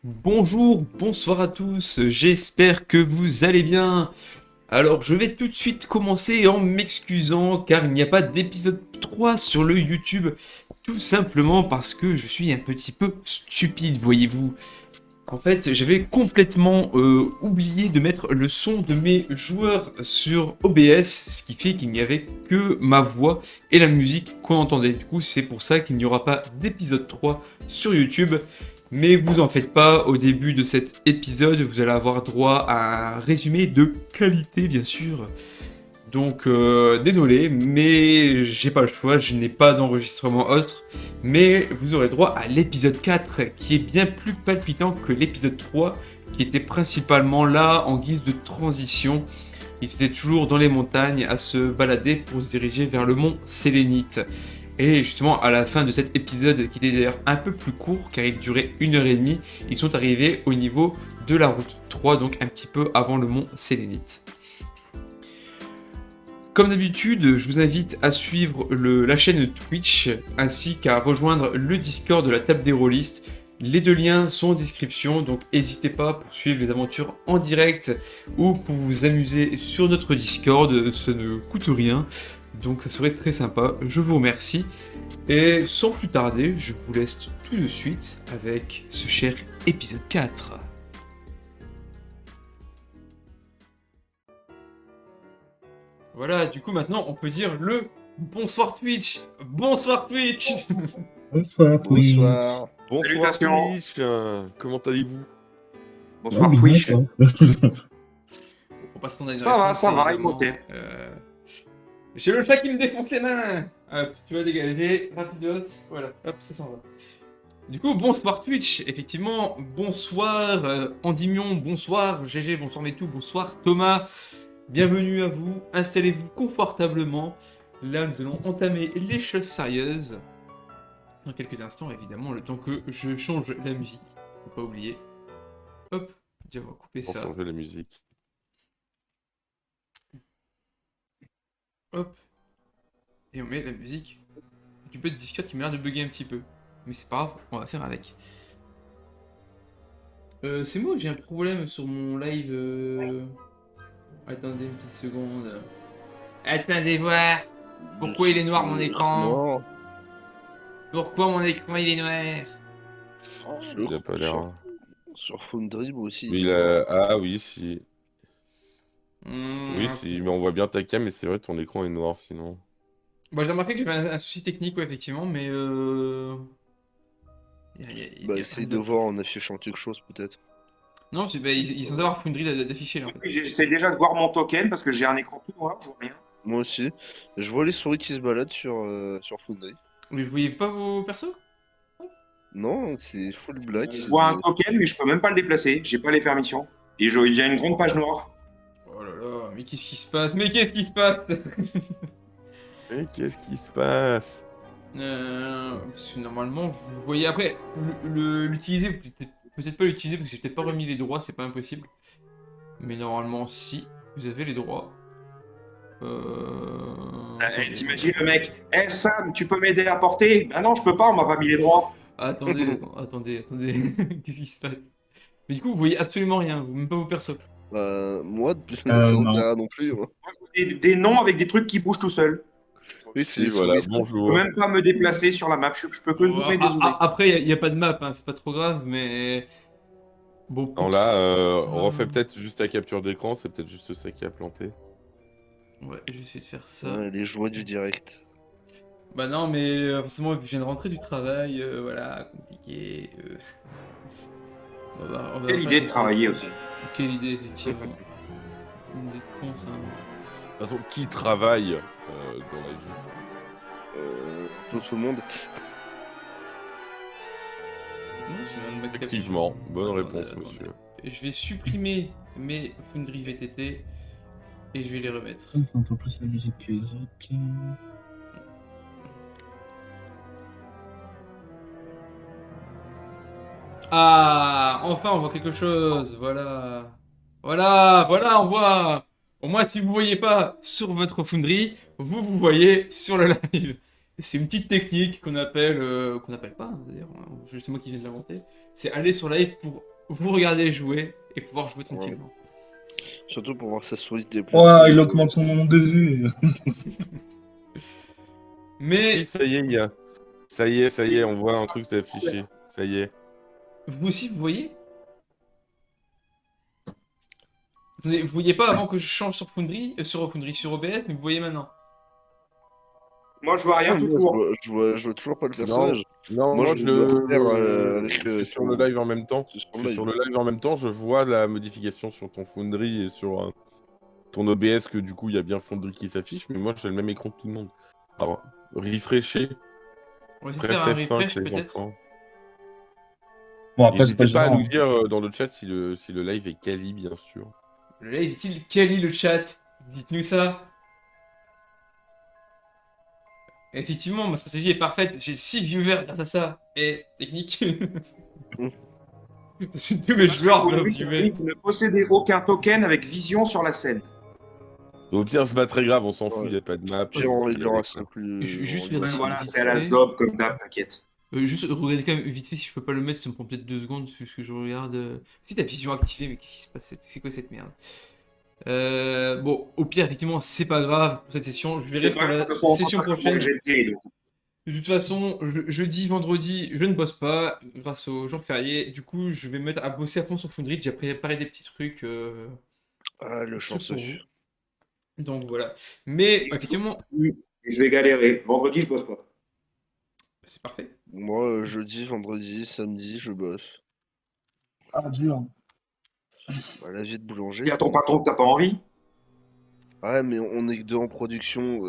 Bonjour, bonsoir à tous, j'espère que vous allez bien. Alors je vais tout de suite commencer en m'excusant car il n'y a pas d'épisode 3 sur le YouTube, tout simplement parce que je suis un petit peu stupide, voyez-vous. En fait, j'avais complètement oublié de mettre le son de mes joueurs sur OBS, ce qui fait qu'il n'y avait que ma voix et la musique qu'on entendait. Du coup, c'est pour ça qu'il n'y aura pas d'épisode 3 sur YouTube. Mais vous en faites pas, au début de cet épisode, vous allez avoir droit à un résumé de qualité, bien sûr. Donc, désolé, mais j'ai pas le choix, je n'ai pas d'enregistrement autre. Mais vous aurez droit à l'épisode 4, qui est bien plus palpitant que l'épisode 3, qui était principalement là en guise de transition. Ils étaient toujours dans les montagnes à se balader pour se diriger vers le mont Sélénite. Et justement, à la fin de cet épisode, qui était d'ailleurs un peu plus court, car il durait 1 h 30, ils sont arrivés au niveau de la route 3, donc un petit peu avant le mont Sélénite. Comme d'habitude, je vous invite à suivre la chaîne Twitch ainsi qu'à rejoindre le Discord de la table des rôlistes. Les deux liens sont en description, donc n'hésitez pas pour suivre les aventures en direct ou pour vous amuser sur notre Discord, ça ne coûte rien, donc ça serait très sympa, je vous remercie. Et sans plus tarder, je vous laisse tout de suite avec ce cher épisode 4. Voilà, du coup maintenant on peut dire le bonsoir Twitch. Bonsoir Twitch. Bonsoir, Twitch. Bonsoir. Bonsoir Salutations. Twitch, comment allez-vous? Bonsoir bien, Twitch. toi. Faut pas s'attendre à une Ça va, réponse, ça va, évidemment. écoutez. J'ai le chat qui me défonce les mains. Hop, tu vas dégager, rapidos. Voilà, hop, ça s'en va. Du coup, bonsoir Twitch, effectivement, bonsoir Endymion, bonsoir GG, bonsoir Metou, bonsoir Thomas. Bienvenue à vous, installez-vous confortablement. Là, nous allons entamer les choses sérieuses. Dans quelques instants, évidemment, le temps que je change la musique. Faut pas oublier. Hop, on va couper Pour ça. changer la musique. Hop. Et on met la musique. Du peu de Discord qui m'a l'air de bugger un petit peu. Mais c'est pas grave, on va faire avec. C'est moi, j'ai un problème sur mon live. Attendez une petite seconde. Attendez voir. Pourquoi il est noir mon écran? Pourquoi mon écran il est noir? Il a pas l'air. Sur Foundry, moi aussi. Mais il a. Ah oui, si. Oui, Ok. si, mais on voit bien ta cam, mais c'est vrai, ton écran est noir sinon. Bah, j'ai remarqué que j'avais un souci technique, ouais, effectivement, mais Bah, y a essaye rien de d'autre. voir en affichant quelque chose, peut-être. Non, ils sont avoir Foundry d'afficher là en fait. Oui, j'essaie déjà de voir mon token parce que j'ai un écran tout noir, je vois rien. Moi aussi. Je vois les souris qui se baladent sur Foundry. Mais vous voyez pas vos persos? Non, c'est full black. Je vois un token, mais je peux même pas le déplacer, j'ai pas les permissions. Et il y a une grande page noire. Oh là là, mais qu'est-ce qui se passe? Mais qu'est-ce qui se passe? Mais qu'est-ce qui se passe? Parce que normalement, vous voyez après, l'utiliser, vous pouvez peut-être pas l'utiliser parce que j'ai peut-être pas remis les droits, c'est pas impossible. Mais normalement, si, vous avez les droits. Attendez. T'imagines le mec, Eh Sam, tu peux m'aider à porter? Bah non, je peux pas, on m'a pas mis les droits. Attendez. Qu'est-ce qui se passe? Mais du coup, vous voyez absolument rien, vous même pas vos persos. Bah, moi, ça me non. dit rien non plus. Moi. Moi, je vois des noms avec des trucs qui bougent tout seuls. Oui, Si, les voilà, souris. Je peux bonjour. même pas me déplacer sur la map, je peux que zoomer, dézoomer. Après, il y a pas de map, hein, c'est pas trop grave, mais. Bon, Non, pour là, ça- on refait peut-être juste la capture d'écran, c'est peut-être juste ça qui a planté. Ouais, je vais essayer de faire ça. Ouais, les joies du direct. Bah non, mais forcément, je viens de rentrer du travail, voilà, compliqué. On va Quelle pas idée de faire- travailler aussi. Quelle idée, effectivement. Une idée de con, ça. De toute façon, qui travaille dans la vie? Tout le monde. Non, c'est une bonne Effectivement, bonne Attendez, réponse, attendez. monsieur. Je vais supprimer mes Foundry VTT et je vais les remettre. Ça entend plus la musique que les autres. Ah, enfin on voit quelque chose, voilà. On voit. Au moins si vous voyez pas sur votre Foundry, vous voyez sur le live. C'est une petite technique qu'on appelle pas, hein, d'ailleurs, c'est moi qui viens de l'inventer. C'est aller sur live pour vous regarder jouer et pouvoir jouer tranquillement. Surtout pour voir sa souris se déplacer. Oh, il augmente son nombre de vues. Si, Mais ça y est, il y a. Ça y est, on voit un truc s'afficher. Ça y est. vous aussi, vous voyez? Attendez, vous voyez pas avant que je change sur Foundry, sur OBS, mais vous voyez maintenant. Moi, je vois rien tout Moi, court. je vois toujours pas le Non, personnage. non, Moi, moi je je le vois faire, le. avec, Je suis sur ton- le live en même temps. c'est sur Je le suis live. sur le live en même temps, je vois la modification sur ton Foundry et sur ton OBS que du coup il y a bien Foundry qui s'affiche, mais moi j'ai le même écran que tout le monde. Alors, refresher, On va essayer de press faire un F5 refresh les peut-être. enfants. Bon, après, c'est pas N'hésitez pas à gênant. nous dire dans le chat si le live est quali, bien sûr. Le live est-il quali le chat? Dites-nous ça. Effectivement, ma stratégie est parfaite. J'ai 6 viewers grâce à ça. Et technique. Parce que tous mes Là, sur joueurs doivent Foundry, ça viewer. dit, vous ne possédez aucun token avec vision sur la scène. Au pire, c'est pas très grave, on s'en fout, il Ouais. n'y a pas de map. Puis on peut y réglera aller, ça quoi. plus. Juste on réglera regarder Ouais, ça voilà, vite c'est à la fait. zob comme d'hab, t'inquiète. Juste regardez quand même vite fait si je peux pas le mettre, ça me prend peut-être 2 secondes parce que je regarde. Si t'as vision activée, mais qu'est-ce qui se passe? C'est quoi cette merde? Bon, au pire, effectivement, c'est pas grave pour cette session. Je verrai C'est pour pas grave, la de toute façon, on session s'en fout, prochaine. j'ai le pied, donc. De toute façon, jeudi, vendredi, je ne bosse pas grâce aux jours fériés. Du coup, je vais me mettre à bosser à fond sur Foundry. J'ai préparé des petits trucs. Ah, le Trucs pour chanceux. vous. Donc voilà. Mais effectivement, Et je vais galérer. Vendredi, je bosse pas. c'est parfait. Moi, jeudi, vendredi, samedi, je bosse. Ah, dur. Bah, la vie de boulanger. Dis à ton patron que t'as pas envie. Ouais, mais on est que deux en production.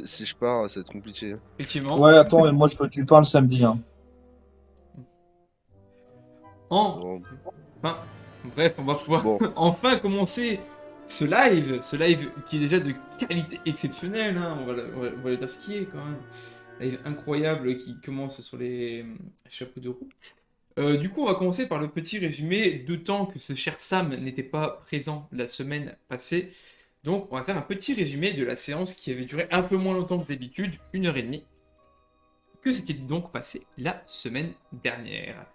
Si je pars, ça va être compliqué. Effectivement. Ouais, attends, mais moi, je peux tu parles samedi. Hein. Enfin, bref, on va pouvoir Bon. enfin commencer ce live qui est déjà de qualité exceptionnelle, hein, on va le dire ce qui est quand même. Live incroyable qui commence sur les chapeaux de roue. Du coup, on va commencer par le petit résumé, d'autant que ce cher Sam n'était pas présent la semaine passée. Donc, on va faire un petit résumé de la séance qui avait duré un peu moins longtemps que d'habitude, 1h30. Que s'était donc passé la semaine dernière?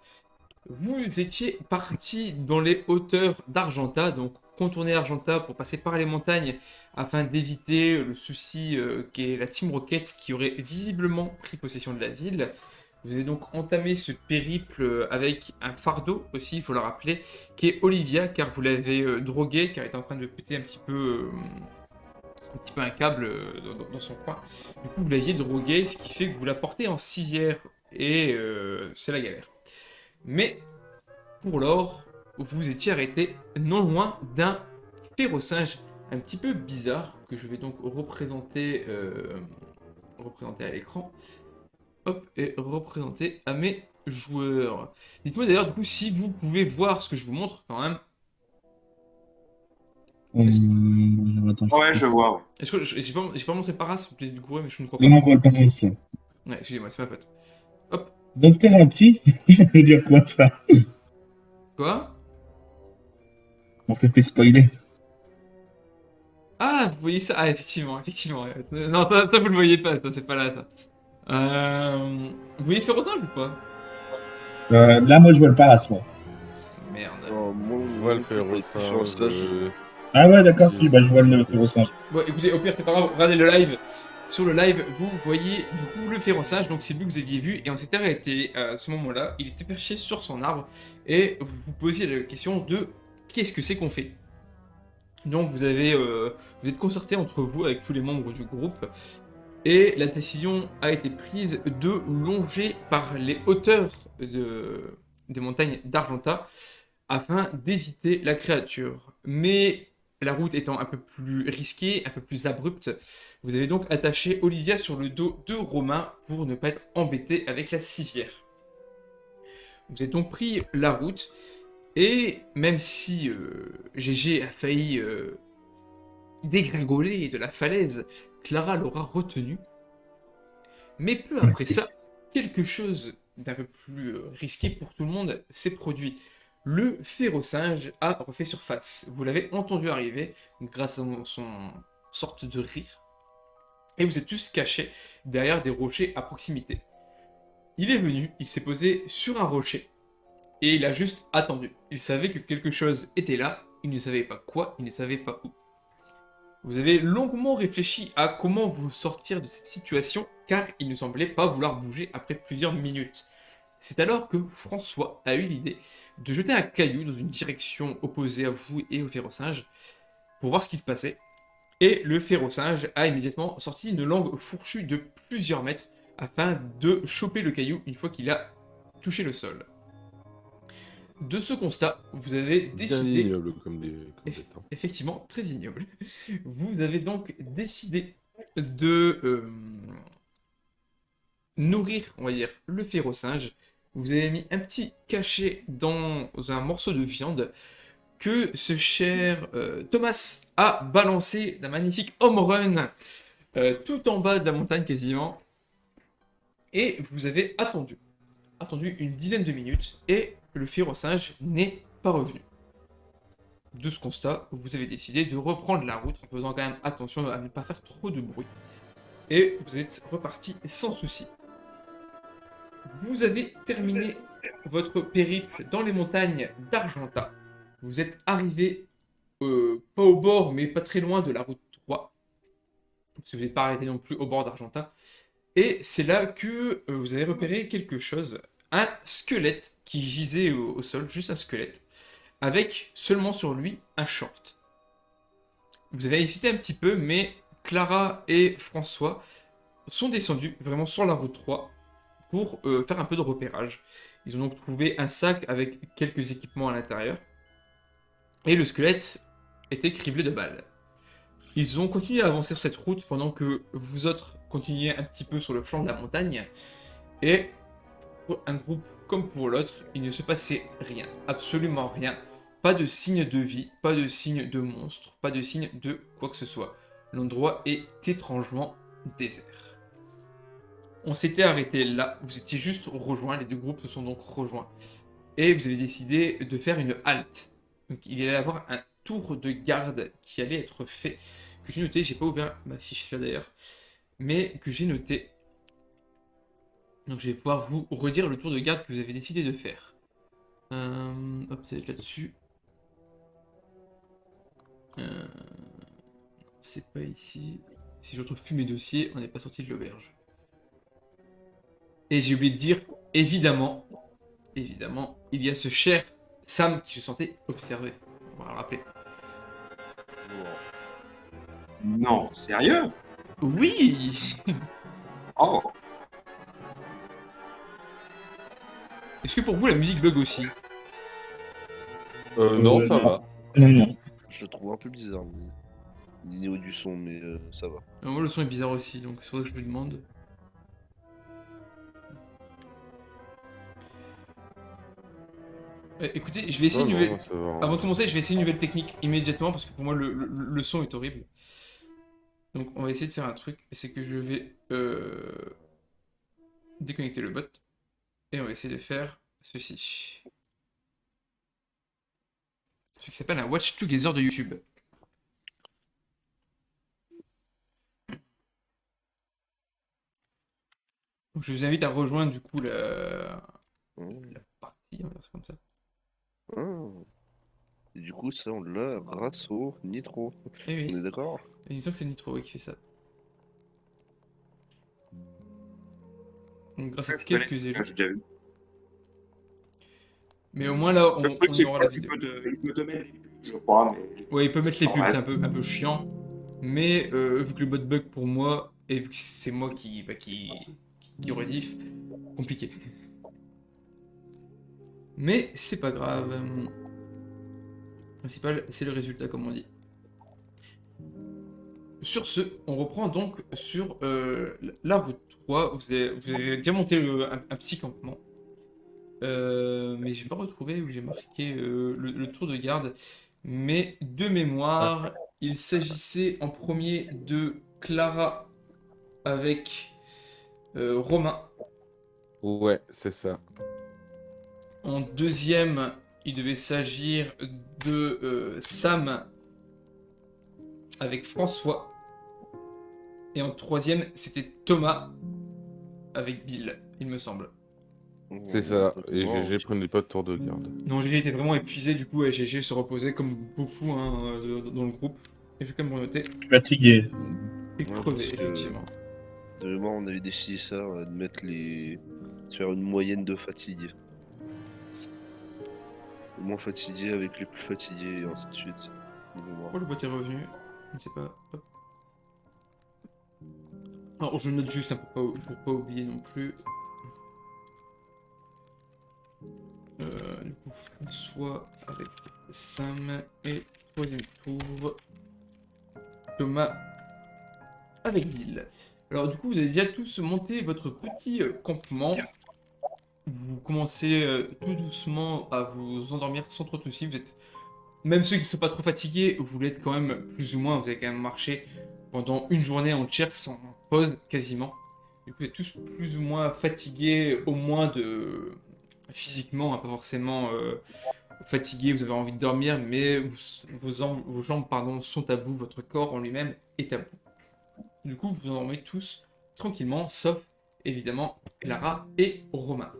Vous étiez parti dans les hauteurs d'Argenta, donc contourner Argenta pour passer par les montagnes afin d'éviter le souci qu'est la Team Rocket qui aurait visiblement pris possession de la ville. Vous avez donc entamé ce périple avec un fardeau aussi, il faut le rappeler, qui est Olivia, car vous l'avez droguée, car elle était en train de péter un petit peu un câble dans son coin. Du coup, vous l'aviez droguée, ce qui fait que vous la portez en civière, et c'est la galère. Mais pour l'or, vous étiez arrêté non loin d'un férocinge un petit peu bizarre que je vais donc représenter à l'écran. Hop, et représenter à mes joueurs. Dites-moi d'ailleurs du coup si vous pouvez voir ce que je vous montre quand même. Attends. Ouais, je vois. Ouais. Est-ce que j'ai pas montré Paras, peut-être du coup, ouais, mais je ne crois Non, pas. on voit le Paris, là. Ouais, excusez-moi, c'est ma faute. Hop. Docteur Anti, ça veut dire quoi, ça? Quoi? On s'est fait spoiler. Ah, vous voyez ça? Ah, effectivement, effectivement. Ouais. Non, ça vous le voyez pas, ça, c'est pas là, ça. Vous voyez Férozinge ou pas? Là, moi, je vois le Paras, moi. Merde. Moi, Je vois le je vois férocinge. Ah ouais, d'accord, si, bah, je vois le férocinge. Bon, écoutez, au pire, c'est pas grave, regardez le live. Sur le live, vous voyez du coup le férocinge, donc c'est lui que vous aviez vu, et on s'était arrêté à ce moment-là. Il était perché sur son arbre, et vous vous posiez la question de qu'est-ce que c'est qu'on fait. Donc vous êtes concerté entre vous avec tous les membres du groupe, et la décision a été prise de longer par les hauteurs des montagnes d'Argenta afin d'éviter la créature. Mais la route étant un peu plus risquée, un peu plus abrupte, vous avez donc attaché Olivia sur le dos de Romain pour ne pas être embêté avec la civière. Vous avez donc pris la route, et même si GG a failli dégringoler de la falaise, Clara l'aura retenu. Mais peu après ça, quelque chose d'un peu plus risqué pour tout le monde s'est produit. Le férocinge a refait surface. Vous l'avez entendu arriver grâce à son sorte de rire. Et vous êtes tous cachés derrière des rochers à proximité. Il est venu, il s'est posé sur un rocher. Et il a juste attendu. Il savait que quelque chose était là, il ne savait pas quoi, il ne savait pas où. Vous avez longuement réfléchi à comment vous sortir de cette situation, car il ne semblait pas vouloir bouger après plusieurs minutes. C'est alors que François a eu l'idée de jeter un caillou dans une direction opposée à vous et au férocinge pour voir ce qui se passait. Et le férocinge a immédiatement sorti une langue fourchue de plusieurs mètres afin de choper le caillou une fois qu'il a touché le sol. De ce constat, vous avez Bien décidé... ignoble comme bête, hein. Effectivement, très ignoble. Vous avez donc décidé de nourrir, on va dire, le férocinge. Vous avez mis un petit cachet dans un morceau de viande que ce cher Thomas a balancé d'un magnifique home run tout en bas de la montagne quasiment. Et vous avez attendu une dizaine de minutes et le férocinge n'est pas revenu. De ce constat, vous avez décidé de reprendre la route en faisant quand même attention à ne pas faire trop de bruit. Et vous êtes reparti sans souci. Vous avez terminé votre périple dans les montagnes d'Argenta. Vous êtes arrivé, pas au bord, mais pas très loin de la route 3. Parce que vous n'êtes pas arrêté non plus au bord d'Argenta. Et c'est là que vous avez repéré quelque chose. Un squelette qui gisait au sol, juste un squelette, avec seulement sur lui un short. Vous avez hésité un petit peu, mais Clara et François sont descendus vraiment sur la route 3 pour faire un peu de repérage. Ils ont donc trouvé un sac avec quelques équipements à l'intérieur. Et le squelette était criblé de balles. Ils ont continué à avancer sur cette route pendant que vous autres continuiez un petit peu sur le flanc de la montagne. Et pour un groupe comme pour l'autre, il ne se passait rien, absolument rien. Pas de signe de vie, pas de signe de monstre, pas de signe de quoi que ce soit. L'endroit est étrangement désert. On s'était arrêté là, vous étiez juste rejoints, les deux groupes se sont donc rejoints. Et vous avez décidé de faire une halte. Donc il allait y avoir un tour de garde qui allait être fait, que j'ai noté, j'ai pas ouvert ma fiche là d'ailleurs, mais que j'ai noté. Donc je vais pouvoir vous redire le tour de garde que vous avez décidé de faire. Hop, ça va être là-dessus. C'est pas ici. Si je retrouve plus mes dossiers, on n'est pas sorti de l'auberge. Et j'ai oublié de dire, évidemment, il y a ce cher Sam qui se sentait observé. On va le rappeler. Non, sérieux? Oui. Oh, Est-ce que pour vous la musique bug aussi? Non, ça va. Non. Je le trouve un peu bizarre, au niveau du son, mais ça va. Moi le son est bizarre aussi, donc c'est pour ça que je lui demande. Écoutez, je vais essayer une nouvelle... Non, ça va. Avant de commencer, je vais essayer une nouvelle technique immédiatement parce que pour moi le son est horrible. Donc on va essayer de faire un truc, c'est que je vais déconnecter le bot et on va essayer de faire ceci. Ce qui s'appelle un Watch Together de YouTube. Donc je vous invite à rejoindre du coup la partie, on va dire ça comme ça. Ah. Et du coup, ça, on l'a grâce au Nitro. Et oui, On est d'accord? et il me semble que c'est Nitro qui fait ça. Donc grâce à je connais, quelques élus. j'ai déjà vu. Mais au moins là, Le truc, on c'est que aura la il vidéo. peut te mettre les pubs, je crois, mais... Ouais, il peut mettre les pubs, c'est normal. un peu chiant. Mais vu que le bot bug pour moi, et vu que c'est moi qui rediff, compliqué. Mais c'est pas grave. Le principal, c'est le résultat, comme on dit. Sur ce, on reprend donc sur la route 3. Vous avez déjà monté un petit campement. Mais je vais pas retrouver où j'ai marqué le tour de garde. Mais de mémoire, il s'agissait en premier de Clara avec Romain. Ouais, c'est ça. En deuxième, il devait s'agir de Sam avec François. Et en troisième, c'était Thomas avec Bill, il me semble. C'est ça, et Exactement. GG prenait pas de tour de garde. Non, GG était vraiment épuisé, du coup, et GG se reposait comme beaucoup hein, dans le groupe. Et je vais quand même noter. Je suis fatigué. Et Ouais, crevé, parce que- effectivement. De moi, on avait décidé ça, de mettre de faire une moyenne de fatigue. Le moins fatigué avec les plus fatigués, et ainsi de suite. De mémoire. Oh, le boîtier est revenu. Je ne sais pas. Hop. Alors, je note juste hein, pour pas oublier non plus. Du coup, François avec Sam et troisième tour, Thomas avec Bill. Alors, du coup, vous avez déjà tous monté votre petit campement. Vous commencez tout doucement à vous endormir sans trop de soucis. Vous êtes, même ceux qui ne sont pas trop fatigués, vous l'êtes quand même plus ou moins. Vous avez quand même marché pendant une journée entière sans pause quasiment. Du coup, vous êtes tous plus ou moins fatigués, au moins de physiquement, hein, pas forcément fatigués. Vous avez envie de dormir, mais vos jambes pardon, sont à bout. Votre corps en lui-même est à bout. Du coup, vous endormez tous tranquillement, sauf évidemment Clara et Romain.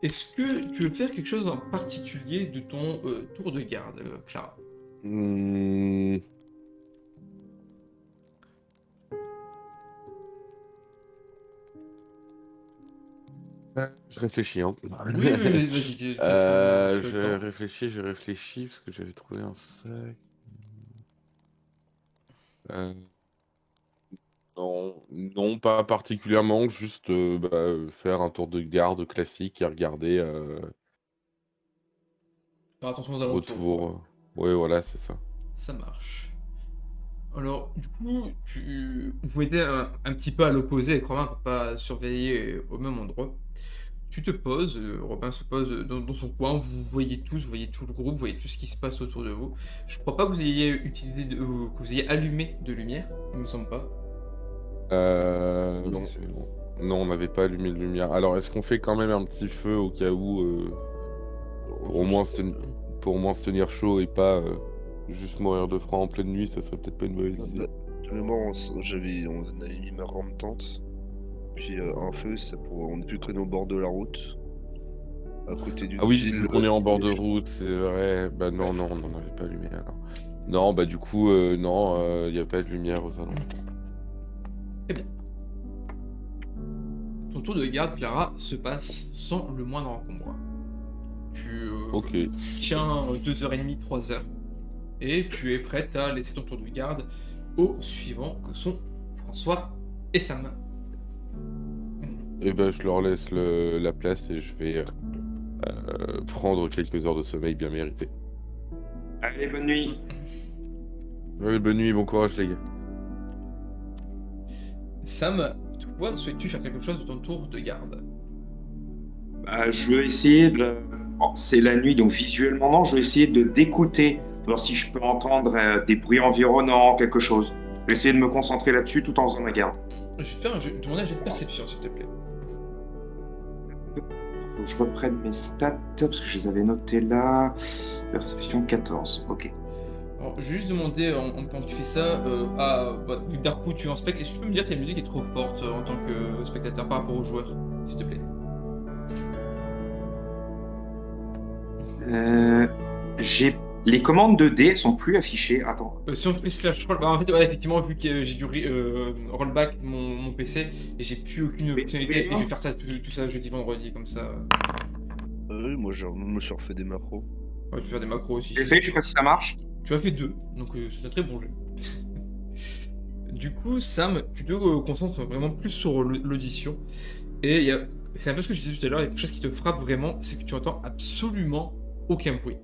Est-ce que tu veux faire quelque chose en particulier de ton tour de garde, Clara? Hmm. Je réfléchis, hein. Oui, vas-y, de toute façon, tu as le temps. J'ai réfléchi, parce que j'avais trouvé un sac. Euh, non, non, pas particulièrement, juste faire un tour de garde classique et regarder Faire attention aux alentours, quoi. autour. Ouais, voilà, c'est ça. Ça marche. Alors, du coup, vous mettez un petit peu à l'opposé avec Romain pour pas surveiller au même endroit. Tu te poses, Robin se pose dans son coin, vous voyez tous, vous voyez tout le groupe, vous voyez tout ce qui se passe autour de vous. Je crois pas que vous ayez que vous ayez allumé de lumière, il me semble pas. Non. Non, on n'avait pas allumé de lumière. Alors, est-ce qu'on fait quand même un petit feu au cas où, pour au moins pour au moins se tenir chaud et pas juste mourir de froid en pleine nuit, ça serait peut-être pas une mauvaise idée. De mémoire, on avait mis ma grande tente. Puis un feu, on est plus traîner au bord de la route. À côté d'une Ah oui, ville. vu qu'on est en bord de route, c'est vrai. Bah non, non, on n'en avait pas allumé alors. Non, bah du coup, non, il n'y a pas de lumière aux alentours. Très bien. Ton tour de garde, Clara, se passe sans le moindre encombre. Tu Ok. tiens 2h30, 3h, et tu es prête à laisser ton tour de garde aux suivants que sont François et Sam. Et ben je leur laisse la place et je vais prendre quelques heures de sommeil bien méritées. Allez, bonne nuit. Allez, bonne nuit, bon courage les gars. Sam, toi, souhaites-tu faire quelque chose de ton tour de garde? Bah, je veux essayer de. Bon, c'est la nuit, donc visuellement, non, je vais essayer d'écouter. Alors, si je peux entendre des bruits environnants, quelque chose. Je vais essayer de me concentrer là-dessus tout en faisant ma garde. Je vais te demander un jet de perception, s'il te plaît. Faut que je reprenne mes stats, parce que je les avais notées là. Perception 14, ok. Alors, je vais juste demander, en pendant que tu fais ça, vu que Darko, tu es en spec, est-ce que tu peux me dire si la musique est trop forte en tant que spectateur par rapport aux joueurs, s'il te plaît? J'ai les commandes de dés sont plus affichées. Attends. Si on fait slash roll, bah, en fait, ouais, effectivement, vu que j'ai dû rollback mon PC et j'ai plus aucune Mais- fonctionnalité, mais et je vais faire ça tout ça jeudi, vendredi, comme ça. Oui, moi je me suis refait des macros. Ouais, tu peux faire des macros aussi. J'ai fait, je sais pas si ça marche. Tu as fait 2, donc c'est un très bon jeu. Du coup, Sam, tu te concentres vraiment plus sur l'audition. Et c'est un peu ce que je disais tout à l'heure, il y a quelque chose qui te frappe vraiment, c'est que tu entends absolument aucun bruit.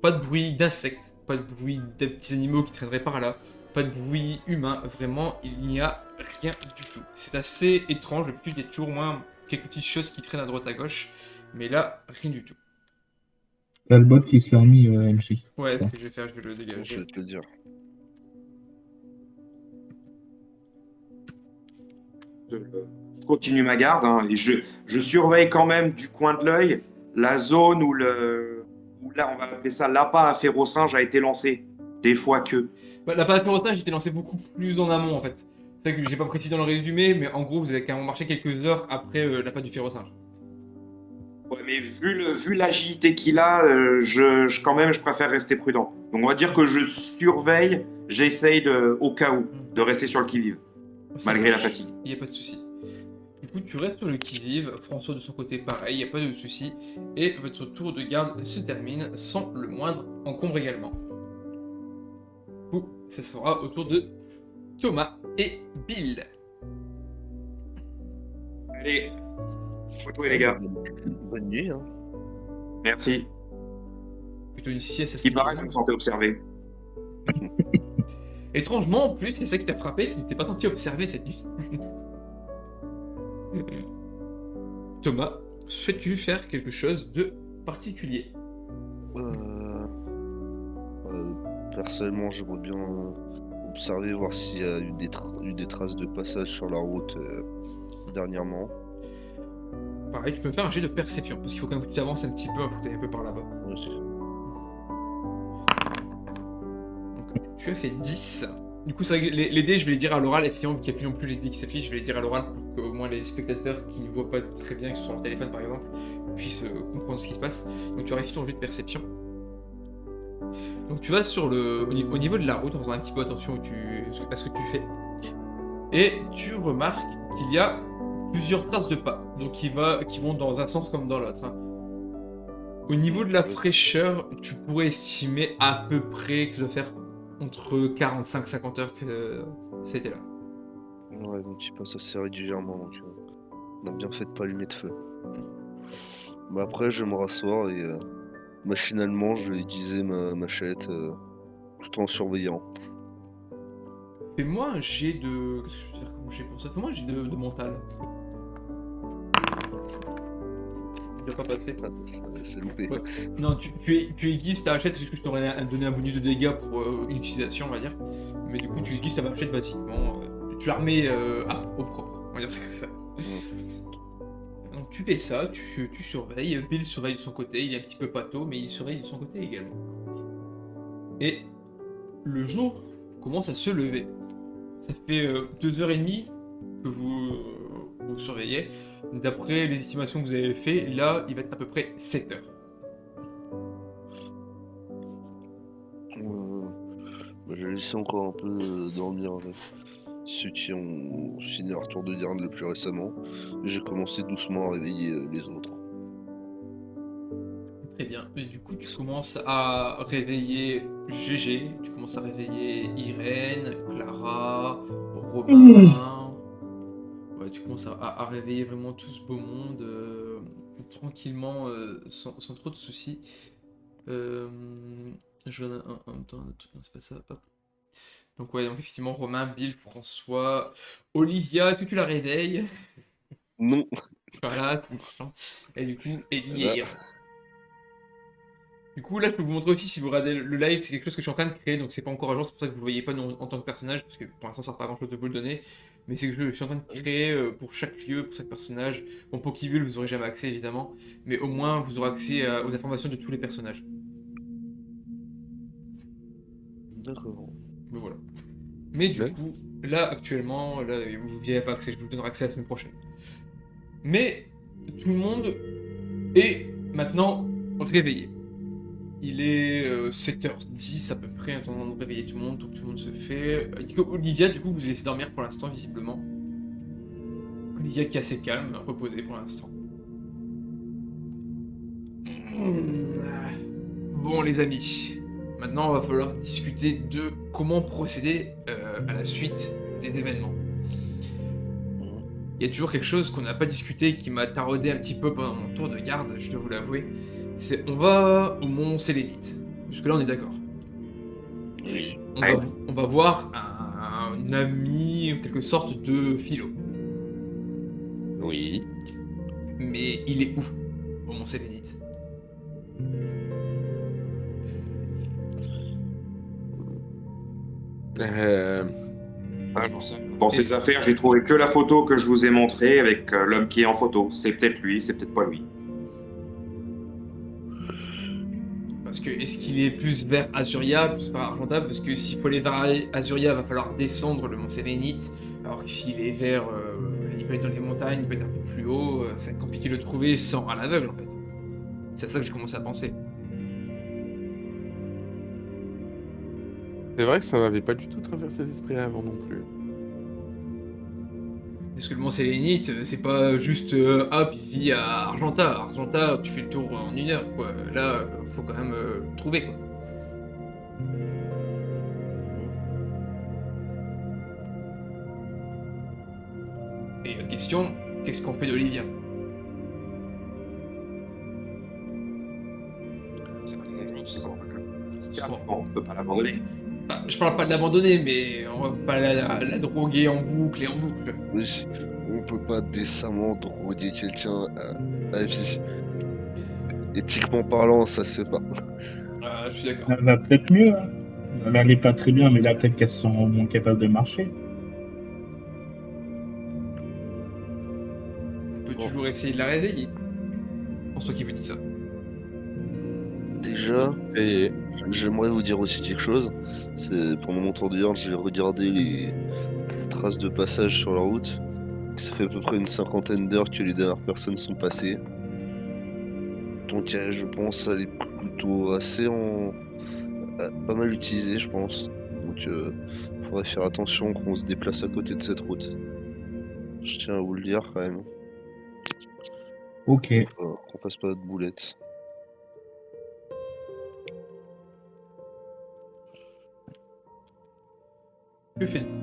Pas de bruit d'insectes, pas de bruit de petits animaux qui traîneraient par là, pas de bruit humain, vraiment, il n'y a rien du tout. C'est assez étrange, d'habitude il y a toujours au moins quelques petites choses qui traînent à droite à gauche, mais là, rien du tout. T'as le bot qui s'est remis MC. Ouais, ce que je vais faire, je vais le Je dégager. vais te le dire. Je continue ma garde hein, et je surveille quand même du coin de l'œil la zone où là, on va appeler ça l'appât à férocinge a été lancé. Des fois que. Bah, la palette Ferrosage, j'étais lancé beaucoup plus en amont en fait. C'est vrai que j'ai pas précisé dans le résumé, mais en gros, vous avez quand même marché quelques heures après l'appât du férocinge. Ouais, mais vu l'agilité qu'il a, quand même, je préfère rester prudent. Donc on va dire que je surveille, j'essaye au cas où, de rester sur le qui-vive, malgré la fatigue. Il n'y a pas de souci. Du coup, tu restes sur le qui-vive. François, de son côté, pareil, il n'y a pas de souci. Et votre tour de garde se termine sans le moindre encombre également. Du coup, ça sera au tour de Thomas et Bill. Allez, faut jouer les gars. Bonne nuit, hein. Merci. Plutôt une sieste. Ce qui paraît, je me sentais observé. Étrangement, en plus, c'est ça qui t'a frappé, tu ne t'es pas senti observé cette nuit. Thomas, souhaites-tu faire quelque chose de particulier? Personnellement, j'aimerais bien observer, voir s'il y a eu des traces de passage sur la route dernièrement. Pareil, tu peux me faire un jet de perception, parce qu'il faut quand même que tu avances un petit peu, il faut que tu ailles un peu par là-bas. Ouais, Donc, tu as fait 10. Du coup, c'est vrai que les dés, je vais les dire à l'oral, effectivement, vu qu'il n'y a plus non plus les dés qui s'affichent, je vais les dire à l'oral pour qu'au moins les spectateurs qui ne voient pas très bien, qui sont sur leur téléphone par exemple, puissent comprendre ce qui se passe. Donc, tu as réussi ton jet de perception. Donc, tu vas sur au niveau de la route, en faisant un petit peu attention à ce que tu fais, et tu remarques qu'il y a plusieurs traces de pas, donc qui vont dans un sens comme dans l'autre. Hein. Au niveau de la fraîcheur, tu pourrais estimer à peu près que ça doit faire entre 45-50 heures que c'était là. Ouais, donc il passe assez régulièrement, donc on a bien fait de pas allumer de feu. Bah après, je vais me rasseoir et machinalement, je vais aiguiser ma machette tout en surveillant. Fais-moi un jet de... Qu'est-ce que je peux faire comme jet pour ça? Fais-moi un jet de mental. Il doit pas passer. Ah, c'est loupé. Ouais. Non, tu aiguises ta machette, c'est juste que je t'aurais donné un bonus de dégâts pour une utilisation, on va dire. Mais du coup, tu aiguises ta machette basiquement. Tu la remets au propre, on va dire ça comme ça. Donc tu fais ça, tu surveilles. Bill surveille de son côté, il est un petit peu pâteau, mais il surveille de son côté également. Et le jour commence à se lever. Ça fait 2h30 que vous surveillez. D'après les estimations que vous avez fait, là, il va être à peu près 7 heures. Bah, j'ai laissé encore un peu dormir ceux qui ont fini leur tour de garde le plus récemment. Et j'ai commencé doucement à réveiller les autres. Très bien. Et du coup, tu commences à réveiller GG, tu commences à réveiller Irène, Clara, Romain. Ouais, tu commences à réveiller vraiment tout ce beau monde tranquillement, sans trop de soucis. Je regarde en même temps, c'est pas ça. Hop. Donc ouais, donc effectivement, Romain, Bill, François, Olivia, est-ce que tu la réveilles? Non. Voilà, c'est une question. Et du coup, Ellie Voilà. et Iran. Du coup, là, je peux vous montrer aussi, si vous regardez le live, c'est quelque chose que je suis en train de créer, donc c'est pas encore à jour, c'est pour ça que vous le voyez pas en tant que personnage, parce que pour l'instant, ça ne sert pas à grand chose de vous le donner, mais c'est que je suis en train de créer pour chaque lieu, pour chaque personnage. Bon, Pokéball, vous aurez jamais accès, évidemment, mais au moins, vous aurez accès aux informations de tous les personnages. D'accord. Mais voilà. Mais du Ouais. coup, là, actuellement, là, vous n'y avez pas accès, je vous donnerai accès la semaine prochaine. Mais tout le monde est maintenant réveillé. Il est 7h10 à peu près, en attendant de réveiller tout le monde, donc tout le monde se fait. Olivia, du coup, vous laissez dormir pour l'instant, visiblement. Olivia qui est assez calme, reposée pour l'instant. Bon, les amis, maintenant, il va falloir discuter de comment procéder à la suite des événements. Il y a toujours quelque chose qu'on n'a pas discuté qui m'a taraudé un petit peu pendant mon tour de garde, je dois vous l'avouer. C'est on va au Mont Sélénite. Jusque-là, on est d'accord. Oui. On va voir un ami, en quelque sorte, de philo. Oui. Mais il est où, au Mont Sélénite? J'en sais. Dans ces affaires, j'ai trouvé que la photo que je vous ai montrée avec l'homme qui est en photo. C'est peut-être lui, c'est peut-être pas lui. Parce que est-ce qu'il est plus vers Azuria, plus vers Argenta? Parce que s'il faut aller vers Azuria, va falloir descendre le Mont Sélénite. Alors que s'il est vert, il peut être dans les montagnes, il peut être un peu plus haut, c'est compliqué de le trouver sans à l'aveugle en fait. C'est à ça que j'ai commencé à penser. C'est vrai que ça m'avait pas du tout traversé l'esprit avant non plus. Parce que le Mont Sélénite, c'est pas juste hop, il vit à Argenta. Argenta, tu fais le tour en 1 heure quoi. Là, faut quand même le trouver quoi. Et question, qu'est-ce qu'on fait d'Olivia? C'est pas mon but, c'est pas mon but. Parce qu'on- Bon, on peut pas l'abandonner. Enfin, je parle pas de l'abandonner, mais on va pas la droguer en boucle et en boucle. Oui, on peut pas décemment droguer quelqu'un à vie. Éthiquement parlant, ça se fait pas. Ah, je suis d'accord. Elle va peut-être mieux. Hein. Elle n'allait pas très bien, mais là, peut-être qu'elles sont au moins capables de marcher. On peut toujours essayer de la réveiller. Pense-toi qui vous dit ça. Déjà, Et j'aimerais vous dire aussi quelque chose. C'est pendant mon tour d'hier, j'ai regardé les traces de passage sur la route. Ça fait à peu près une 50aine d'heures que les dernières personnes sont passées. Donc je pense elle est plutôt assez pas mal utilisée, je pense. Donc faudrait faire attention qu'on se déplace à côté de cette route. Je tiens à vous le dire quand même. Ok. Qu'on fasse pas de boulettes. Que faites-vous?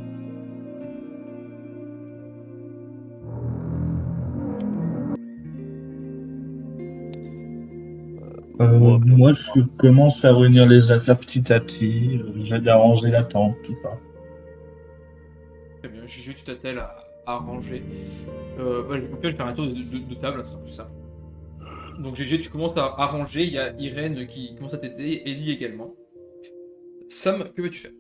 Moi, je commence à réunir les affaires petit à petit. J'aide à ranger la tente, tout ça. Très bien, Juju, tu t'attelles à ranger. Bah, je vais faire un tour de table, ça sera plus simple. Donc GG, tu commences à ranger, il y a Irène qui commence à t'aider, Ellie également. Sam, que veux-tu faire?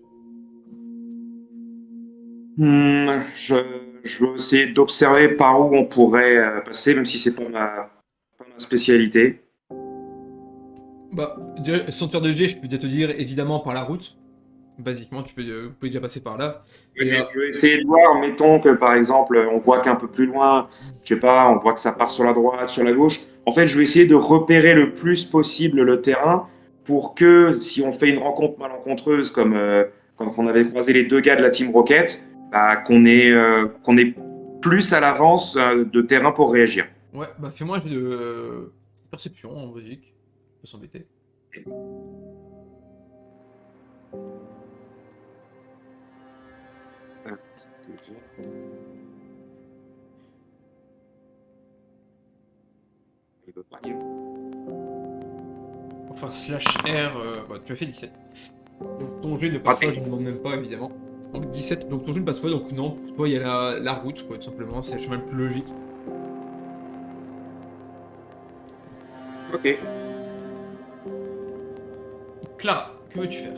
Je veux essayer d'observer par où on pourrait passer, même si c'est pas ma spécialité. Bah, déjà, sans te faire de G, je peux déjà te dire évidemment par la route. Basiquement, vous pouvez déjà passer par là. Et Je vais essayer de voir, mettons que par exemple, on voit qu'un peu plus loin, je sais pas, on voit que ça part sur la droite, sur la gauche. En fait, je vais essayer de repérer le plus possible le terrain pour que si on fait une rencontre malencontreuse comme quand on avait croisé les 2 gars de la Team Rocket, bah, qu'on ait plus à l'avance de terrain pour réagir. ouais, bah fais-moi un jeu de perception en musique. On peut s'embêter. Enfin, slash R, bah, tu as fait 17. Donc ton jeu ne passe pas, je ne demande même pas évidemment. Donc 17, donc ton jeu ne passe pas, donc non, pour toi il y a la route, quoi, tout simplement, c'est le chemin le plus logique. Ok. Clara, que veux-tu faire?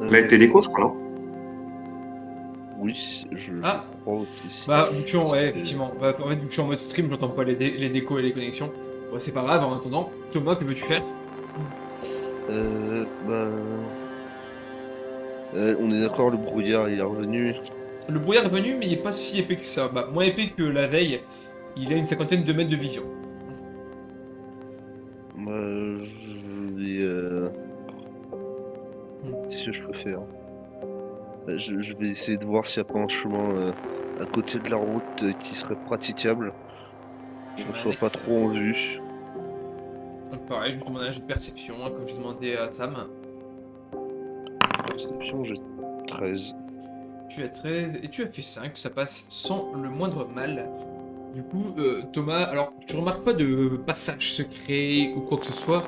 Là, t'es déco, je crois, non? Oui, je Ah. crois aussi. Bah, vu que je suis en, ouais, effectivement, bah, en fait, vu que je suis en mode stream, j'entends pas les décos et les connexions. Ouais, c'est pas grave, en attendant, Thomas, que veux-tu faire? Bah... on est d'accord, le brouillard il est revenu. Le brouillard est venu, mais il est pas si épais que ça. Bah, moins épais que la veille, il a une 50aine de mètres de vision. Bah, je vais... Qu'est-ce que je peux faire? Je vais essayer de voir s'il n'y a pas un chemin à côté de la route qui serait praticable. Qu'on soit pas trop en vue. Donc pareil, je vais te demander un jeu de perception, hein, comme j'ai demandé à Sam. Perception, j'ai 13. Tu as 13 et tu as fait 5, ça passe sans le moindre mal. Du coup, Thomas, alors tu remarques pas de passage secret ou quoi que ce soit.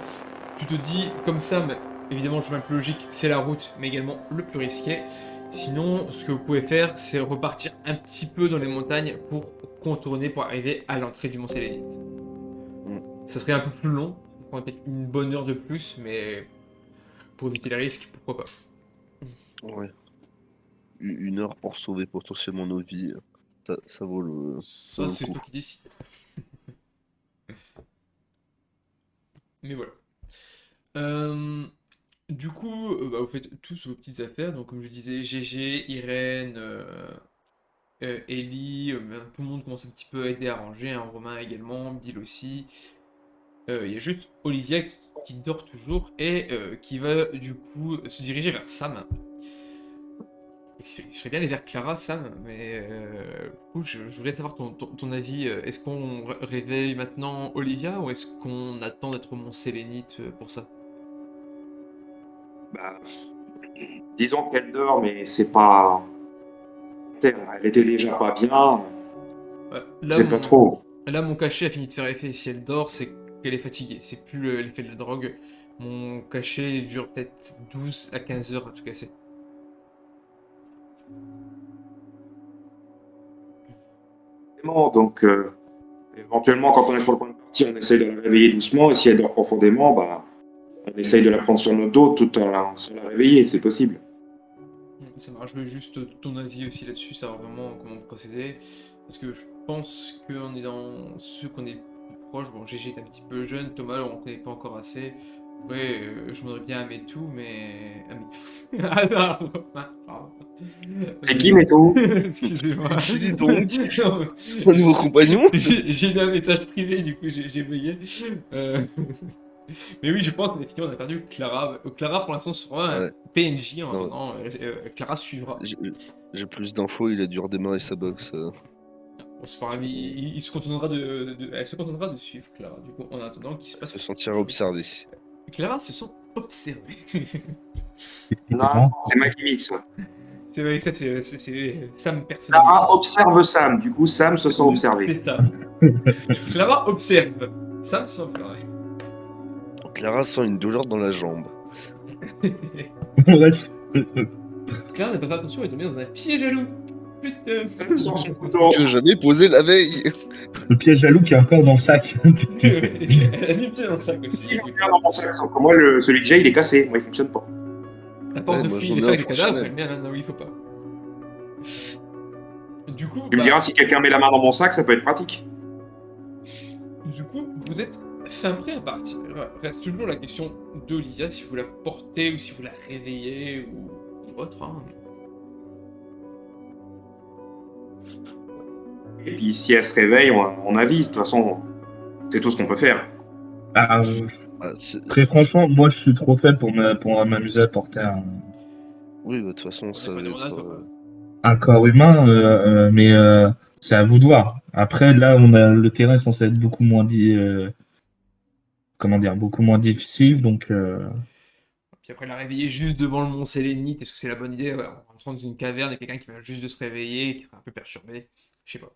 Tu te dis, comme Sam, évidemment le chemin le plus logique c'est la route, mais également le plus risqué. Sinon, ce que vous pouvez faire, c'est repartir un petit peu dans les montagnes pour contourner, pour arriver à l'entrée du Mont Sélénite. Ça serait un peu plus long, ça prendrait peut-être une bonne heure de plus, mais pour éviter les risques, pourquoi pas. Ouais. Une heure pour sauver potentiellement nos vies. Ça vaut le Ça, le c'est coup. toi qui décides. Mais voilà. Du coup, vous faites tous vos petites affaires. Donc, comme je disais, GG, Irène, Ellie, tout le monde commence un petit peu à aider à ranger, hein, Romain également, Bill aussi. Il y a juste Olivia qui dort toujours et qui va du coup se diriger vers Sam. Je serais bien allé vers Clara, Sam, mais du coup, je voudrais savoir ton avis. Est-ce qu'on réveille maintenant Olivia ou est-ce qu'on attend d'être mon sélénite pour ça? Bah, disons qu'elle dort, mais c'est pas. Elle était déjà pas bien. Là, C'est pas trop. mon cachet a fini de faire effet. Si elle dort, c'est qu'elle est fatiguée. C'est plus l'effet de la drogue. Mon cachet dure peut-être 12 à 15 heures à tout casser. Donc, éventuellement, quand on est sur le point de partir, on essaye de la réveiller doucement. Et si elle dort profondément, bah, on essaye de la prendre sur notre dos tout en sans la réveiller. C'est possible. Ça marche, je veux juste ton avis aussi là-dessus, savoir vraiment comment procéder. Parce que je pense qu'on est dans ceux qu'on est le plus proche. Bon, GG est un petit peu jeune, Thomas, on ne connaît pas encore assez. Ouais, je voudrais bien aimer tout, mais. Amétou. Ah non, pardon. C'est qui, Méto? Excusez-moi. Qui dis donc Non, Un nouveau compagnon j'ai eu un message privé, du coup j'ai bugué. Mais oui, je pense qu'effectivement on a perdu Clara. Clara pour l'instant sera un Ouais. PNJ en Non. attendant. Clara suivra. J'ai plus d'infos, il a dû redémarrer sa box. On se fera, il se contentera elle se contentera de suivre Clara. Du coup, en attendant qu'il se Se passe. sentira observé. Clara se sent observée. Non, c'est ma gimmick, ça. C'est vrai que ça, c'est Sam personnalité. Clara observe Sam. Du coup, Sam se sent observé. C'est ça. Clara observe. Sam se sent observé. Clara sent une douleur dans la jambe. Ouais, Clara n'a pas fait attention, elle est tombée dans un piège à loup. Putain. Sam sort son couteau. Que j'avais posé la veille. le piège à loup qui est encore dans le sac. Elle a mis le pied dans le sac aussi. Il est dans mon sac, sauf que moi, celui que j'ai, il est cassé. Moi, il fonctionne pas. À force Ouais, de moi, fouiller j'en les ai sacs un des pour cadavres, Chanel. elle met la main là où il faut pas. Du coup, Tu me diras, si quelqu'un met la main dans mon sac, ça peut être pratique. vous êtes fin prêt à partir. Reste toujours la question d'Olivia, si vous la portez ou si vous la réveillez ou autre. Hein. Et puis, si elle se réveille, on avise. De toute façon, c'est tout ce qu'on peut faire. Ah, Ah, très franchement, moi je suis trop faible pour m'amuser à porter oui, bah, de toute façon, On ça n'est pas va demandé à être. toi. un corps humain, mais c'est à vous de voir. Après, là, le terrain est censé être beaucoup moins beaucoup moins difficile, donc Puis après la réveiller juste devant le mont Sélénite, est-ce que c'est la bonne idée? Ouais, en rentrant dans une caverne et quelqu'un qui vient juste de se réveiller, qui sera un peu perturbé. Je sais pas.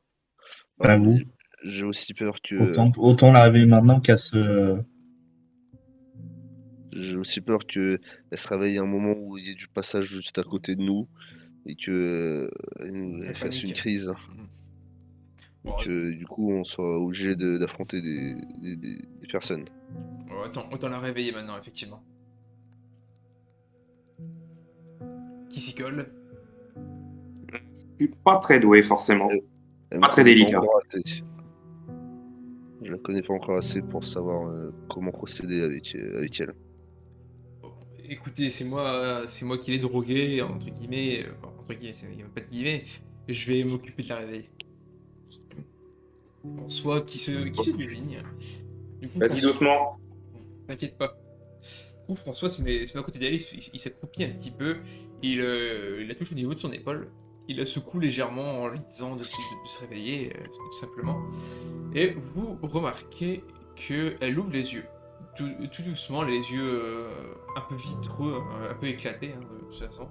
à vous. J'ai aussi peur que. Autant la réveiller maintenant qu'à se. J'ai aussi peur que elle se réveille à un moment où il y ait du passage juste à côté de nous et que elle fasse panique. une crise. Bon, Et que du coup on soit obligé d'affronter des personnes. autant la réveiller maintenant, effectivement. Qui s'y colle? Je suis pas très doué, forcément. Elle Pas me très connaît délicat. encore assez. Je la connais pas encore assez pour savoir comment procéder avec elle. Bon, écoutez, c'est moi qui l'ai drogué, entre guillemets. Entre guillemets, il n'y a pas de guillemets. Je vais m'occuper de la réveiller. En soi, qui se désigne. Du coup, Vas-y, François- doucement. T'inquiète pas. Du coup, François se met à côté d'Alice, il s'accroupit un petit peu, il la touche au niveau de son épaule, il la secoue légèrement en lui disant de se réveiller, tout simplement. Et vous remarquez qu'elle ouvre les yeux, tout doucement, les yeux un peu vitreux, un peu éclatés, hein, de toute façon.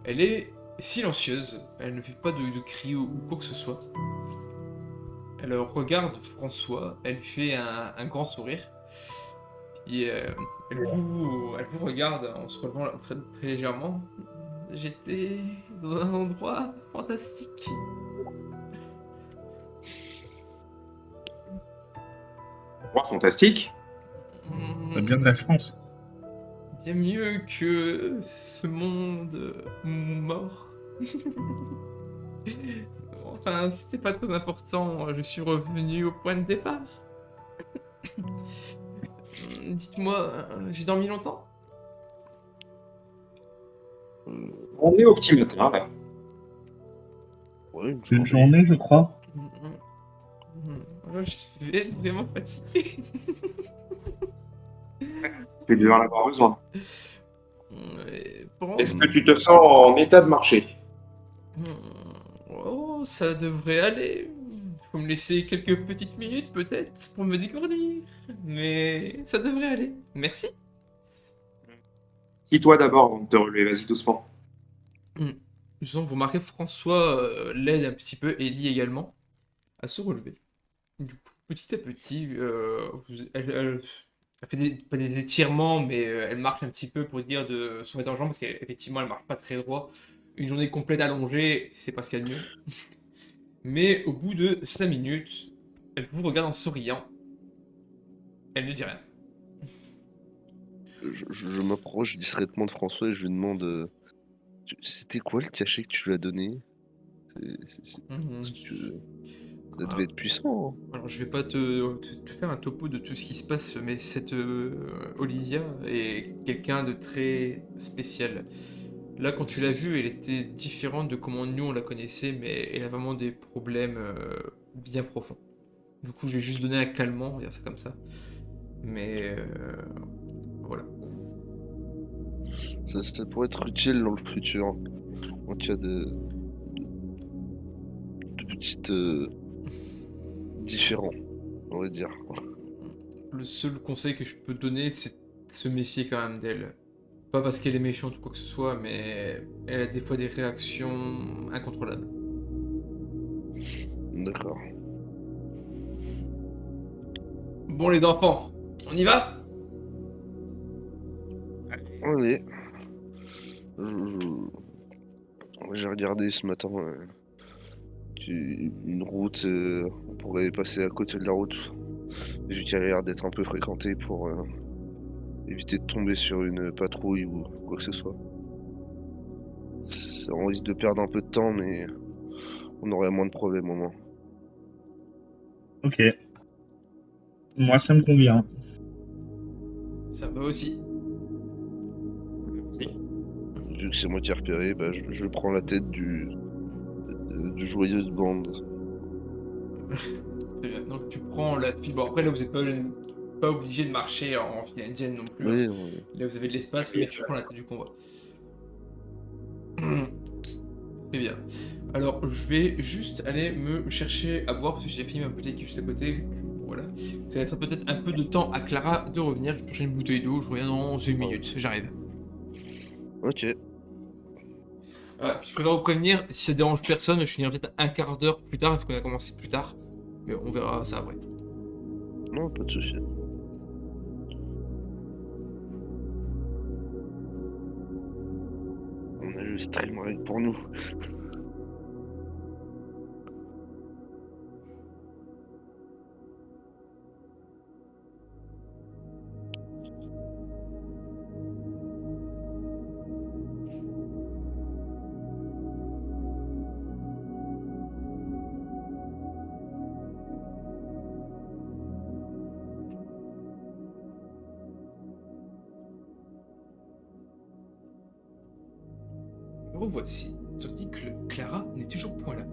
Elle est silencieuse, elle ne fait pas de cris ou quoi que ce soit. Elle regarde François, elle fait un grand sourire. Puis elle vous regarde en se relevant très, très légèrement. J'étais dans un endroit fantastique. Oh, fantastique. T'as bien de la chance. Bien mieux que ce monde mort. Enfin, c'est pas très important, je suis revenu au point de départ. Dites-moi, j'ai dormi longtemps? On est au petit matin, là. Ouais, Une journée, je crois. Oh, je vais être vraiment fatigué. Tu devais en avoir besoin. Bon, Est-ce que tu te sens en état de marcher? oh, ça devrait aller. Faut me laisser quelques petites minutes peut-être pour me dégourdir. Mais ça devrait aller. Merci. Si toi d'abord avant de te relever, vas-y doucement. Disons, vous remarquez, François l'aide un petit peu, Ellie également, à se relever. Du coup, petit à petit, elle fait pas des étirements, mais elle marche un petit peu pour dire de se remettre en jambe, parce qu'effectivement, elle marche pas très droit. Une journée complète allongée, c'est pas ce qu'il y a de mieux. Mais au bout de 5 minutes, elle vous regarde en souriant. Elle ne dit rien. Je m'approche discrètement de François et je lui demande c'était quoi le cachet que tu lui as donné? Ça devait être puissant, hein. Alors, je vais pas te faire un topo de tout ce qui se passe, mais cette Olivia est quelqu'un de très spécial. Là, quand tu l'as vue, elle était différente de comment nous on la connaissait, mais elle a vraiment des problèmes bien profonds. Du coup, je vais juste donner un calmant, on va dire ça comme ça. Mais voilà. Ça pourrait être utile dans le futur, en cas de petites différends, on va dire. Le seul conseil que je peux donner, c'est de se méfier quand même d'elle. Pas parce qu'elle est méchante ou quoi que ce soit, mais elle a des fois des réactions incontrôlables. D'accord. Bon les enfants, on y va? Allez. J'ai regardé ce matin une route, on pourrait passer à côté de la route, vu qu'elle a l'air d'être un peu fréquentée pour éviter de tomber sur une patrouille ou quoi que ce soit. On risque de perdre un peu de temps, mais on aurait moins de problèmes au moins. Ok. Moi, ça me convient. Ça me va aussi. Vu que c'est moi qui ai repéré, bah, je prends la tête du joyeuse bande. Très bien. Donc tu prends la file. Bon après là vous n'êtes pas obligé de marcher en file indienne non plus, hein. Oui, oui. Là vous avez de l'espace, mais tu prends la tête du convoi. Très bien. Alors je vais juste aller me chercher à boire parce que j'ai fini ma bouteille qui est juste à côté. Voilà. Ça laissera peut-être un peu de temps à Clara de revenir. Je vais chercher une bouteille d'eau, je reviens dans une minute, j'arrive. Ok. Voilà, je préfère vous prévenir, si ça dérange personne, je finirai peut-être un quart d'heure plus tard, parce qu'on a commencé plus tard. Mais on verra ça après. Non, pas de souci. On a le stream reg pour nous. Me revoici, tandis que Clara n'est toujours point là.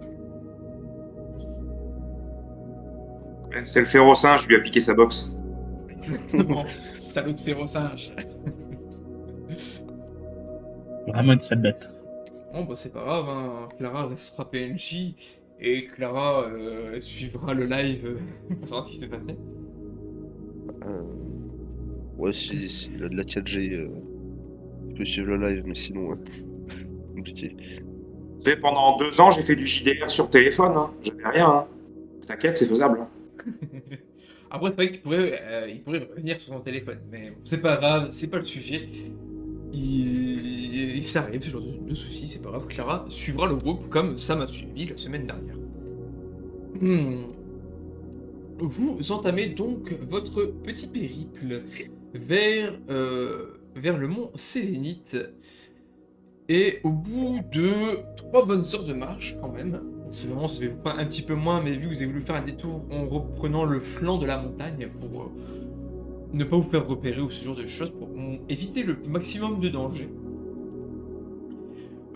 C'est le féro-singe, lui a piqué sa box. Exactement, salaud de féro-singe. Vraiment une sale bête. Bon bah c'est pas grave, hein. Clara restera PNJ et Clara suivra le live pour savoir ce qui s'est passé. Ouais, si il a de la 4G, il peut suivre le live, mais sinon, compliqué. Pendant 2 ans, j'ai fait du JDR sur téléphone, hein. J'avais rien, hein. T'inquiète, c'est faisable, hein. Après c'est vrai qu'il pourrait revenir sur son téléphone, mais bon, c'est pas grave, c'est pas le sujet. Il s'arrive ce genre de soucis, c'est pas grave. Clara suivra le groupe comme ça m'a suivi la semaine dernière. Vous entamez donc votre petit périple vers le mont Sélénite. Et au bout de 3 bonnes heures de marche, quand même, seulement ça fait pas un petit peu moins, mais vu que vous avez voulu faire un détour en reprenant le flanc de la montagne pour ne pas vous faire repérer ou ce genre de choses, pour éviter le maximum de danger,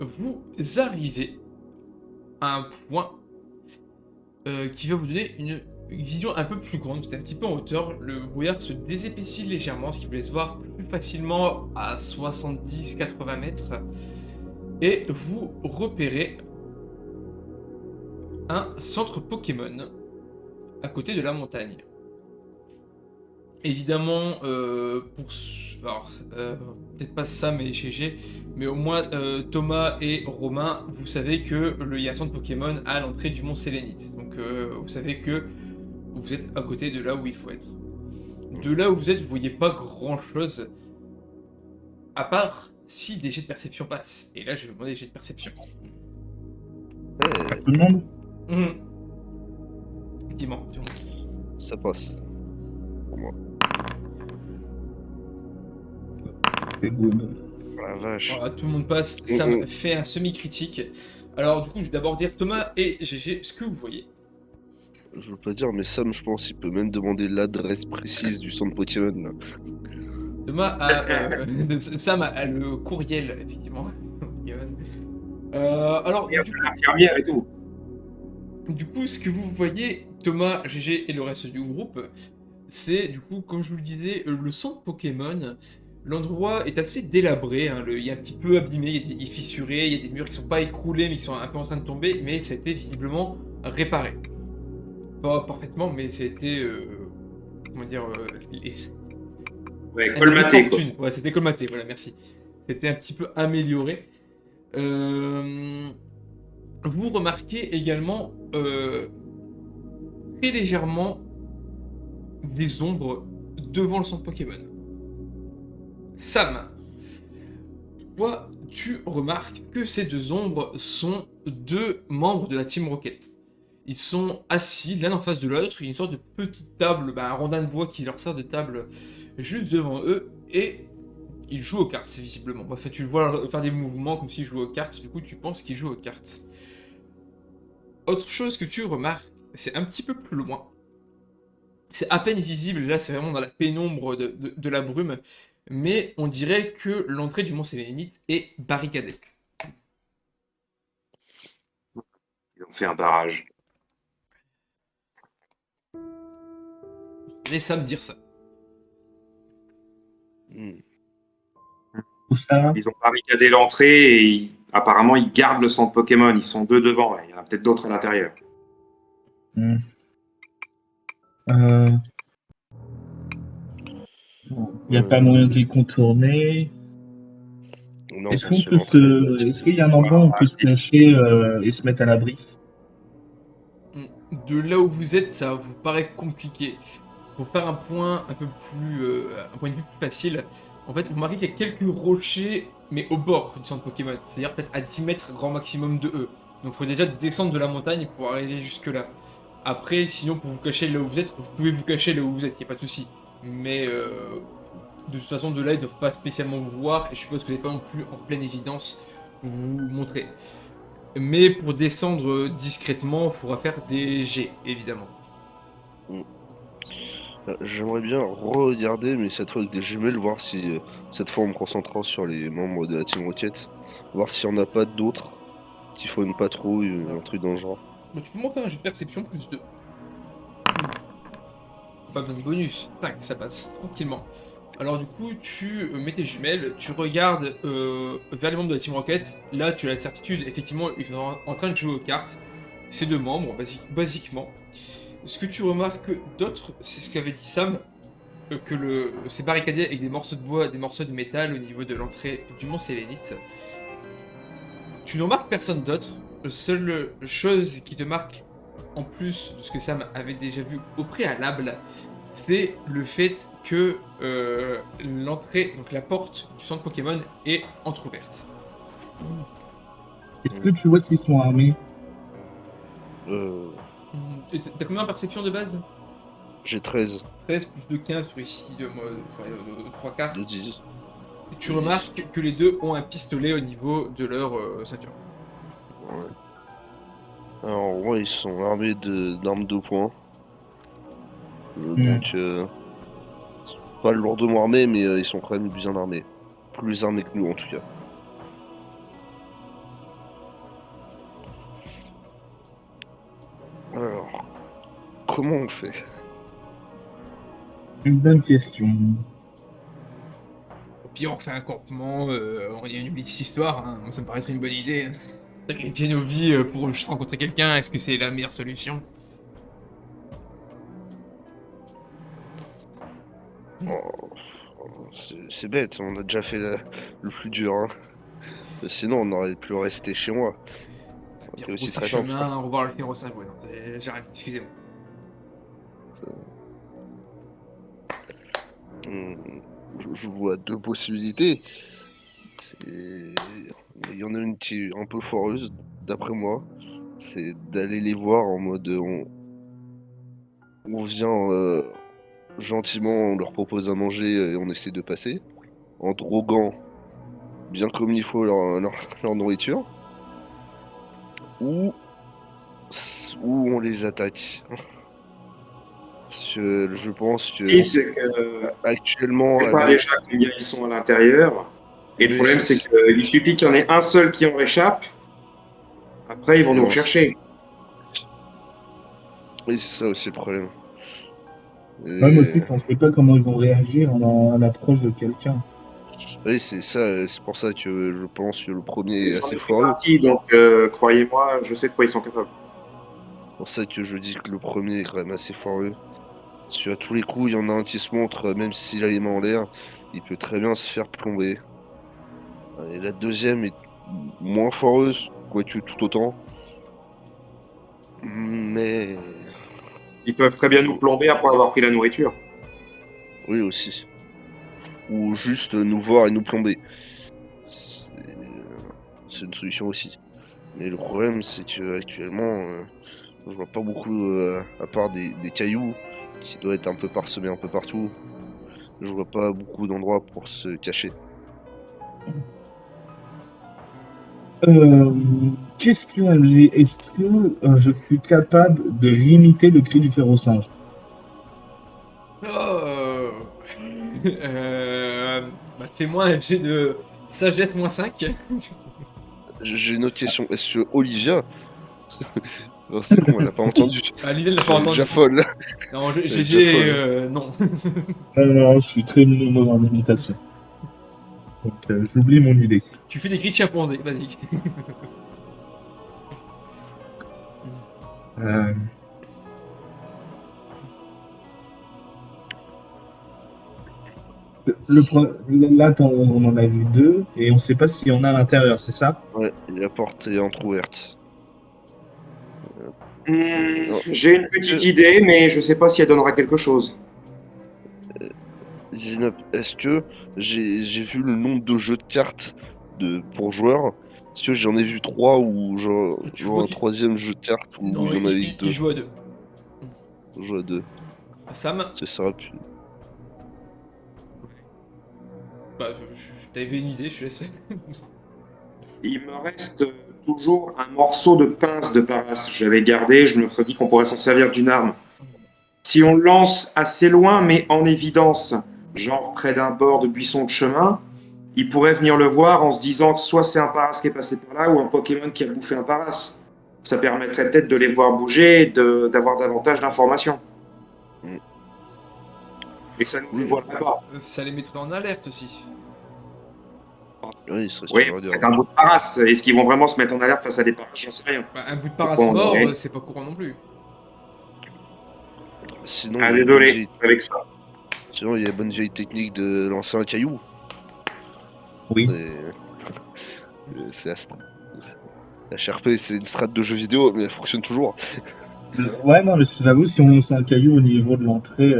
vous arrivez à un point qui va vous donner une vision un peu plus grande. Vous êtes un petit peu en hauteur, le brouillard se désépaissit légèrement, ce qui vous laisse voir plus facilement à 70-80 mètres. Et vous repérez un centre Pokémon à côté de la montagne. Évidemment, alors, peut-être pas Sam et GG, mais au moins Thomas et Romain, vous savez que il y a un centre Pokémon à l'entrée du mont Sélénite. Donc vous savez que vous êtes à côté de là où il faut être. De là où vous êtes, vous voyez pas grand chose, à part si des jets de perception passent. Et là, je vais vous demander des jets de perception. Ouais, Tout le monde? Effectivement, tout le monde. ça passe. Pour moi. C'est good. Oh la vache. Voilà, tout le monde passe, Sam fait un semi-critique. Alors du coup, je vais d'abord dire Thomas et GG ce que vous voyez. Je veux pas dire, mais Sam, je pense, il peut même demander l'adresse précise du centre Pokémon, là. Thomas a, Sam a le courriel, effectivement. Alors, Il y a de l'infirmière et tout. du coup, ce que vous voyez, Thomas, GG et le reste du groupe, c'est du coup, comme je vous le disais, le centre Pokémon. L'endroit est assez délabré, hein, il est un petit peu abîmé, il est fissuré, il y a des murs qui sont pas écroulés mais qui sont un peu en train de tomber, mais ça a été visiblement réparé. Pas parfaitement, mais ça a été, comment dire, Ouais, colmaté, quoi. fortune. Ouais, c'était colmaté, voilà, merci. C'était un petit peu amélioré. Vous remarquez également très légèrement des ombres devant le centre Pokémon. Sam, toi, tu remarques que ces deux ombres sont deux membres de la Team Rocket. Ils sont assis l'un en face de l'autre, il y a une sorte de petite table, un rondin de bois qui leur sert de table juste devant eux, et ils jouent aux cartes, visiblement. Enfin, tu le vois faire des mouvements comme s'ils jouaient aux cartes, du coup tu penses qu'ils jouent aux cartes. Autre chose que tu remarques, c'est un petit peu plus loin. C'est à peine visible, là c'est vraiment dans la pénombre de la brume, mais on dirait que l'entrée du mont Sélénite est barricadée. Ils ont fait un barrage. Mais ça me dire ça. Où ça? Ils ont barricadé l'entrée et apparemment ils gardent le centre Pokémon. Ils sont deux devant. Ouais. Il y en a peut-être d'autres à l'intérieur. Il n'y a pas moyen de les contourner. Non, Est-ce bien qu'on sûr, peut en fait. Est-ce qu'il y a un endroit où on peut se cacher et se mettre à l'abri? De là où vous êtes, ça vous paraît compliqué. Pour faire un point un peu plus, un point de vue plus facile, en fait, vous remarquez qu'il y a quelques rochers, mais au bord du centre Pokémon, c'est-à-dire peut-être à 10 mètres grand maximum de eux. Donc il faut déjà descendre de la montagne pour arriver jusque là. Après, sinon pour vous cacher là où vous êtes, vous pouvez vous cacher là où vous êtes, il n'y a pas de souci. Mais de toute façon, de là, ils ne doivent pas spécialement vous voir, et je suppose que vous n'êtes pas non plus en pleine évidence pour vous montrer. Mais pour descendre discrètement, il faudra faire des jets, évidemment. J'aimerais bien regarder, mais cette fois avec des jumelles, voir si, cette fois en me concentrant sur les membres de la Team Rocket, voir s'il n'y en a pas d'autres qui font une patrouille, un truc dans le genre. Donc tu peux m'en faire un jet de perception plus 2. Pas besoin de bonus. 5, ça passe tranquillement. Alors du coup, tu mets tes jumelles, tu regardes vers les membres de la Team Rocket. Là, tu as la certitude, effectivement, ils sont en train de jouer aux cartes. Ces deux membres, basiquement. Ce que tu remarques d'autre, c'est ce qu'avait dit Sam, que c'est barricadé avec des morceaux de bois, des morceaux de métal au niveau de l'entrée du mont Sélénite. Tu ne remarques personne d'autre. La seule chose qui te marque, en plus de ce que Sam avait déjà vu au préalable, c'est le fait que l'entrée, donc la porte du centre Pokémon, est entrouverte. Est-ce que tu vois s'ils sont armés? T'as combien en perception de base? J'ai 13 13 plus de 15 sur ici de 3 quarts. de 10. Et tu remarques que les deux ont un pistolet au niveau de leur ceinture. Ouais. Alors, ouais, ils sont armés d'armes de poing. Donc, pas lourdement armés, mais ils sont quand même bien armés. Plus armés que nous, en tout cas. comment on fait? Une bonne question. Au pire, on fait un campement, on y a une petite histoire, hein. Moi, ça me paraît être une bonne idée. Sacrifier nos vies pour juste rencontrer quelqu'un, est-ce que c'est la meilleure solution? Oh, c'est bête, on a déjà fait le plus dur, hein. Sinon, on aurait pu rester chez moi. Puis C'est aussi repousser très le simple. chemin, revoir le féro 5, ouais, non, j'arrête, excusez-moi. Je vois deux possibilités. Et il y en a une qui est un peu foireuse, d'après moi. C'est d'aller les voir en mode on vient gentiment, on leur propose à manger et on essaie de passer. En droguant bien comme il faut leur nourriture. Ou, ou on les attaque. Je pense que Si, c'est que actuellement, je sais pas avec... déjà combien ils sont à l'intérieur. Et le Oui, problème, c'est qu'il suffit qu'il y en ait un seul qui en réchappe. Après, ils vont et nous on- rechercher. oui, c'est ça aussi le problème. Même aussi, Et... on ne sait pas comment ils vont réagir à l'approche de quelqu'un. Oui, c'est ça, c'est pour ça que je pense que le premier est J'en assez ai fait foireux. partie, donc croyez-moi, je sais de quoi ils sont capables. C'est pour ça que je dis que le premier est quand même assez foireux. Parce qu'à tous les coups, il y en a un qui se montre, même s'il a les mains en l'air, il peut très bien se faire plomber. Et la deuxième est moins foireuse, quoique tout autant. Mais Ils peuvent très bien nous plomber après avoir pris la nourriture. oui aussi. Ou juste nous voir et nous plomber. C'est c'est une solution aussi. Mais le problème, c'est que actuellement, je vois pas beaucoup, à part des cailloux qui doivent être un peu parsemés un peu partout. Je vois pas beaucoup d'endroits pour se cacher. Euh, Question LG, est-ce que je suis capable de limiter le cri du férocinge? Oh bah, fais-moi un jet de sagesse -5. J'ai une autre question. Est-ce que Olivia... Non, c'est con, elle a pas entendu. Ah, Liliane l'a pas Elle est entendu. déjà folle. Non, Elle est déjà GG, folle. non. Non, non, je suis très mauvais en imitation. Donc j'oublie mon idée. Tu fais des cris de chimpanzé, vas-y. Euh, Là, on en a vu deux, et on ne sait pas s'il y en a à l'intérieur, c'est ça? Ouais, et la porte est entrouverte. Non. J'ai une petite idée, mais je sais pas si elle donnera quelque chose. Zineb, est-ce que j'ai vu le nombre de jeux de cartes pour joueurs? Est-ce que j'en ai vu 3 ou Tu genre vois un qu'il- troisième jeu de cartes où Non, il y en avait il 2? joue à 2. Je vois 2. Sam, C'est ça, puis... bah, t'avais une idée, je te laisse. Il me reste toujours un morceau de pince de Paras. J'avais gardé, je me dis qu'on pourrait s'en servir d'une arme. Si on le lance assez loin, mais en évidence, genre près d'un bord de buisson de chemin, il pourrait venir le voir en se disant que soit c'est un Paras qui est passé par là ou un Pokémon qui a bouffé un Paras. Ça permettrait peut-être de les voir bouger et d'avoir davantage d'informations. Mm. Et ça nous Oui. dévoilerait pas. Ça les mettrait en alerte aussi. Oui, ça Oui, veut dire. c'est un bout de Paras. Est-ce qu'ils vont vraiment se mettre en alerte face à des Paras? J'en sais rien. Bah, un bout de Pourquoi paras on mort, aurait- c'est pas courant non plus. Sinon, Ah, il y a désolé, avec ça. sinon, il y a la bonne vieille technique de lancer un caillou. Oui. C'est la HRP, c'est une strat de jeu vidéo, mais elle fonctionne toujours. Ouais, non, mais j'avoue, si on lance un caillou au niveau de l'entrée,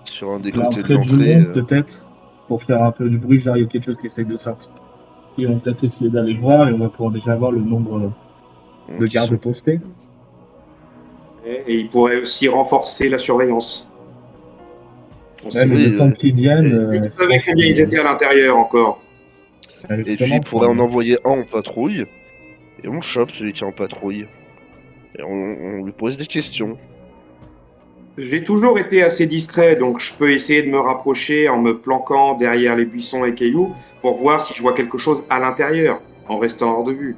Sur un des côtés de l'entrée du l'entrée. monde, peut-être, pour faire un peu du bruit, genre il y a quelque chose qui essaye de sortir. Et on va peut-être essayer d'aller voir, et on va pouvoir déjà voir le nombre de Qui gardes sont- postés. Et il pourrait aussi renforcer la surveillance. On Ouais, sait mais Oui, le temps qu'ils viennent, et- Ils je savaient pense combien ils étaient à l'intérieur encore. que, Et puis justement, il pourrait en envoyer un en patrouille, et on chope celui qui est en patrouille. Et on lui pose des questions. J'ai toujours été assez discret, donc je peux essayer de me rapprocher en me planquant derrière les buissons et cailloux pour voir si je vois quelque chose à l'intérieur, en restant hors de vue.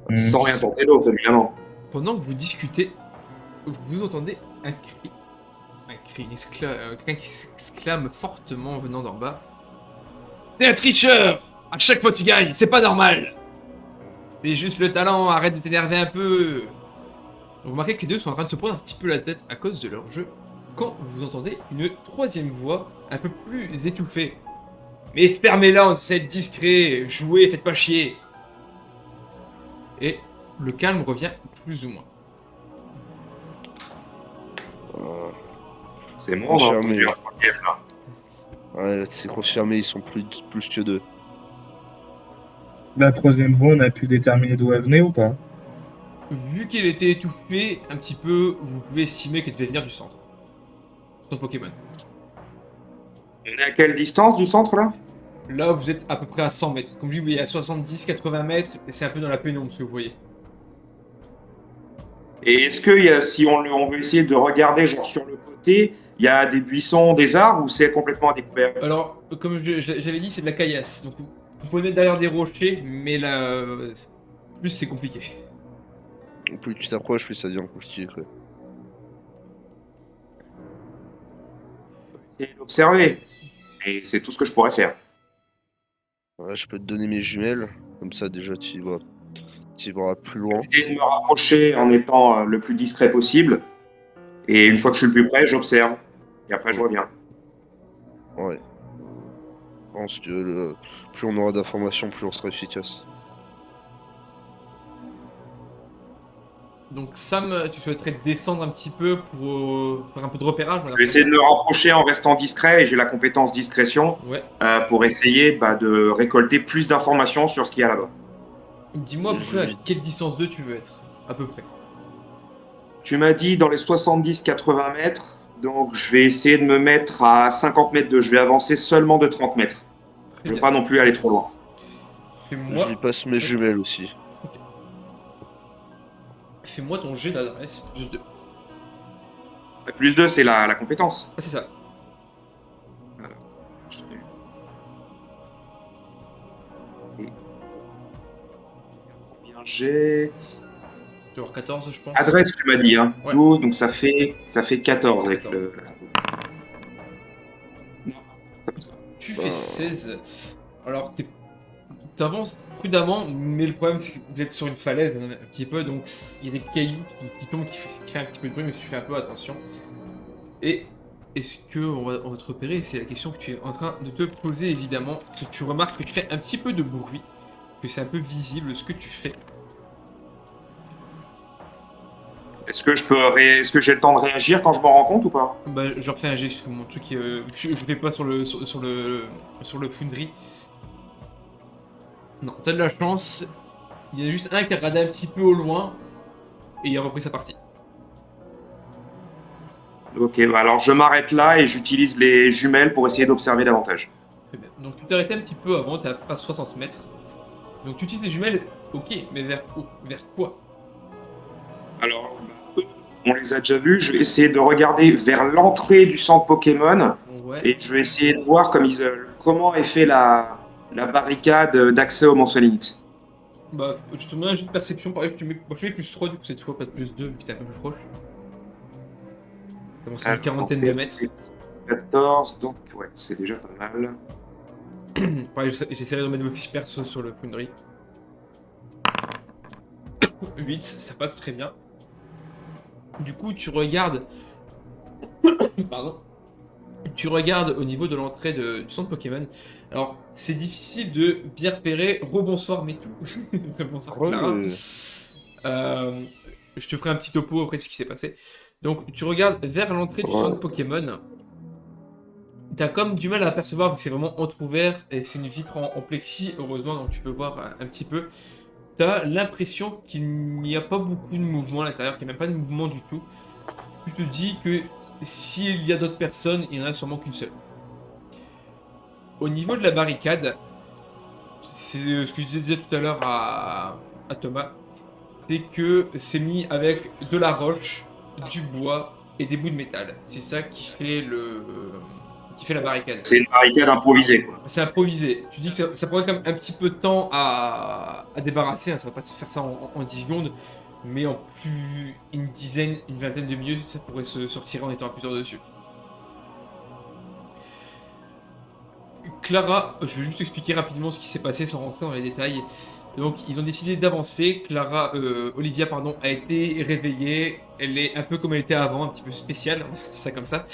Mm. Sans rien tenter d'autre, évidemment. pendant que vous discutez, vous entendez un cri. Quelqu'un qui s'exclame fortement venant d'en bas. T'es un tricheur! À chaque fois tu gagnes, c'est pas normal! C'est juste le talent, arrête de t'énerver un peu! Vous remarquez que les deux sont en train de se prendre un petit peu la tête à cause de leur jeu, quand vous entendez une troisième voix, un peu plus étouffée. Mais fermez-la, on essaie d'être discret, jouez, faites pas chier! Et le calme revient plus ou moins. C'est bon, on a Confirmé. entendu un problème là. Ouais, là, c'est confirmé, ils sont plus que deux. La troisième voie, on a pu déterminer d'où elle venait ou pas? Vu qu'elle était étouffée un petit peu, vous pouvez estimer qu'elle devait venir du centre. Centre Pokémon. On est à quelle distance du centre là? Là, vous êtes à peu près à 100 mètres. Comme je dis, vous voyez à 70-80 mètres, et c'est un peu dans la pénombre ce que vous voyez. Et est-ce que si on veut essayer de regarder genre sur le côté, il y a des buissons, des arbres ou c'est complètement à découvert? Alors, comme j'avais dit, c'est de la caillasse. Donc, vous pouvez mettre derrière des rochers, mais là, plus c'est compliqué. Plus tu t'approches, plus ça devient compliqué, quoi. Essayer d'observer. Et c'est tout ce que je pourrais faire. Ouais, je peux te donner mes jumelles, comme ça déjà tu y verras plus loin. Essayer de me rapprocher en étant le plus discret possible. Et une fois que je suis le plus près, j'observe. Et après, je reviens. Ouais. Je pense que plus on aura d'informations, plus on sera efficace. Donc, Sam, tu souhaiterais descendre un petit peu pour faire un peu de repérage? Je vais essayer de me rapprocher en restant discret et j'ai la compétence discrétion Ouais. pour essayer de récolter plus d'informations sur ce qu'il y a là-bas. Dis-moi à peu près à quelle distance d'eux tu veux être, à peu près. Tu m'as dit dans les 70-80 mètres, donc je vais essayer de me mettre à 50 mètres d'eux. Je vais avancer seulement de 30 mètres. Très Je ne veux bien. pas non plus aller trop loin. Fais-moi Je lui passe mes jumelles aussi. fais-moi ton jet d'adresse plus 2. Plus 2, c'est la compétence. Ah, c'est ça. Et combien j'ai? Tu vas avoir 14, je pense. Adresse, tu m'as dit, hein. Ouais. 12, donc ça fait 14 avec 14. le. Tu fais 16. Alors, t'avances prudemment, mais le problème c'est que vous êtes sur une falaise un petit peu, donc il y a des cailloux qui tombent, qui fait un petit peu de bruit, mais tu fais un peu attention. Et est-ce qu'on va te repérer? C'est la question que tu es en train de te poser évidemment. Parce que tu remarques que tu fais un petit peu de bruit, que c'est un peu visible ce que tu fais. Est-ce que est-ce que j'ai le temps de réagir quand je m'en rends compte ou pas? Bah, je refais un geste sur mon truc, je fais pas sur le Foundry. Non, t'as de la chance. Il y en a juste un qui a regardé un petit peu au loin et il a repris sa partie. Ok, bah alors je m'arrête là et j'utilise les jumelles pour essayer d'observer davantage. Très bien. Donc tu t'es arrêté un petit peu avant, t'es à 60 mètres. Donc tu utilises les jumelles, ok, mais vers où? Vers quoi? Alors, on les a déjà vus. Je vais essayer de regarder vers l'entrée du centre Pokémon Ouais. et je vais essayer de voir comment est fait la barricade d'accès aux mensual init. Bah, je te mets un jeu de perception, pareil, je te mets plus 3 du coup cette fois, pas de plus 2, vu que t'es un peu plus proche. Commence à une quarantaine de mètres. 14, donc ouais, c'est déjà pas mal. Pareil, j'essaierai de mettre vos fiches perso sur le Foundry. 8, ça passe très bien. Du coup, tu regardes... Pardon. Tu regardes au niveau de l'entrée du centre Pokémon. Alors, c'est difficile de bien repérer. Rebonsoir, mais tout. Rebonsoir, Clara. Je te ferai un petit topo après de ce qui s'est passé. Donc, tu regardes vers l'entrée du centre Pokémon. T'as comme du mal à apercevoir parce que c'est vraiment entrouvert et c'est une vitre en plexi, heureusement, donc tu peux voir un petit peu. T'as l'impression qu'il n'y a pas beaucoup de mouvement à l'intérieur, qu'il n'y a même pas de mouvement du tout. Tu te dis que s'il y a d'autres personnes, il n'y en a sûrement qu'une seule. Au niveau de la barricade, c'est ce que je disais déjà tout à l'heure à Thomas, c'est que c'est mis avec de la roche, du bois et des bouts de métal. C'est ça qui fait la barricade. C'est une barricade improvisée, quoi. C'est improvisé. Tu dis que ça prendrait quand même un petit peu de temps à débarrasser, hein, ça va pas se faire ça en 10 secondes. mais en plus une dizaine, une vingtaine de minutes, ça pourrait se sortir en étant à plusieurs dessus. Clara, je vais juste expliquer rapidement ce qui s'est passé sans rentrer dans les détails. Donc, ils ont décidé d'avancer. Olivia, pardon, a été réveillée. Elle est un peu comme elle était avant, un petit peu spéciale, on va dire ça comme ça.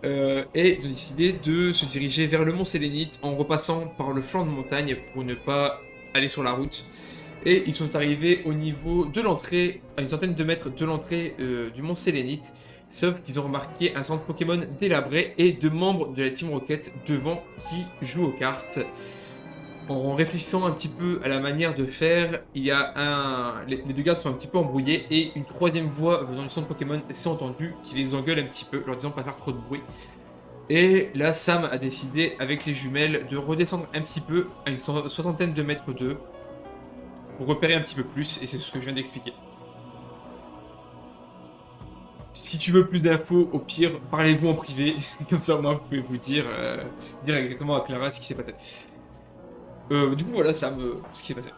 Et ils ont décidé de se diriger vers le mont Sélénite en repassant par le flanc de montagne pour ne pas aller sur la route. Et ils sont arrivés au niveau de l'entrée, à une centaine de mètres de l'entrée du mont Sélénite. Sauf qu'ils ont remarqué un centre Pokémon délabré et deux membres de la Team Rocket devant qui jouent aux cartes. En réfléchissant un petit peu à la manière de faire, les deux gardes sont un petit peu embrouillés et une troisième voix venant du centre Pokémon s'est entendue qui les engueule un petit peu, leur disant pas faire trop de bruit. Et là, Sam a décidé avec les jumelles de redescendre un petit peu à une soixantaine de mètres d'eux pour repérer un petit peu plus, et c'est ce que je viens d'expliquer. Si tu veux plus d'infos, au pire, parlez-vous en privé, comme ça au moins vous pouvez vous dire exactement à Clara ce qui s'est passé. Du coup, voilà, Sam, ce qui s'est passé.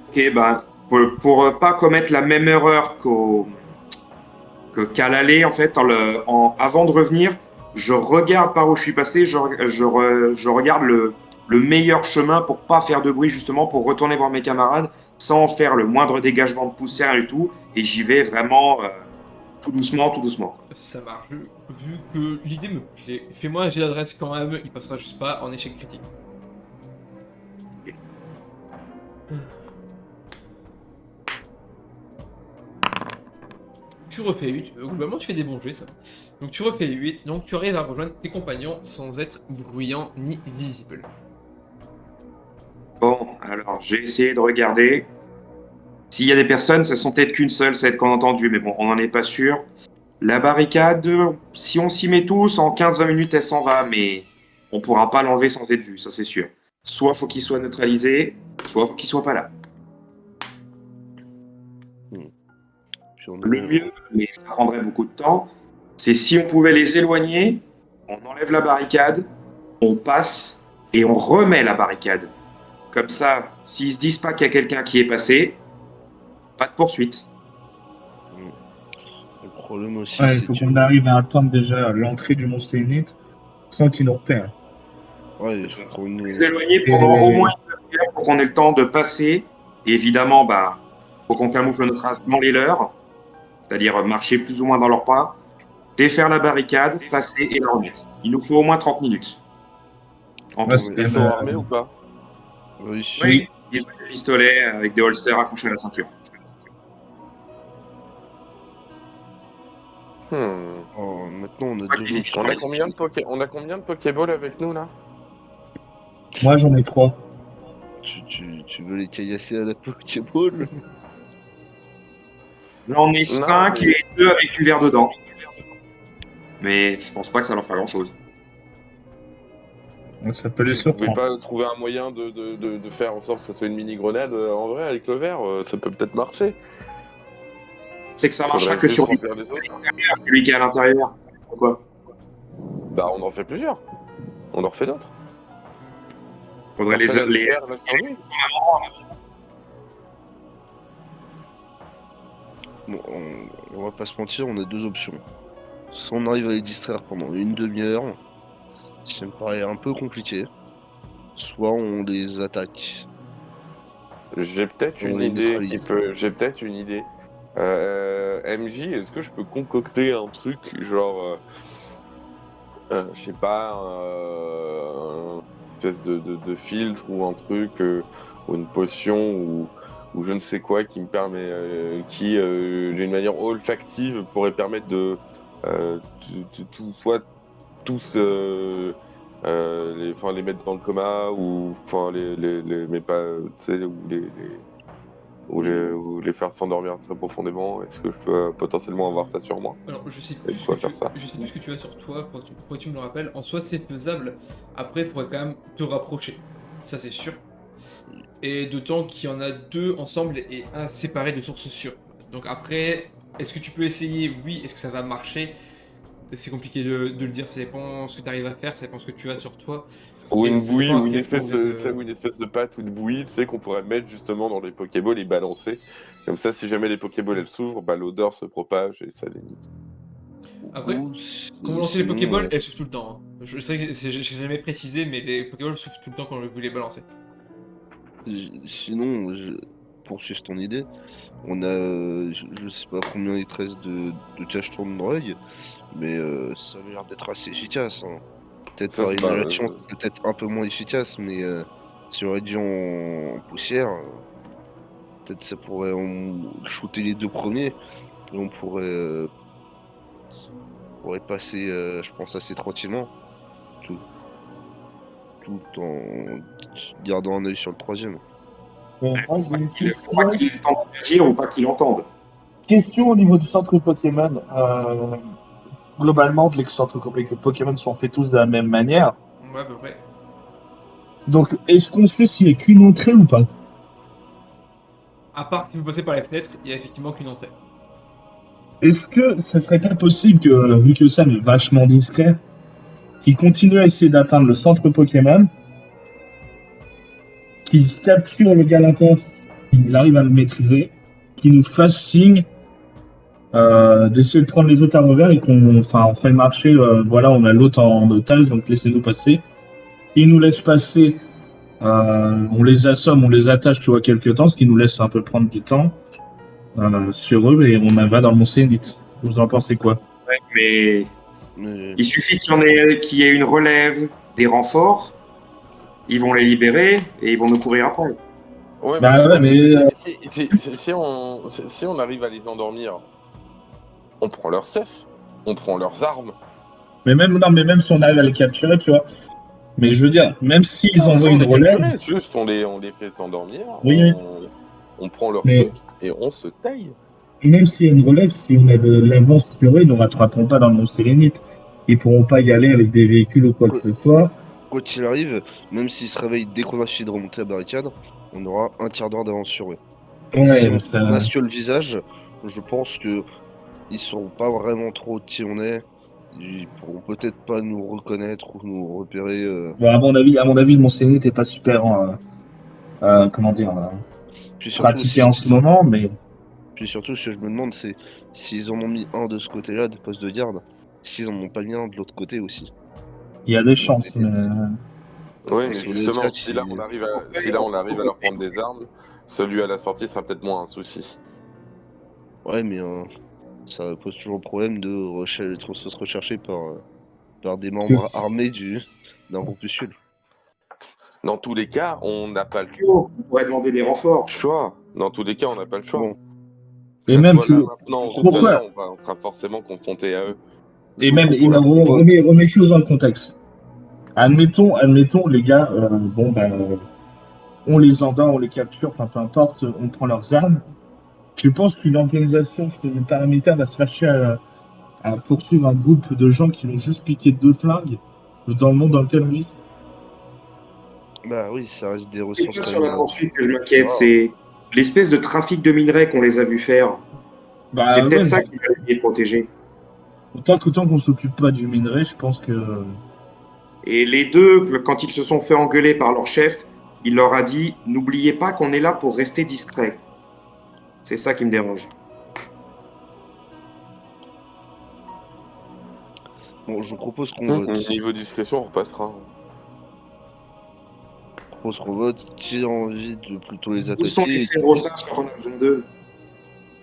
Ok, bah, pour pas commettre la même erreur qu'à l'aller, en fait, avant de revenir, je regarde par où je suis passé, je regarde le meilleur chemin pour pas faire de bruit, justement, pour retourner voir mes camarades sans faire le moindre dégagement de poussière et tout. Et j'y vais vraiment tout doucement, tout doucement. Ça marche. Vu que l'idée me plaît, fais-moi un jet d'adresse quand même, il passera juste pas en échec critique. Tu refais 8, globalement tu fais des bons jets ça. Donc tu refais 8, donc tu arrives à rejoindre tes compagnons sans être bruyant ni visible. Bon, alors j'ai essayé de regarder. S'il y a des personnes, ça sont peut-être qu'une seule, ça va être qu'on a entendu, mais bon, on n'en est pas sûr. La barricade, si on s'y met tous, en 15-20 minutes, elle s'en va, mais on pourra pas l'enlever sans être vu, ça c'est sûr. Soit faut qu'il soit neutralisé, soit faut qu'il soit pas là. Puis on Le mieux, mais ça prendrait beaucoup de temps, c'est si on pouvait les éloigner, on enlève la barricade, on passe et on remet la barricade. Comme ça, s'ils se disent pas qu'il y a quelqu'un qui est passé, pas de poursuite. Le problème aussi, Ouais, il c'est faut que... qu'on arrive à attendre déjà l'entrée du mont Sélénite sans qu'ils nous repèrent. Ouais, pour une... Les éloigner pendant au moins une demi-heure pour qu'on ait le temps de passer. Et évidemment, bah, faut qu'on camoufle notre race dans les leurs, c'est-à-dire marcher plus ou moins dans leurs pas, défaire la barricade, passer et la remettre. Il nous faut au moins 30 minutes. En Ouais, tout. c'est Ils sont armés ou pas? Oui. Oui, ils ont des pistolets avec des holsters accrochés à la ceinture. Oh, maintenant, on a Pas deux qu'ils y options. On a combien de Pokéballs avec nous là? Moi, j'en ai 3. Tu veux les caillasser à la Pokéball? J'en ai 5 mais- et 2 avec du verre dedans. Mais je pense pas que ça leur fera grand-chose. Ça peut les Vous pouvez surprendre. pas trouver un moyen de faire en sorte que ça soit une mini grenade en vrai avec le verre, ça peut peut-être marcher. C'est que ça marchera Faudrait que sur essayer de remplir les autres. celui qui est à l'intérieur. Pourquoi? Bah on en fait plusieurs. On en refait d'autres. Faudrait On refait les... verres là sur lui. Bon, on va pas se mentir, on a deux options. Soit on arrive à les distraire pendant une demi-heure, ce qui me paraît un peu compliqué. Soit on les attaque. J'ai peut-être On une les idée neutralise. J'ai peut-être une idée. MJ, est-ce que je peux concocter un truc genre, je sais pas, une espèce de filtre ou un truc ou une potion ou je ne sais quoi qui me permet, d'une manière olfactive pourrait permettre de soit tous les mettre dans le coma ou mais pas tu sais ou les faire s'endormir très profondément. Est-ce que je peux potentiellement avoir ça sur moi? Alors, je sais Et plus ce quoi que faire ça? je sais plus ce que tu as sur toi, faudrait que tu me le rappelles. En soi, c'est faisable. Après, il faudrait quand même te rapprocher. Ça, c'est sûr. Et d'autant qu'il y en a deux ensemble et un séparé de sources sûres. Donc après, est-ce que tu peux essayer? Oui. Est-ce que ça va marcher? C'est compliqué de le dire. Ça dépend ce que tu arrives à faire, ça dépend ce que tu as sur toi. Ou Et une ça bouillie, dépend à quel point vous êtes, ou une espèce de pâte ou de bouillie, tu sais, qu'on pourrait mettre justement dans les Pokéballs et balancer Comme ça, si jamais les Pokéballs elles s'ouvrent, bah, l'odeur se propage et ça les nique. Après, Ou quand vous lancez les sinon, Pokéballs, elles soufflent tout le temps. Hein. Je sais que j'ai jamais précisé, mais les Pokéballs soufflent tout le temps quand vous les balancez. Sinon, poursuivre ton idée, on a, je sais pas combien il te reste de cache-tourne drogue, mais ça avait l'air d'être assez efficace. Hein. Peut-être Ça, par c'est pas, inhalation, c'est peut-être un peu moins efficace, mais si on réduit en poussière, peut-être ça pourrait shooter les deux premiers, et pourrait passer, je pense, assez tranquillement, tout, tout en gardant un œil sur le troisième. Bon, moi, j'ai une Faut pas question. qu'il ait le temps de réagir ou pas qu'il entende. Question au niveau du centre Pokémon. Globalement, les centres Pokémon sont faits tous de la même manière. Ouais, à peu près. Donc, est-ce qu'on sait s'il n'y a qu'une entrée ou pas? À part si vous passez par les fenêtres, il y a effectivement qu'une entrée. Est-ce que ça serait pas possible que, vu que Sam est vachement discret, qu'il continue à essayer d'atteindre le centre Pokémon, qu'il capture le Galatas, qu'il arrive à le maîtriser, qu'il nous fasse signe d'essayer de prendre les autres à revers et on fait marcher, voilà, on a l'autre en otage, donc laissez-nous passer. Il nous laisse passer, on les assomme, on les attache, tu vois, quelques temps, ce qui nous laisse un peu prendre du temps sur eux et on va dans le Mont Sénit. Vous en pensez quoi? Ouais, mais Mais il suffit qu'il y ait une relève, des renforts, ils vont les libérer et ils vont nous courir après. Ouais, Bah ouais, mais si on arrive à les endormir, on prend leur stuff, on prend leurs armes. même si on arrive à les capturer, tu vois. Mais je veux dire, même s'ils Non, envoient sans une les relève, capturer, juste on les fait s'endormir, Oui, on prend leur mais truc et on se taille. même s'il y a une relève, si on a de l'avance sur eux, ils ne nous rattraperont pas dans le Mont Sérénite. Ils pourront pas y aller avec des véhicules ou quoi que ce soit. quoi qu'il arrive, même s'ils se réveillent dès qu'on a fini de remonter la barricade, on aura un quart d'heure d'avance sur eux. Si Ouais, on ça... masque le visage, je pense que ils sauront pas vraiment trop qui on est. Ils pourront peut-être pas nous reconnaître ou nous repérer. Bon, à mon avis, le Mont Sérénite n'est pas super, comment dire, Puis surtout, pratiqué en ce moment, mais puis surtout, ce que je me demande, c'est s'ils en ont mis un de ce côté-là, de poste de garde, s'ils en ont pas mis un de l'autre côté aussi. il y a des chances. Mais... Oui, mais Sur le justement, chat, si là on arrive à leur prendre des armes, celui à la sortie sera peut-être moins un souci. Ouais, mais ça pose toujours le problème de se rechercher par des membres armés d'un groupuscule. Dans tous les cas, on n'a pas le On pourrait demander des renforts. choix. Dans tous les cas, on n'a pas le choix. Bon. Que Et ça même, soit tu là veux- maintenant ou tout Pourquoi à l'heure, on sera forcément confronté à eux. Et même, remet les choses dans le contexte. Admettons, les gars, on les endort, on les capture, enfin peu importe, on prend leurs armes. Tu penses qu'une organisation paramilitaire va se fâcher à poursuivre un groupe de gens qui vont juste piquer deux flingues dans le monde dans lequel on vit? Bah oui, ça reste des C'est ressources pas quand sur la même. poursuite que je m'inquiète, Ah. c'est l'espèce de trafic de minerais qu'on les a vus faire. Bah, C'est peut-être ouais, ça qui va les protéger. autant qu'on s'occupe pas du minerai, je pense que. Et les deux, quand ils se sont fait engueuler par leur chef, il leur a dit « N'oubliez pas qu'on est là pour rester discret. » C'est ça qui me dérange. Bon, je propose qu'on vote. Niveau discrétion, on repassera. Je propose qu'on vote. Qui a envie de plutôt les Où sont attaquer les féroçages quand on a besoin d'eux?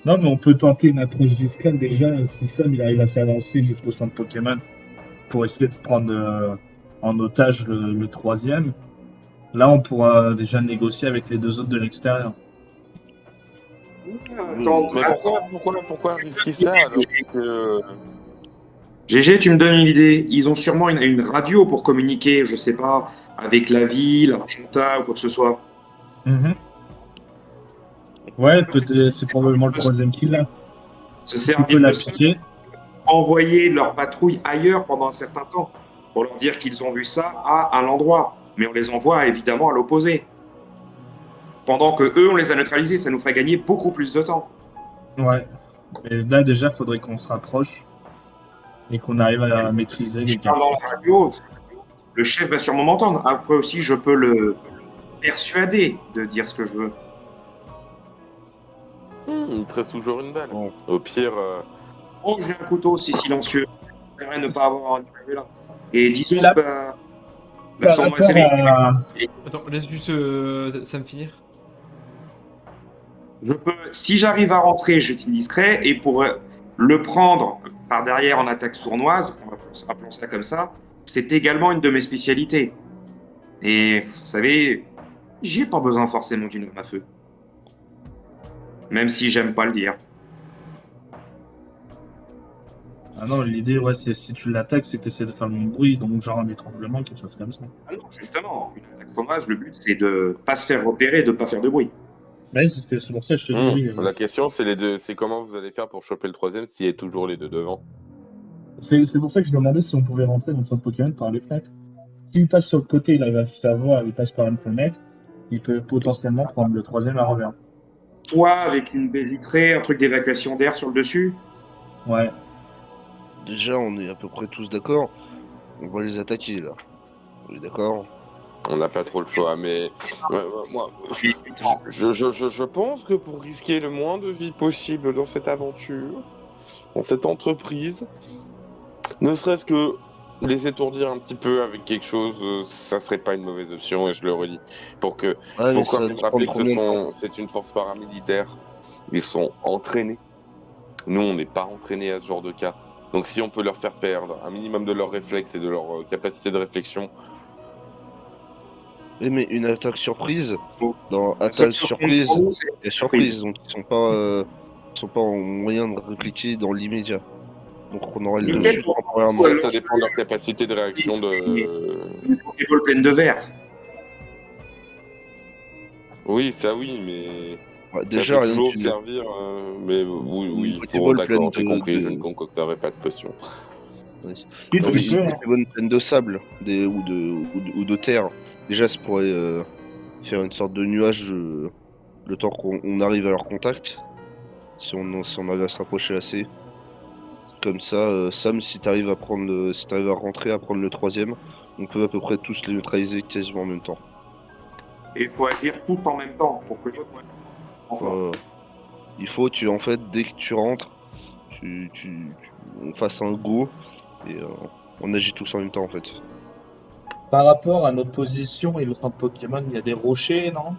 Non, mais on peut tenter une approche discrète déjà si Sam il arrive à s'avancer jusqu'au centre Pokémon pour essayer de prendre en otage le troisième. Là, on pourra déjà négocier avec les deux autres de l'extérieur. Attends, Mais pourquoi risquer ça alors que... GG, tu me donnes une idée. Ils ont sûrement une radio pour communiquer, je sais pas, avec la ville, Argenta ou quoi que ce soit. Mhm. Ouais, peut-être c'est probablement le troisième qui l'a. Se Tu servir peux de ça, l'appliquer. envoyer leur patrouille ailleurs pendant un certain temps pour leur dire qu'ils ont vu ça à un endroit. Mais on les envoie évidemment à l'opposé. Pendant que eux, on les a neutralisés, ça nous ferait gagner beaucoup plus de temps. Ouais. Et là, déjà, faudrait qu'on se rapproche et qu'on arrive à maîtriser les Je parle gars. dans la radio, le chef va sûrement m'entendre. Après aussi, je peux le persuader de dire ce que je veux. Il te reste toujours une balle. Bon. Au pire, Oh, j'ai un couteau, c'est silencieux. Je préfère ne pas avoir un numéro là. Et disons Là- que Par son rapport série, à... Attends, laisse juste Sam finir. je peux, si j'arrive à rentrer, je suis discret. Et pour le prendre par derrière en attaque sournoise, appelons ça comme ça, c'est également une de mes spécialités. Et vous savez, j'ai pas besoin forcément d'une arme à feu. Même si j'aime pas le dire. Ah non, l'idée, ouais, c'est si tu l'attaques, c'est que tu essaies de faire le bruit, donc genre un étranglement, quelque chose comme ça. Ah non, justement, une attaque sournoise, le but c'est de pas se faire repérer, de pas faire de bruit. Ouais, c'est pour ça que je te dis oui. la question, c'est les deux. C'est comment vous allez faire pour choper le troisième s'il y a toujours les deux devant. C'est pour ça que je demandais si on pouvait rentrer dans son Pokémon par les fenêtres. S'il passe sur le côté, il arrive à se faire voir, il passe par une fenêtre, il peut potentiellement prendre le troisième à revers. Soit avec une baie vitrée, un truc d'évacuation d'air sur le dessus. Ouais. Déjà, on est à peu près tous d'accord. On va les attaquer là. On est d'accord. On n'a pas trop le choix, mais moi, J'ai du temps. je pense que pour risquer le moins de vie possible dans cette aventure, dans cette entreprise, ne serait-ce que les étourdir un petit peu avec quelque chose, ça serait pas une mauvaise option, et je le redis. Pour que, Ouais, faut mais quand ça même va rappeler prendre que combien de temps c'est une force paramilitaire. Ils sont entraînés. Nous, on n'est pas entraînés à ce genre de cas. Donc si on peut leur faire perdre un minimum de leurs réflexes et de leur capacité de réflexion, Oui, mais une attaque surprise, Bon. dans La seule attaque chose qu'on surprise, joue pour nous, c'est et la surprise, donc ils sont pas en moyen de répliquer dans l'immédiat. Donc on aurait le Lequel dessus pour- temporairement. ça dépend de leur capacité de réaction de... une Pokéball pleine de verre. Oui, ça oui, mais... Ouais, Ça déjà, peut rien toujours qu'une servir, mais oui, Pokéball d'accord, pleine j'ai de- compris, de- je ne concocterai pas de potion. oui. Si Non, tu mais peux, une hein. Pokéball pleine de sable ou de terre. Déjà, ça pourrait faire une sorte de nuage le temps qu'on arrive à leur contact. Si on arrive à se rapprocher assez. Comme ça, Sam, si t'arrives à rentrer, à prendre le troisième, on peut à peu près tous les neutraliser quasiment en même temps. Et il faut agir tout en même temps pour que l'autre. Euh, en fait, dès que tu rentres, on fasse un go et on agit tous en même temps en fait. Par rapport à notre position et l'autre Pokémon, il y a des rochers, non?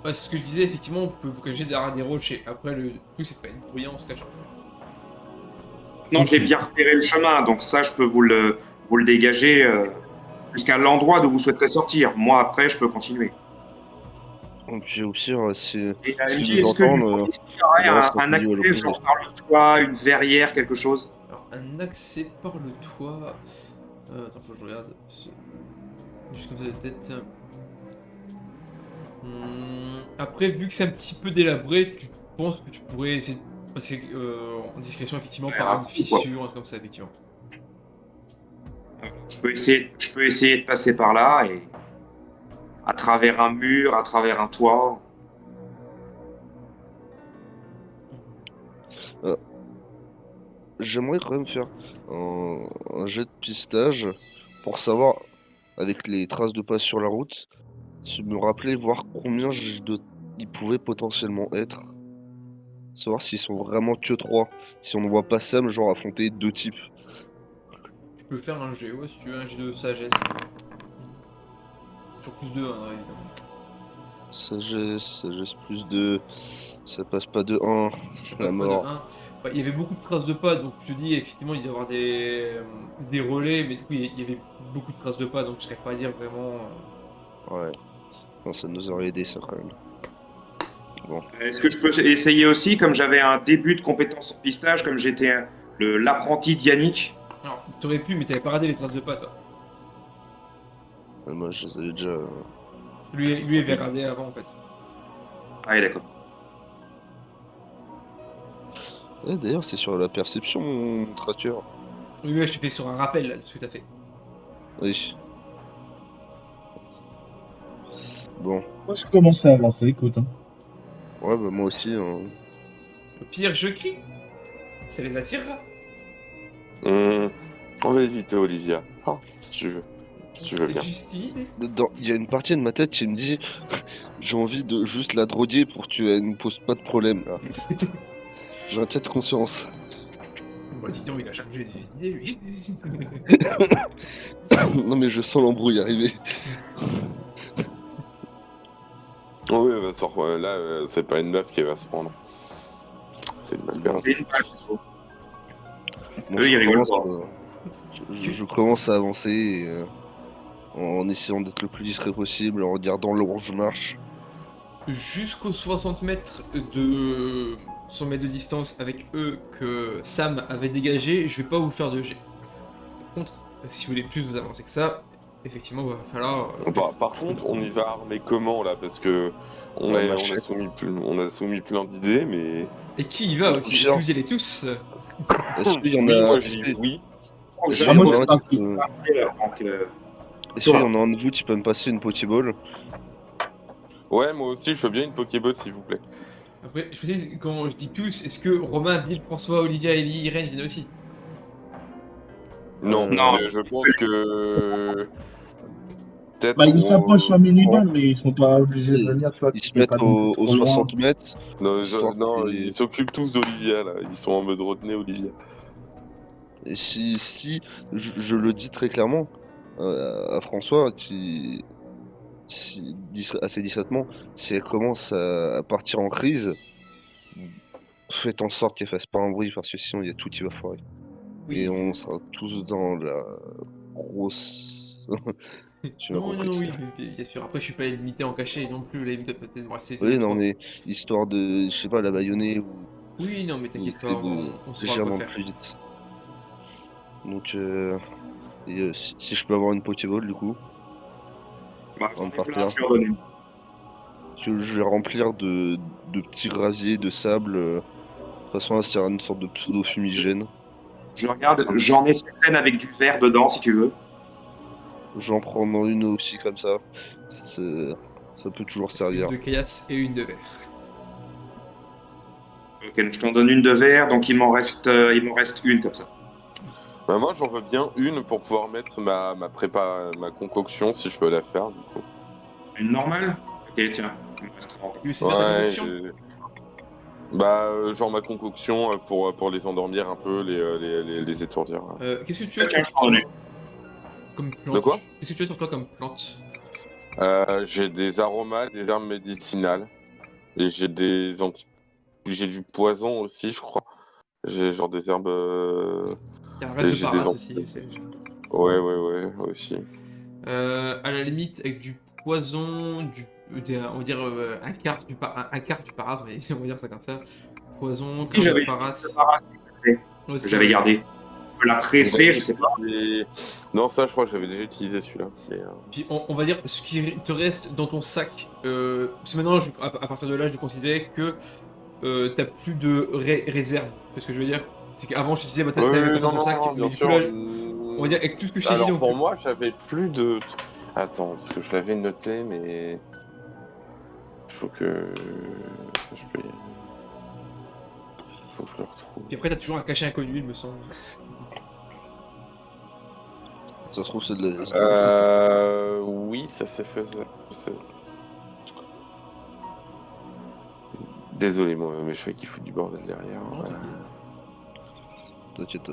Ouais, c'est ce que je disais, effectivement, on peut vous cacher derrière des rochers. Après, le truc, c'est de pas être bruyant en se cachant. Non, j'ai bien repéré le chemin, donc ça, je peux vous le dégager jusqu'à l'endroit d'où vous souhaiterez sortir. Moi, après, je peux continuer. Et puis au pire, Et s'ils MJ, nous est-ce que du entendent, coup, ici, il y aurait on lance un un milieu à accès, l'opposé. genre par le toit, une verrière, quelque chose? Alors, un accès par le toit. Attends, faut que je regarde. Juste comme ça de tête. Après, vu que c'est un petit peu délabré, tu penses que tu pourrais essayer de passer en discrétion, effectivement, Ouais, par un une trou, fissure, un truc comme ça, effectivement. Je peux essayer de passer par là et à travers un mur, à travers un toit. J'aimerais quand même faire un jet de pistage pour savoir, avec les traces de pas sur la route, me rappeler, voir combien ils pouvaient potentiellement être. Savoir s'ils sont vraiment que 3. Si on ne voit pas Sam, genre affronter deux types. Tu peux faire un jet, ouais, si tu veux, un jet de sagesse. Sur plus de 1, évidemment. Sagesse plus 2. Ça passe pas de 1. Ça La passe pas de mort. 1. Bah, il y avait beaucoup de traces de pas, donc je te dis, effectivement, il doit y avoir des relais, mais du coup, il y avait beaucoup de traces de pas, donc je ne saurais pas dire vraiment. Ouais. Non, ça nous aurait aidé ça quand même. Bon. Est-ce que je peux essayer aussi, comme j'avais un début de compétence en pistage, comme j'étais l'apprenti d'Yannick? Alors, t'aurais pu, mais t'avais pas regardé les traces de pas, toi. Moi, je les avais déjà. Lui avait regardé avant, en fait. Ah oui, d'accord. Ouais, d'ailleurs, c'est sur la perception, mon tracker. Oui, ouais, je t'ai fait sur un rappel, là, de ce que t'as fait. Oui. Bon. Moi, je commence à avancer, écoute. Hein. Ouais, bah moi aussi. Hein. Au pire, je crie. Ça les attirera. On va éviter Olivia, si tu veux. Si tu veux C'était bien. juste une idée. Il y a une partie de ma tête qui me dit j'ai envie de juste la droguer pour qu'elle ne pose pas de problème là. J'ai un cas de conscience. Bah dis donc, il a chargé des idées lui. Non mais je sens l'embrouille arriver. Oh, oui, bah, là, c'est pas une meuf qui va se prendre. C'est une malberge. C'est une balle. Bon, Eux, ils rigolent pas. je commence à avancer et, en essayant d'être le plus discret possible, en regardant où je marche. Jusqu'aux 60 mètres de 100 mètres de distance avec eux que Sam avait dégagé, je vais pas vous faire de jet. Par contre, si vous voulez plus vous avancer que ça, effectivement, il va falloir. Par contre, on y va armé comment là? Parce que on Ouais, a machette. soumis plein d'idées, mais. Et qui y va aussi? Est-ce que vous y allez tous? Est-ce qu'il y en Oui, a moi est-ce je dis que- oui. est-ce Ah, moi, qu'il y en je a un serai qui peut- est-ce qu'il y en a un de vous qui peut me passer une Pokéball? Ouais, moi aussi, je veux bien une Pokéball, s'il vous plaît. Après, je précise, quand je dis tous, est-ce que Romain, Bill, François, Olivia, Ellie, Irène viennent aussi? Non, Non. je pense que. Peut-être. Bah, ils s'approchent un minimum, Oh. mais ils sont pas obligés de venir, tu vois. Ils si se c'est mettent pas non plus aux trop loin. 60 mètres. Non, Histoire non, que- ils s'occupent tous d'Olivia là. Ils sont en mode retenez Olivia. Et si je le dis très clairement à François, assez discrètement, si elle commence à partir en crise, faites en sorte qu'elle fasse pas un bruit parce que sinon il y a tout qui va foirer. Oui. Et on sera tous dans la grosse. Tu m'as Non, compris. non, oui, bien sûr. Après, je suis pas limité en cachet non plus. Là, il me doit peut-être me rester Oui, deux, non, trois. mais histoire de, je sais pas, la baïonner ou Oui, non, mais t'inquiète pas, essayer on de saura gérer quoi dans le faire. plus vite. Donc, si je peux avoir une Pokéball, du coup, Bah, On j'en ai part plein, là. je leur donne une. je vais remplir de petits rasiers de sable. De toute façon, là, c'est une sorte de pseudo-fumigène. Je regarde, j'en ai certaines avec du verre dedans, si tu veux. J'en prends une aussi comme ça. Ça peut toujours Une servir. de caillasse et une de verre. Ok, je t'en donne une de verre, donc il m'en reste une comme ça. Bah, moi, j'en veux bien une pour pouvoir mettre ma concoction si je peux la faire. Du coup. Une normale? Ok, tiens, il me reste 30. Oui, c'est ça ta concoction? Genre ma concoction pour les endormir un peu, les étourdir. Qu'est-ce que tu as Tiens, sur je t'en donne toi comme plante? De quoi? Qu'est-ce que tu as sur toi comme plante? J'ai des aromas, des herbes médicinales. Et j'ai j'ai du poison aussi, je crois. J'ai genre des herbes. Il y a un Et reste de j'ai paras des aussi. Ouais, aussi. À la limite, avec du poison, on va dire un quart du paras, on va dire ça comme ça. Poison, Si, quart j'avais du paras. que Aussi, j'avais ouais. gardé. Je peux la presser, je sais pas. Non, ça, je crois que j'avais déjà utilisé celui-là. Mais, Puis on va dire ce qui te reste dans ton sac. Parce que maintenant, à partir de là, je vais considérer que t'as plus de réserve. C'est ce que je veux dire. C'est qu'avant, je te disais, bah, t'avais pas ça dans ton sac. Mais bien du coup, sûr. là, on va dire avec tout ce que je t'ai dit. Alors Donc, pour moi, j'avais plus de. Attends, parce que je l'avais noté, mais. Il faut que. Ça, je peux. Faut que je le retrouve. Puis après, t'as toujours un cachet inconnu, il me semble. Ça se trouve, c'est de la. Oui, ça s'est fait. Désolé, moi, mes cheveux qui foutent du bordel derrière. Non, Voilà. T'inquiète.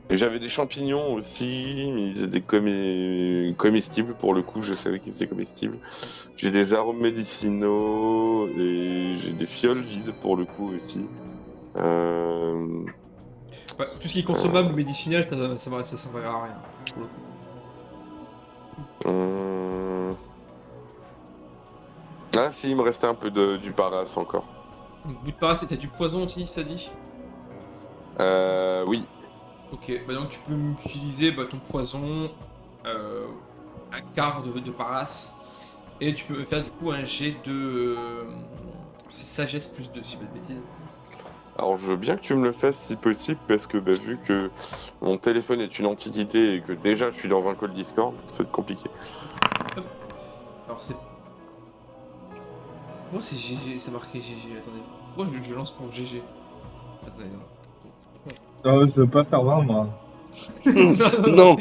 J'avais des champignons aussi, mais ils étaient comestibles pour le coup, je savais qu'ils étaient comestibles. J'ai des arômes médicinaux et j'ai des fioles vides pour le coup aussi. Ouais, tout ce qui est consommable ou médicinal, ça servira à rien. Pour le coup. Ah si, il me restait un peu du paras encore. Donc, bout de paras, t'as du poison aussi, ça dit? Oui. Ok, bah donc tu peux utiliser ton poison, un quart de paras, et tu peux me faire du coup un jet de. C'est sagesse plus 2, si pas de bêtises. Alors je veux bien que tu me le fasses si possible, parce que vu que mon téléphone est une antiquité et que déjà je suis dans un call Discord, c'est compliqué. Alors c'est Pourquoi c'est GG, c'est marqué GG, attendez. Pourquoi je lance pour GG? Attendez, non. Je veux pas faire voir, moi. Non,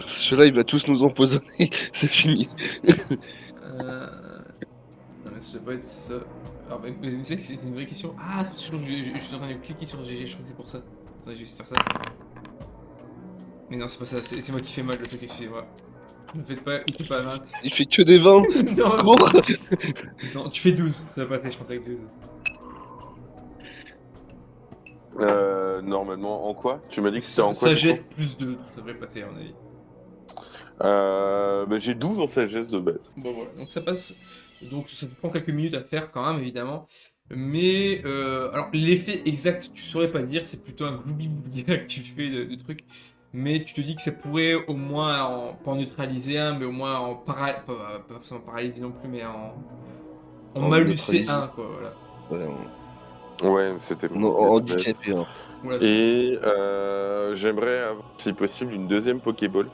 celui-là il va tous nous empoisonner, c'est fini. Euh... Non mais ça doit pas être ça. Alors, mais c'est une vraie question. Ah, attention, je suis en train de cliquer sur GG, je crois que c'est pour ça. Attendez, je vais essayer de faire ça. Mais non, c'est pas ça, c'est moi qui fais mal le truc, excusez-moi. Ne faites pas, il fait pas 20. Il fait que des 20. Non, Bon. non, tu fais 12, ça va passer, je pense, avec 12. Normalement, en quoi? Tu m'as dit que c'était en quoi? Sagesse plus 2, ça devrait passer à mon avis. Bah, j'ai 12 en sagesse de base. Bon voilà, donc ça passe. Donc ça te prend quelques minutes à faire quand même, évidemment. Mais alors l'effet exact, tu saurais pas dire, c'est plutôt un gloubi-boulga que tu fais de trucs. Mais tu te dis que ça pourrait au moins, pas en neutraliser un, mais au moins en pas forcément paralyser non plus, mais en malucer un, quoi, voilà. Ouais, Ouais, c'était on handicapé. Hein. Voilà, Et j'aimerais avoir, si possible, une deuxième Pokéball.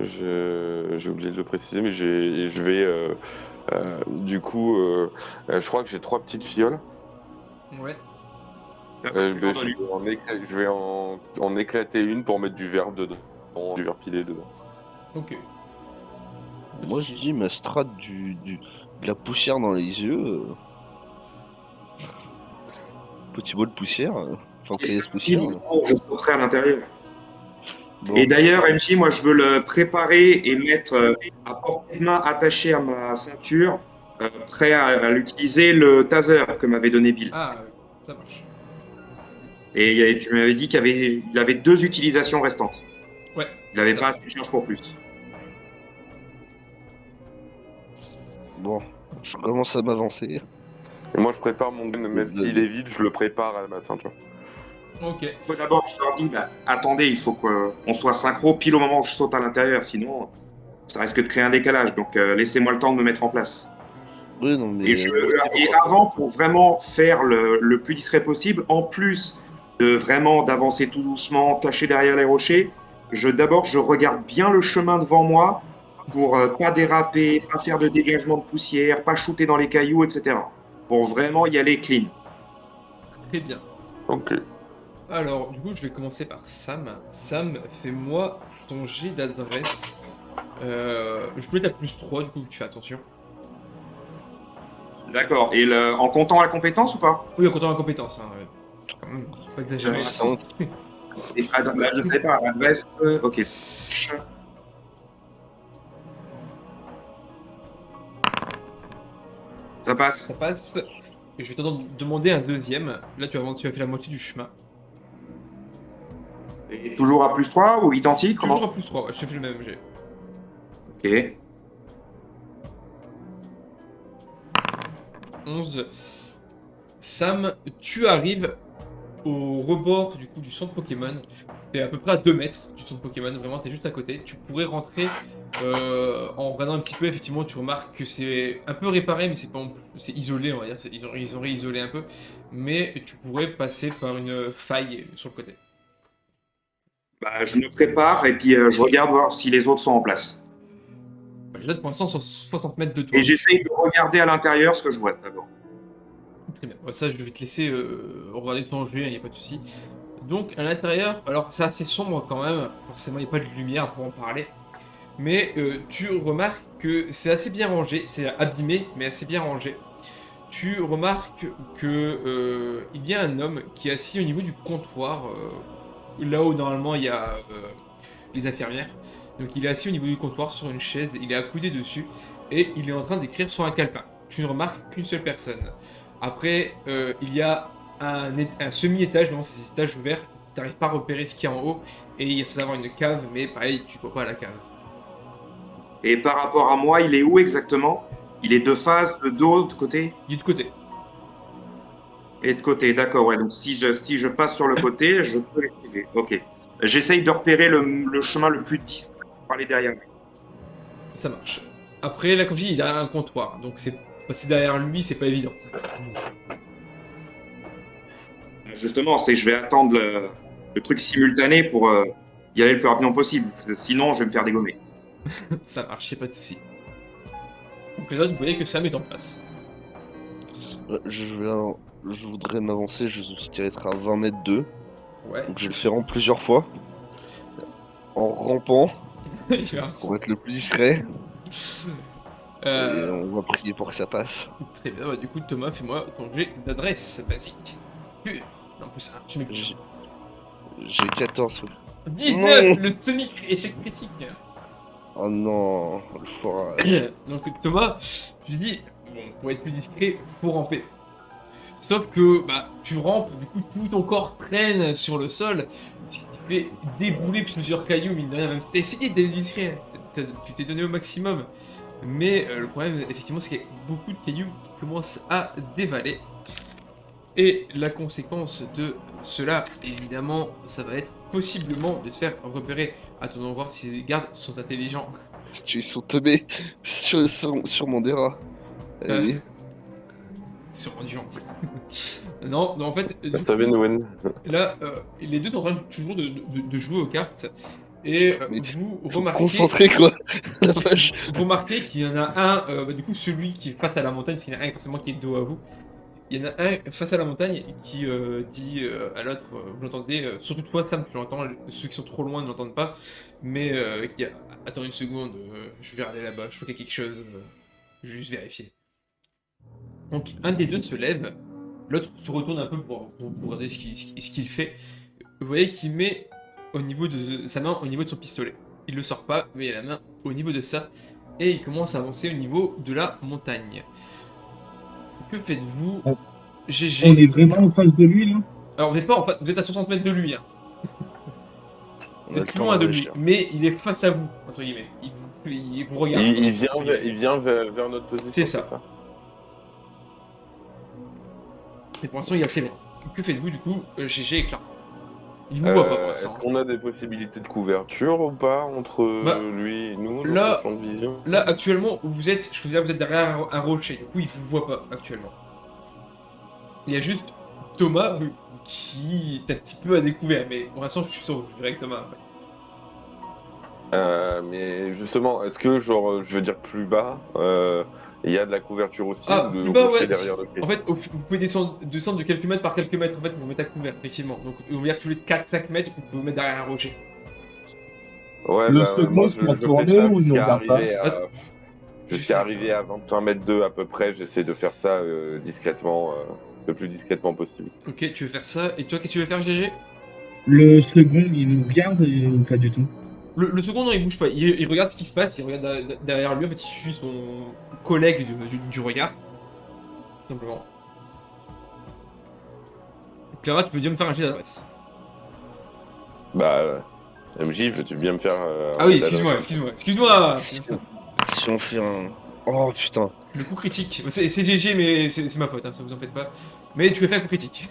J'ai oublié de le préciser, mais je vais du coup, je crois que j'ai 3 petites fioles. Ouais. Je vais en éclater une pour mettre du verre dedans, du verre pilé dedans. Ok. Moi je dis ma strat de la poussière dans les yeux. Petit bol de poussière. Enfin, Et de poussière. je sauterai à l'intérieur. Bon. Et d'ailleurs, MJ, moi, je veux le préparer et mettre à portée de main attaché à ma ceinture, prêt à l'utiliser, le taser que m'avait donné Bill. Ah, ça marche. Et tu m'avais dit il avait 2 utilisations restantes. Ouais. Il n'avait ça. pas assez de charge pour plus. Bon, je commence à m'avancer. Et moi, je prépare mon gun, même s'il est vide, je le prépare à ma ceinture. Ok. D'abord, je leur dis, attendez, il faut qu'on soit synchro pile au moment où je saute à l'intérieur, sinon ça risque de créer un décalage. Donc laissez-moi le temps de me mettre en place. Oui, non, mais... Et avant, pour vraiment faire le plus discret possible, en plus de vraiment d'avancer tout doucement, caché derrière les rochers, d'abord je regarde bien le chemin devant moi pour pas déraper, pas faire de dégagement de poussière, pas shooter dans les cailloux, etc. Pour vraiment y aller clean. Très bien. Ok. Alors, du coup, je vais commencer par Sam. Sam, fais-moi ton jet d'adresse. Je peux être à plus 3, du coup, tu fais attention. D'accord. Et en comptant la compétence ou pas? Oui, en comptant la compétence, hein. Quand même, faut pas exagérer. Attends. Là, je sais pas. Adresse. Ok. Ça passe. Ça passe. Et je vais te demander un deuxième. Là, tu as fait la moitié du chemin. Et toujours à plus 3 ou identique? Toujours à plus 3, ouais, je te fais le même jet. Ok. 11. Sam, tu arrives au rebord du coup du centre Pokémon. T'es à peu près à 2 mètres du centre Pokémon, vraiment t'es juste à côté. Tu pourrais rentrer en regardant un petit peu, effectivement tu remarques que c'est un peu réparé, mais c'est isolé, on va dire. Ils ont réisolé un peu, mais tu pourrais passer par une faille sur le côté. Je me prépare et puis je regarde voir si les autres sont en place. Là pour l'instant sont 60 mètres de toi. Et j'essaye de regarder à l'intérieur ce que je vois d'abord. Très bien. Ça, je vais te laisser regarder ton jeu, il n'y a pas de souci. Donc, à l'intérieur, alors c'est assez sombre quand même, forcément, il n'y a pas de lumière pour en parler. Mais tu remarques que c'est assez bien rangé, c'est abîmé, mais assez bien rangé. Tu remarques que il y a un homme qui est assis au niveau du comptoir, là où normalement il y a les infirmières. Donc, il est assis au niveau du comptoir sur une chaise, il est accoudé dessus, et il est en train d'écrire sur un calepin. Tu ne remarques qu'une seule personne. Après, il y a un semi-étage, non, c'est des étages ouverts, tu n'arrives pas à repérer ce qu'il y a en haut, et il y a censé avoir une cave, mais pareil, tu vois pas la cave. Et par rapport à moi, il est où exactement? Il est de face, de dos, de côté? Il est de côté. Et de côté, d'accord, ouais. Donc si je passe sur le côté, je peux l'esquiver. Ok. J'essaye de repérer le chemin le plus discret pour aller derrière lui. Ça marche. Après, là, comme je dis, il y a un comptoir, donc passer derrière lui, c'est pas évident. Justement, je vais attendre le truc simultané pour y aller le plus rapidement possible. Sinon, je vais me faire dégommer. Ça marche, c'est pas de souci. Donc les autres, vous voyez que ça met en place. Je voudrais m'avancer jusqu'à être à 20 mètres d'eux. Ouais. Donc je vais le faire en plusieurs fois. En rampant Il va- pour être le plus discret. Et Euh, on va prier pour que ça passe. Très bien, bah, du coup Thomas, fais-moi ton jet d'adresse basique. Pur. Non, plus ça, je mets plus. J'ai 14. 19, Non. le semi-échec critique. Oh non, le foirage. Donc Thomas, tu dis, bon, pour être plus discret, faut ramper. Sauf que bah, tu rampes, du coup tout ton corps traîne sur le sol, ce qui fait débouler plusieurs cailloux, mine de rien, même si t'as essayé d'être discret, tu t'es donné au maximum. Mais le problème, effectivement, c'est qu'il y a beaucoup de cailloux qui commencent à dévaler. Et la conséquence de cela, évidemment, ça va être possiblement de te faire repérer. Attendons voir si les gardes sont intelligents. Ils sont tombés sur mon dérat. Allez. Sûrement du genre. Non, en fait, du Reste à coup, Benwen. là, les deux sont en train toujours de jouer aux cartes. Et Mais vous Faut remarquez, concentrer quoi. La vache. vous remarquez qu'il y en a un, bah, du coup, celui qui est face à la montagne, parce qu'il y en a un forcément qui est dos à vous. Il y en a un face à la montagne qui dit à l'autre, vous l'entendez, surtout toi Sam, tu l'entends, ceux qui sont trop loin ne l'entendent pas, mais qui dit attends une seconde, je vais aller là-bas, je crois qu'il y a quelque chose, je vais juste vérifier. Donc un des deux se lève, l'autre se retourne un peu pour regarder ce qu'il fait. Vous voyez qu'il met au niveau de sa main au niveau de son pistolet. Il le sort pas, mais il a la main au niveau de ça, et il commence à avancer au niveau de la montagne. Que faites-vous? On GG. est vraiment en face de lui, là? Alors vous êtes pas en face, vous êtes à 60 mètres de lui, hein. On Vous a êtes le plus temps loin de de lui, réagir. mais il est face à vous, entre guillemets. Il vous regarde. Entre guillemets. Il vient vers notre position. C'est ça. Et pour l'instant il est assez loin. Que faites-vous du coup? GG et Clara. Il vous voit pas pour Est-ce l'instant. qu'on a des possibilités de couverture ou pas entre Bah, lui et nous dans là- son champ de vision? Là actuellement vous êtes, je vous disais, vous êtes derrière un rocher, du coup il vous voit pas actuellement. Il y a juste Thomas qui est un petit peu à découvert, mais pour l'instant je suis sûr, je verrai avec Thomas après. Mais justement, est-ce que genre, je veux dire plus bas, il y a de la couverture aussi Ah, ou plus le bas, rocher ouais. derrière le pied? En fait, vous pouvez descendre de quelques mètres par quelques mètres, en fait, pour vous mettre à couvert, effectivement. Donc, on va dire que tous les 4-5 mètres, vous pouvez vous mettre derrière un rocher. Ouais, Le bah, second moi se je met fais tourner ça ou il nous jusqu'à regarde pas? arriver jusqu'à arriver à 25 mètres d'eux à peu près. J'essaie de faire ça discrètement, le plus discrètement possible. Ok, tu veux faire ça. Et toi, qu'est-ce que tu veux faire, GG? Le second, il nous regarde ou pas du tout? Le second, non, il bouge pas. Il regarde ce qui se passe, il regarde derrière lui, en fait, il suit son collègue du regard. Tout simplement. Clara, tu peux dire me faire un jet d'adresse. Bah, MJ, veux-tu bien me faire. Ah oui, un excuse-moi. Si on fait un. Oh putain. Le coup critique. C'est GG, mais c'est ma faute, hein, ça vous en faites pas. Mais tu peux faire un coup critique.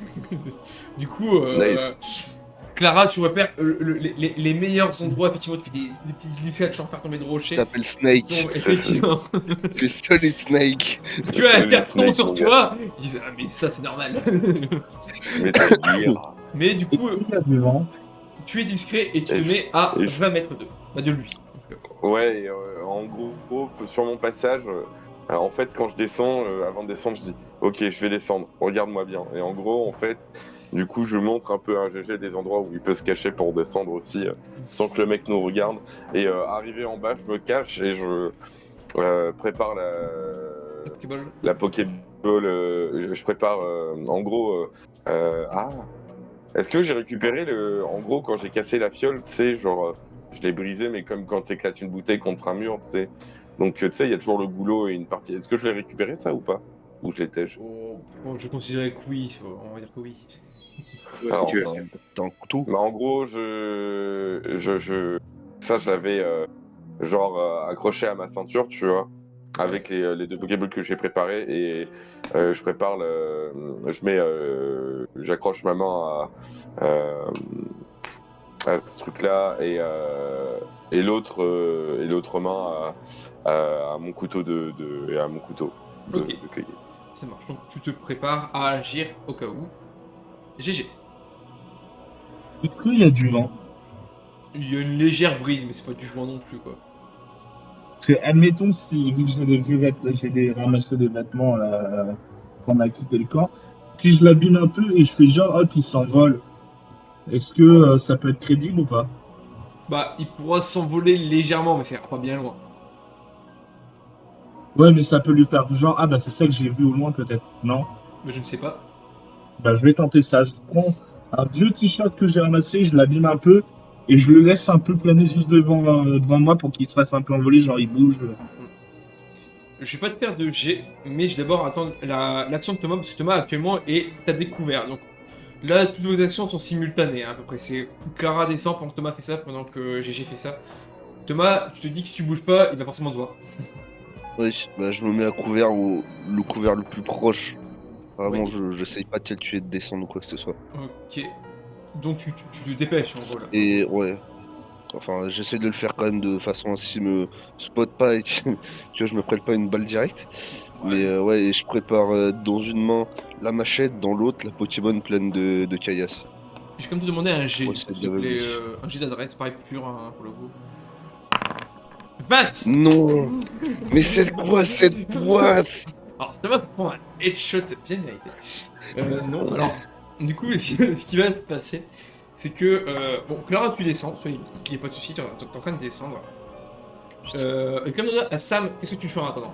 Du coup, Nice. Clara, tu repères les meilleurs endroits, effectivement, tu fais des petites glissades sans faire tomber de rocher. T'appelles Snake. Donc, effectivement, Tu es Solid Snake. tu as un Solid carton Snake, sur mon toi. Ils disent, ah, mais ça, c'est normal. Mais t'as dire. Et Mais du coup, il y a devant. tu es discret et tu te mets à et je- 20 mètres de lui. Ouais, et, en gros, sur mon passage, en fait, quand je descends, avant de descendre, je dis ok, je vais descendre, regarde-moi bien. Et en gros, en fait, du coup, je montre un peu à GG des endroits où il peut se cacher pour descendre aussi, sans que le mec nous regarde. Et arrivé en bas, je me cache et je prépare Pokéball. la Pokéball. Je prépare, en gros. Ah, est-ce que j'ai récupéré le. En gros, quand j'ai cassé la fiole, tu sais, genre. Je l'ai brisé, mais comme quand tu éclates une bouteille contre un mur, tu sais. Donc, tu sais, il y a toujours le goulot et une partie. Est-ce que je l'ai récupéré, ça, ou pas? Ou je l'ai tège? Oh, je considérais que oui, on va dire que oui. Je vois ce que tu veux T'as faire. t'as un couteau. Bah, en gros, ça, je l'avais, accroché à ma ceinture, tu vois, avec les deux Pokéballs que j'ai préparés, et je prépare j'accroche ma main à ce truc-là, et l'autre main à mon couteau à mon couteau de Ok. cueillette. Ça marche. Donc tu te prépares à agir au cas où. GG. Est-ce qu'il y a du vent? Il y a une légère brise, mais c'est pas du vent non plus, quoi. Parce que, admettons, si, vu que j'ai des ramassé des vêtements quand on a quitté le camp, si je l'abîme un peu et je fais genre, hop, il s'envole, est-ce que ça peut être crédible ou pas? Bah, il pourra s'envoler légèrement, mais ça ira pas bien loin. Ouais, mais ça peut lui faire du genre, ah bah c'est ça que j'ai vu au loin peut-être, non? Mais je ne sais pas. Bah je vais tenter ça. Je prends un vieux t-shirt que j'ai ramassé, je l'abîme un peu et je le laisse un peu planer juste devant moi pour qu'il se fasse un peu envoler, genre il bouge. Je vais pas te faire de G, mais je vais d'abord attendre l'action de Thomas, parce que Thomas actuellement est à découvert. Donc là, toutes vos actions sont simultanées, hein, à peu près. C'est Clara descend pendant que Thomas fait ça, pendant que GG fait ça. Thomas, tu te dis que si tu bouges pas, il va forcément te voir. Oui, bah je me mets à couvert ou le couvert le plus proche. Vraiment, Oui. j'essaye pas de te tuer, de descendre ou quoi que ce soit. Ok. Donc tu te dépêches en gros là. Et ouais, enfin, j'essaie de le faire quand même de façon à ce qu'il me spot pas et que, tu vois, je me prête pas une balle directe. Mais ouais, et je prépare dans une main la machette, dans l'autre la Pokémon pleine de caillasse. Je vais comme te demander un G, Ouais, c'est s'il te plaît. d'aveugler. Un G d'adresse, pareil pur hein, pour le coup. 20. Non. Mais cette poisse. Alors Thomas se prend un headshot bien mérité. Non, alors du coup, ce qui va se passer, c'est que bon, Clara, tu descends, il n'y a pas de soucis, t'es en train de descendre. Et comme on a à Sam, qu'est-ce que tu fais en attendant?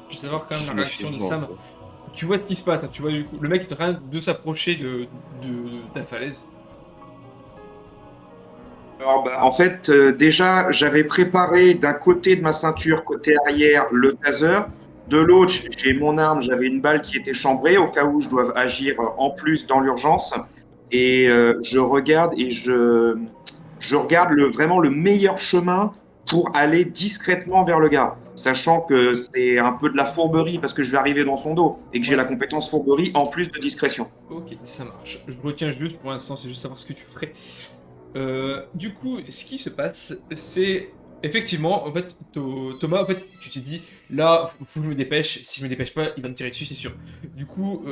Je veux savoir quand même la Je me réaction fais de vendre, Sam. quoi. Tu vois ce qui se passe, hein, tu vois du coup, le mec est en train de s'approcher de la falaise. Alors, bah, en fait, déjà, j'avais préparé d'un côté de ma ceinture, côté arrière, le taser. De l'autre, j'ai mon arme, j'avais une balle qui était chambrée au cas où je dois agir en plus dans l'urgence. Et je regarde vraiment le meilleur chemin pour aller discrètement vers le gars, sachant que c'est un peu de la fourberie parce que je vais arriver dans son dos et que j'ai Ouais. la compétence fourberie en plus de discrétion. Ok, ça marche. Je retiens juste pour l'instant, c'est juste savoir ce que tu ferais. Du coup, ce qui se passe, c'est effectivement, en fait, Thomas, en fait, tu t'es dit, là, faut que je me dépêche. Si je me dépêche pas, il va me tirer dessus, c'est sûr. Du coup,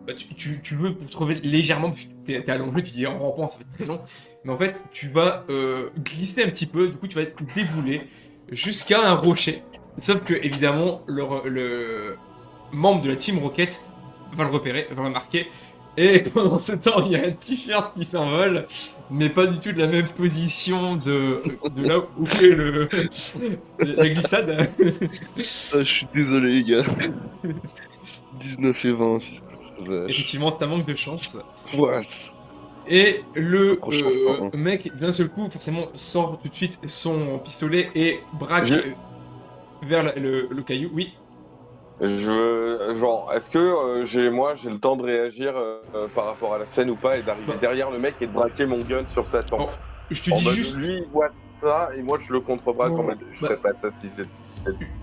bah, tu veux pour te trouver légèrement, parce que t'es allongé, tu dis en rampant, ça va être très long. Mais en fait, tu vas glisser un petit peu. Du coup, tu vas débouler jusqu'à un rocher. Sauf que évidemment, le membre de la Team Rocket va le repérer, va le remarquer. Et pendant ce temps, il y a un t-shirt qui s'envole, mais pas du tout de la même position de là où est la glissade. Ah, je suis désolé, les gars. 19 et 20. Vache. Effectivement, c'est un manque de chance. Poisse. Et le Trop de chance, pardon. mec, d'un seul coup, forcément, sort tout de suite son pistolet et braque Je- vers le caillou. Oui. Genre, est-ce que j'ai le temps de réagir par rapport à la scène ou pas et d'arriver Bah. derrière le mec et de braquer mon gun sur sa tempe? Oh, je te En dis mode, juste. lui, il voit ça et moi, je le contrebraque en Oh, mode, je bah. ferais pas ça si j'étais.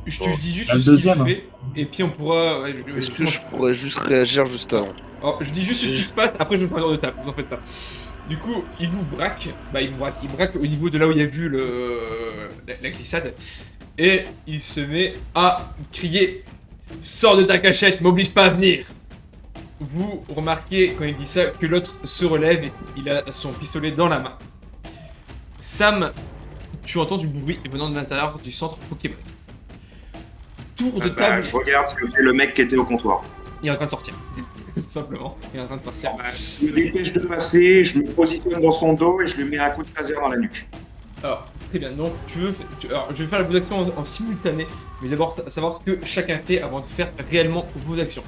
Je te dis juste Un ce qu'il deuxième, hein. fait, et puis on pourra. Ouais, Est-ce que je pourrais juste réagir juste avant? Alors, je dis juste ce qui se passe, après je me fais un tour de table, vous en faites pas. Du coup, il vous braque, il braque au niveau de là où il y a vu la glissade, et il se met à crier « Sors de ta cachette, m'oblige pas à venir !» Vous remarquez, quand il dit ça, que l'autre se relève, et il a son pistolet dans la main. Sam, tu entends du bruit venant de l'intérieur du centre Pokémon. Tour de Bah, table, je regarde ce que fait le mec qui était au comptoir. il est en train de sortir. Tout simplement, il est en train de sortir. Bah, je me dépêche de passer, je me positionne dans son dos et je lui mets un coup de taser dans la nuque. Alors, très bien, donc alors, je vais faire la vos actions en simultané, mais d'abord savoir ce que chacun fait avant de faire réellement vos actions.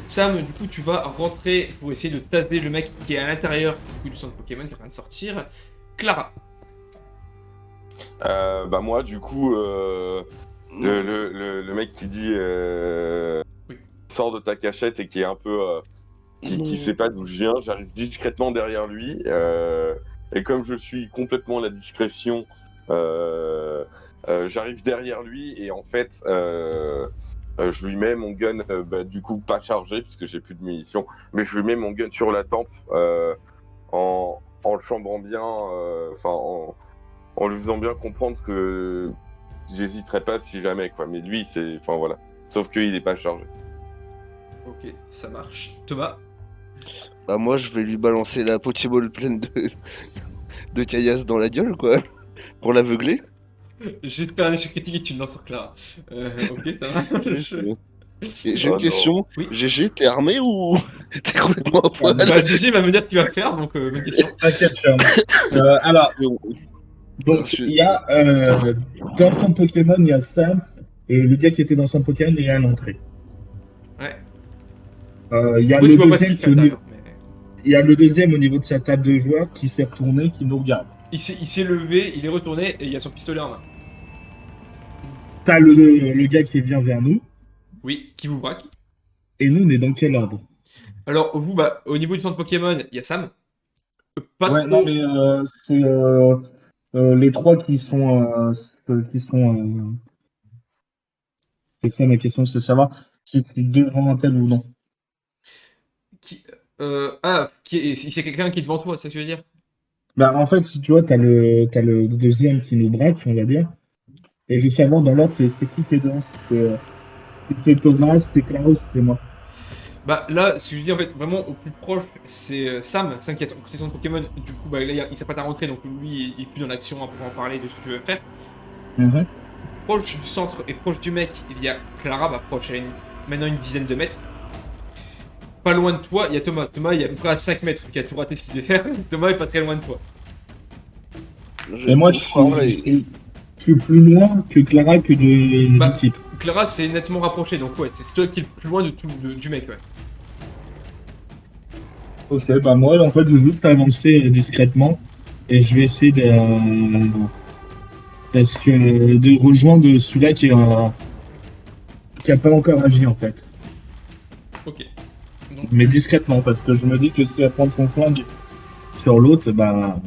Sam, du coup, tu vas rentrer pour essayer de taser le mec qui est à l'intérieur du centre Pokémon qui est en train de sortir. Clara, Bah moi, du coup, le mec qui dit Oui. sors de ta cachette et qui est un peu qui sait pas d'où je viens, j'arrive discrètement derrière lui et comme je suis complètement à la discrétion, j'arrive derrière lui et en fait je lui mets mon gun du coup pas chargé parce que j'ai plus de munitions, mais je lui mets mon gun sur la tempe en le chambrant bien, en lui faisant bien comprendre que j'hésiterais pas si jamais quoi. Mais lui c'est, enfin voilà. Sauf qu'il est pas chargé. ok, ça marche. Thomas, Bah moi je vais lui balancer la Pokéball pleine de caillasse dans la gueule quoi. Pour l'aveugler. J'espère un échec critique et tu me lances sur Clara. Ok, ça marche. Et j'ai Oh une non. question. Oui. GG, t'es armé ou t'es complètement à poil? Bah, GG va me dire ce qu'il va faire, donc bonne question. T'inquiète, Charles. Alors, donc, Je- il y a dans son Pokémon, il y a Sam, et le gars qui était dans son Pokémon, il est à l'entrée. Ouais. Il y a Après, le tu vois pas ce deuxième qu'il fait à qui est au niveau, l'intérieur. Mais... il y a le deuxième au niveau de sa table de joueur qui s'est retourné, qui nous regarde. Il s'est levé, il est retourné et il y a son pistolet en main. T'as le gars qui vient vers nous, Oui, qui vous braque. et nous, on est dans quel ordre? Alors, vous, bah, au niveau du centre Pokémon, il y a Sam. Pas Ouais, non, trop. mais c'est les trois qui sont c'est ça ma question, c'est de savoir si c'est devant un tel ou non. Qui... si c'est quelqu'un qui est devant toi, c'est ce que je veux dire? Bah, en fait, si tu vois, t'as le deuxième qui nous braque, on va dire. Et je veux savoir dans l'ordre, c'est qui est devant? Si c'est Thomas, c'est Klaus, c'est moi. Bah là, ce que je dis en fait, vraiment au plus proche, c'est Sam, Sam qui a son côté son Pokémon. Du coup, bah là, il s'apprête à rentrer, donc lui, il est plus dans l'action à pouvoir en parler de ce que tu veux faire. Mhm. Proche du centre et proche du mec, il y a Clara, bah proche, elle a maintenant une dizaine de mètres. Pas loin de toi, il y a Thomas. Thomas, il est à peu près à 5 mètres, qui a tout raté ce qu'il devait faire. Thomas est pas très loin de toi. Et moi, je suis plus loin que Clara que du Bah, type. Clara, c'est nettement rapproché, donc ouais, c'est toi qui est le plus loin de du mec, ouais. Ok, bah moi, en fait, je vais juste avancer discrètement et je vais essayer de rejoindre celui-là qui a pas encore agi, en fait. Ok. Donc, Mais discrètement, parce que je me dis que si elle prend son flingue sur l'autre, bah,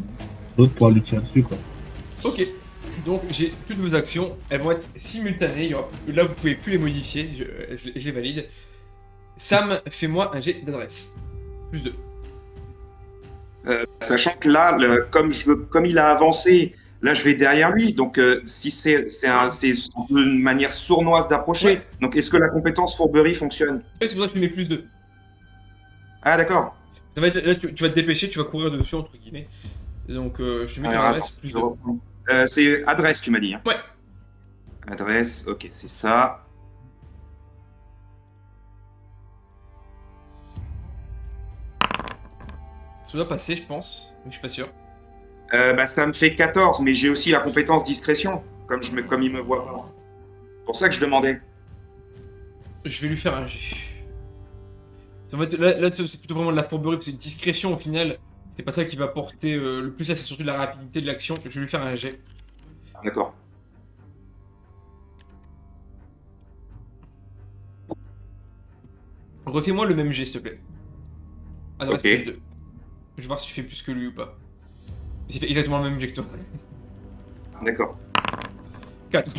l'autre pourra lui tirer dessus, quoi. ok. Donc j'ai toutes vos actions, elles vont être simultanées. Là, vous pouvez plus les modifier, je les valide. Sam, fais-moi un jet d'adresse. Plus 2. Sachant que là, comme il a avancé, là je vais derrière lui. Donc si c'est une manière sournoise d'approcher. Ouais. Donc est-ce que la compétence fourberie fonctionne? Et c'est pour ça que je mets plus 2. Ah d'accord. Ça va être, là, tu vas te dépêcher, tu vas courir dessus, entre guillemets. Donc je te mets ton Alors adresse attends, plus je 2. reprends. C'est adresse, tu m'as dit. Hein. Ouais. Adresse, ok, c'est ça. Ça doit passer, je pense, mais je suis pas sûr. Bah, ça me fait 14, mais j'ai aussi la compétence discrétion, comme il me voit pas. C'est pour ça que je demandais. Je vais lui faire un jet. En fait, là c'est plutôt vraiment de la fourberie, parce que discrétion au final, c'est pas ça qui va porter le plus, là c'est surtout de la rapidité de l'action. Je vais lui faire un jet. D'accord. Refais-moi le même jet, s'il te plaît. Adresse Ok. plus 2. Je vais voir si tu fais plus que lui ou pas. S'il fait exactement le même jet que toi. D'accord. 4.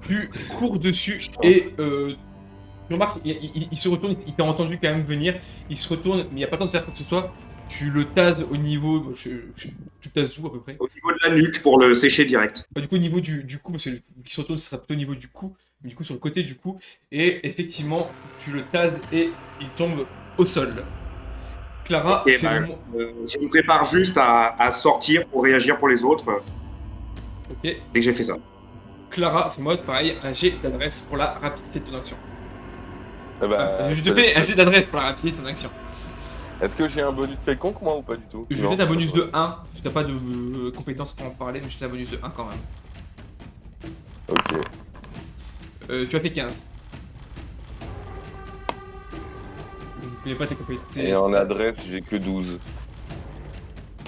Tu cours dessus et tu remarques, il se retourne, il t'a entendu quand même venir. Il se retourne, mais il n'y a pas le temps de faire quoi que ce soit. Tu le tases au niveau. Tu tases où à peu près? Au niveau de la nuque pour le sécher direct. Du coup, au niveau du cou, parce que qui se retourne, ce sera plutôt au niveau du cou, mais du coup sur le côté du cou. Et effectivement, tu le tases et il tombe au sol. Clara, Ok, fais-moi. je me prépare juste à sortir pour réagir pour les autres Ok. dès que j'ai fait ça. Clara, fais-moi pareil, un jet d'adresse pour la rapidité de ton action. Eh bah, Je te fais un jet d'adresse pour la rapidité de ton action. Est-ce que j'ai un bonus quelconque, moi, ou pas du tout? Je vais Non, mettre un bonus pas de 1. Tu n'as pas de compétences pour en parler, mais je te mets un bonus de 1 quand même. Ok. Tu as fait 15. Je ne connais pas tes compétences. Et en adresse, j'ai que 12.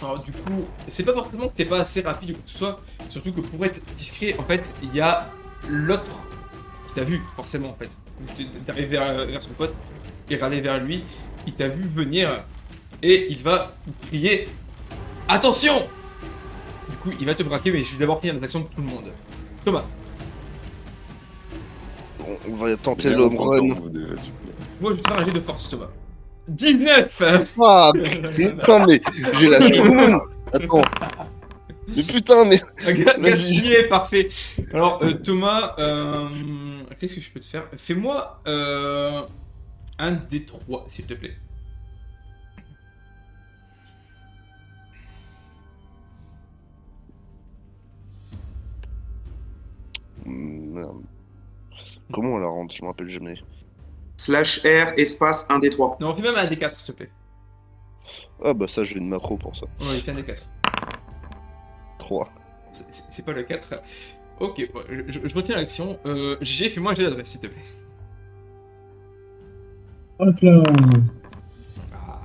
Alors du coup, c'est pas forcément que t'es pas assez rapide ou quoi que ce soit, surtout que pour être discret, en fait, il y a l'autre qui t'a vu, forcément, en fait. T'es arrivé vers son pote, il est allé vers lui, il t'a vu venir, et il va crier « Attention !» Du coup, il va te braquer, mais je vais d'abord finir les actions de tout le monde. Thomas, On va tenter Bien l'homme content, run. vous, déjà, s'il vous plaît. moi je vais te faire un jet de force, Thomas. 19 Ah putain, mais j'ai la toune. Attends. Mais putain, mais. Vas-y. Gagné, parfait. Alors, Thomas, qu'est-ce que je peux te faire? Fais-moi un des 3, s'il te plaît. Merde. Comment on la rentre? Je me rappelle jamais. /R, espace 1 des 3. Non, fais même un D4, s'il te plaît. Ah bah ça, j'ai une macro pour ça. Ouais, il fait un D4. 3. C'est pas le 4. Ok, bon, je retiens l'action. GG, fais-moi un jet d'adresse, s'il te plaît. Hop là. Ah.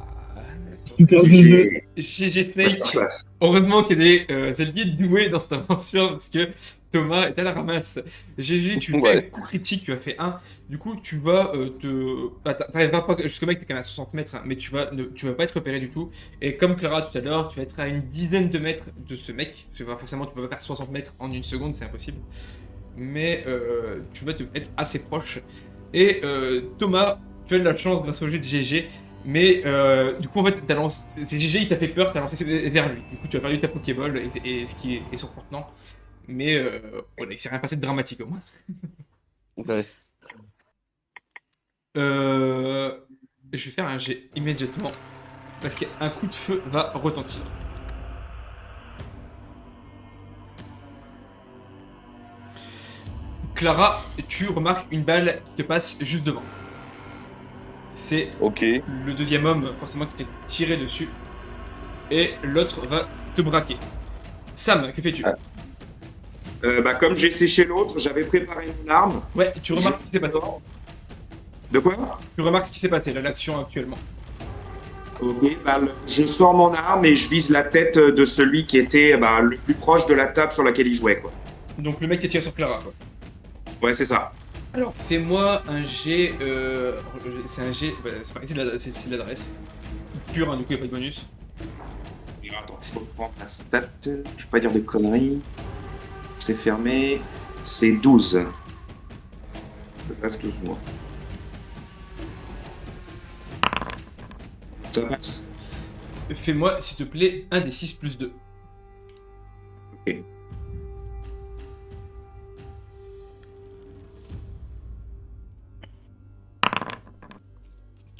Super GG. GG Snake. Masterclass. Heureusement qu'il y a des alliés doués dans cette aventure parce que Thomas est à la ramasse. GG, tu fais Ouais. un coup critique, tu as fait 1. Du coup, tu vas te. Bah, t'arriveras pas jusqu'au mec, t'es quand même à 60 mètres, hein, mais tu vas pas être repéré du tout. Et comme Clara tout à l'heure, tu vas être à une dizaine de mètres de ce mec. Parce que forcément, tu peux pas faire 60 mètres en une seconde, c'est impossible. Mais tu vas être assez proche. Et Thomas, tu as de la chance grâce au jet de GG. Mais du coup, en fait, c'est GG, il t'a fait peur, t'as lancé vers lui. Du coup, tu as perdu ta Pokéball et son contenant. Mais voilà, il s'est rien passé de dramatique au moins. Ouais. Je vais faire un jet immédiatement. Parce qu'un coup de feu va retentir. Clara, tu remarques une balle qui te passe juste devant. C'est Ok. le deuxième homme, forcément, qui t'est tiré dessus. Et l'autre va te braquer. Sam, que fais-tu? Ah. Bah, comme j'ai séché l'autre, j'avais préparé mon arme. Ouais, tu remarques ce qui s'est passé. De quoi? Tu remarques ce qui s'est passé, là, l'action actuellement. Ok, bah, je sors mon arme et je vise la tête de celui qui était le plus proche de la table sur laquelle il jouait, quoi. Donc le mec qui tire sur Clara, quoi. Ouais, c'est ça. Alors, fais-moi un jet. C'est un jet. Bah, c'est de l'adresse. Pure, hein, du coup, il n'y a pas de bonus. Attends, je reprends ma stat. Je vais pas dire de conneries. C'est fermé. C'est 12. Je passe 12 mois. Ça passe. Fais-moi, s'il te plaît, un des 6 plus 2. Ok.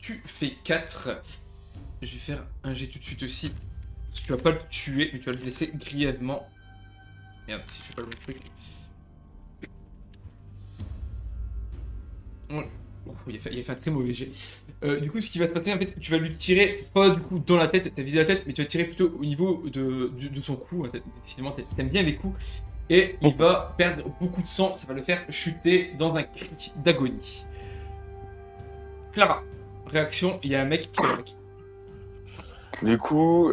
Tu fais 4. Je vais faire un jet tout de suite aussi. Parce que tu vas pas le tuer, mais tu vas le laisser grièvement. Merde, si je fais pas le bon truc. Ouais. Ouh, il a fait un très mauvais jet. Du coup, ce qui va se passer, en fait, tu vas lui tirer, pas du coup dans la tête, t'as visé la tête, mais tu vas tirer plutôt au niveau de son cou. Hein, décidément, t'aimes bien les coups. Et il va perdre beaucoup de sang, ça va le faire chuter dans un cri d'agonie. Clara, réaction, il y a un mec qui l'attaque. Du coup,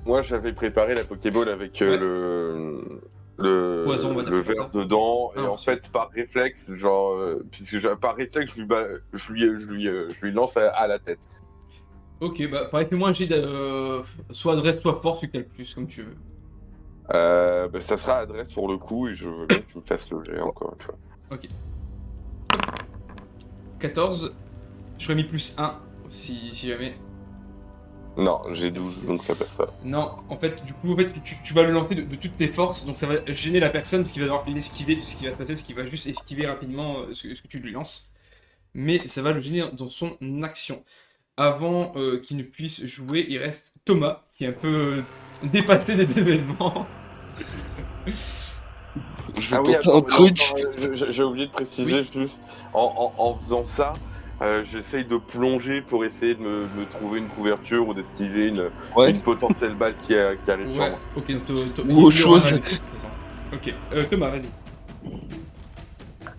moi j'avais préparé la Pokéball avec Ouais. le Poison, on va dire, le c'est pour verre ça. dedans, et Ah, en c'est- fait par réflexe, par réflexe je lui lance à la tête. Ok, bah pareil, fais-moi un jet de soit adresse, soit force, celui que t'as le plus, comme tu veux. Ça sera adresse pour le coup, et je veux bien que tu me fasses le jet encore une fois. 14, je ferais mis plus 1, si jamais. Non, j'ai 12, donc ça passe pas. Non, en fait, du coup, tu vas le lancer de toutes tes forces, donc ça va gêner la personne, parce qu'il va devoir l'esquiver, ce qui va se passer, c'est qu'il va juste esquiver rapidement ce que tu lui lances. Mais ça va le gêner dans son action. Avant qu'il ne puisse jouer, il reste Thomas, qui est un peu dépassé des événements. Je vais Ah oui, tenter attends, un truc. j'ai oublié de préciser juste, en faisant ça, j'essaye de plonger pour essayer de me trouver une couverture ou d'esquiver Ouais. une potentielle balle qui arrive sur Ouais, moi. ok, donc Wow, il y aura chose. un effet, de toute façon. Ok, Thomas, vas-y.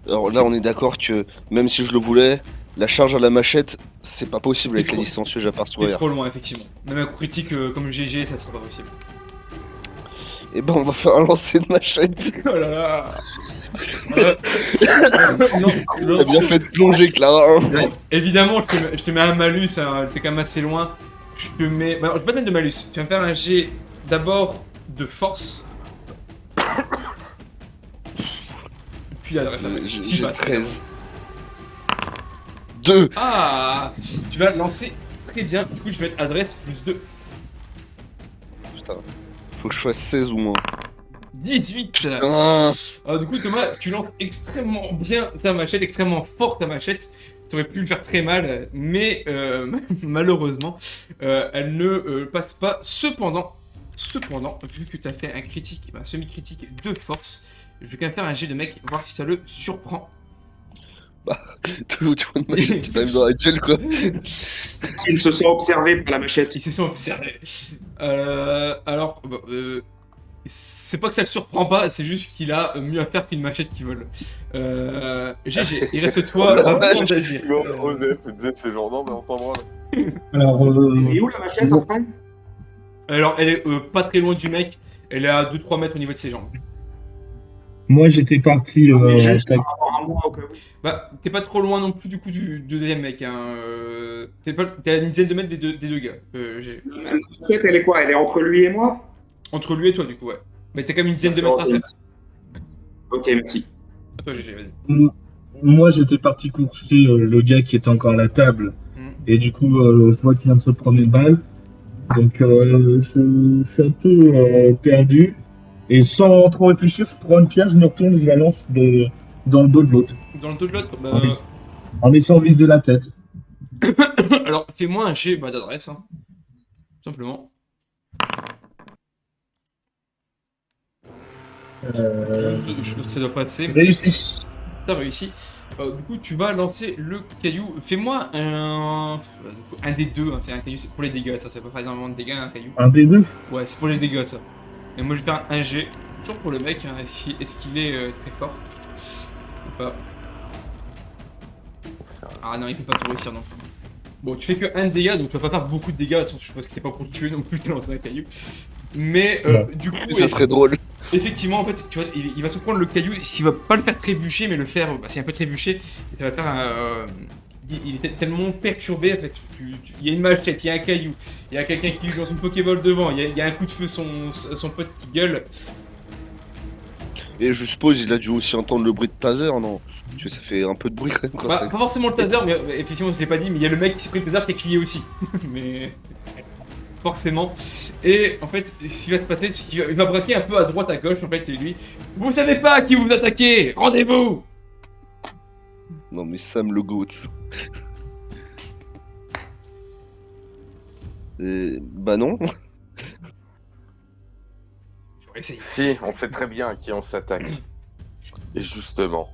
Alors là, on est d'accord que même si je le voulais, la charge à la machette, c'est pas possible avec T'es la trop- distancieuse à part T'es soi. trop loin, effectivement. Même un coup critique comme GG, ça sera pas possible. Et ben, on va faire un lancer de machette. Oh là là. Non, non, T'as bien fait de plonger, Clara. Hein. bon, évidemment, je te mets un malus, hein, t'es quand même assez loin. Je te mets. Bah, je vais pas te mettre de malus. Tu vas me faire un jet d'abord de force. Puis adresse à la J'ai si passe. 13. 2. Ah, tu vas lancer très bien. Du coup, je vais mettre adresse plus 2. Putain. Faut que je fasse 16 ou moins. 18. Ah, Alors, du coup, Thomas, tu lances extrêmement bien ta machette, extrêmement fort ta machette. Tu aurais pu le faire très mal, mais malheureusement, elle ne passe pas. Cependant, vu que tu as fait un critique, un semi-critique de force, Je vais quand même faire un jet de mec, voir si ça le surprend. Tu vois une machette qui t'arrive dans la gueule, quoi. Il se sent observé par la machette. Ils se sont observés. Alors, c'est pas que ça le surprend pas, c'est juste qu'il a mieux à faire qu'une machette qui vole. GG, il reste toi avant d'agir. Osef, c'est genre non, mais on s'en branle. Alors, Et où la machette après? Alors, elle est pas très loin du mec, elle est à 2-3 mètres au niveau de ses jambes. moi, j'étais parti. Mais juste tac- par rapport à moi au cas où. Bah, t'es pas trop loin non plus du coup du deuxième mec. Hein. T'es à une dizaine de mètres des deux gars. La machette, elle est quoi? Elle est entre lui et moi? Entre lui et toi, du coup, ouais. Mais t'as quand même une dizaine de mètres à faire. Ok, merci. À toi, GG, vas-y. Moi, j'étais parti courser le gars qui était encore à la table. Mm. Et du coup, je vois qu'il vient de se prendre une balle. Donc, je suis un peu perdu. Et sans trop réfléchir, je prends une pierre, je me retourne, je la lance dans le dos de l'autre. Dans le dos de l'autre, bah. En essayant de viser la tête. Alors, fais-moi un jet d'adresse, hein. Tout simplement. Je pense que ça doit passer. Réussi. T'as réussi. Du coup, tu vas lancer le caillou. Fais-moi un des deux. Hein. C'est un caillou, c'est pour les dégâts, ça. Ça peut faire énormément de dégâts, un caillou. Un des deux. Ouais, c'est pour les dégâts, ça. Et moi, je vais faire un G. Toujours pour le mec. Hein. Est-ce qu'il est très fort ou pas? Ah non, il peut pas tout réussir non plus. Bon, tu fais que un dégât, donc tu vas pas faire beaucoup de dégâts. Je suppose que c'est pas pour le tuer non plus, t'es lancé un caillou. Mais du coup, Ça serait drôle. effectivement, en fait, tu vois, il va se prendre le caillou, ce qui va pas le faire trébucher, mais le faire, c'est un peu trébuché, et ça va faire un. Il est tellement perturbé, en fait. Il y a une machette, il y a un caillou, il y a quelqu'un qui lui lance une Pokéball devant, il y a un coup de feu, son pote qui gueule. Et je suppose il a dû aussi entendre le bruit de taser, non? Parce que ça fait un peu de bruit quand même. Quand Bah, ça- pas forcément le taser, mais effectivement, je l'ai pas dit, mais il y a le mec qui s'est pris le taser qui a crié aussi. Mais. Forcément. Et en fait, ce qui va se passer, c'est qu'il va braquer un peu à droite, à gauche, en fait, et lui. Vous savez pas à qui vous attaquez! Rendez-vous! Non mais Sam le goat. Bah non. J'aurais essayé. Si, on sait très bien à qui on s'attaque. Et justement.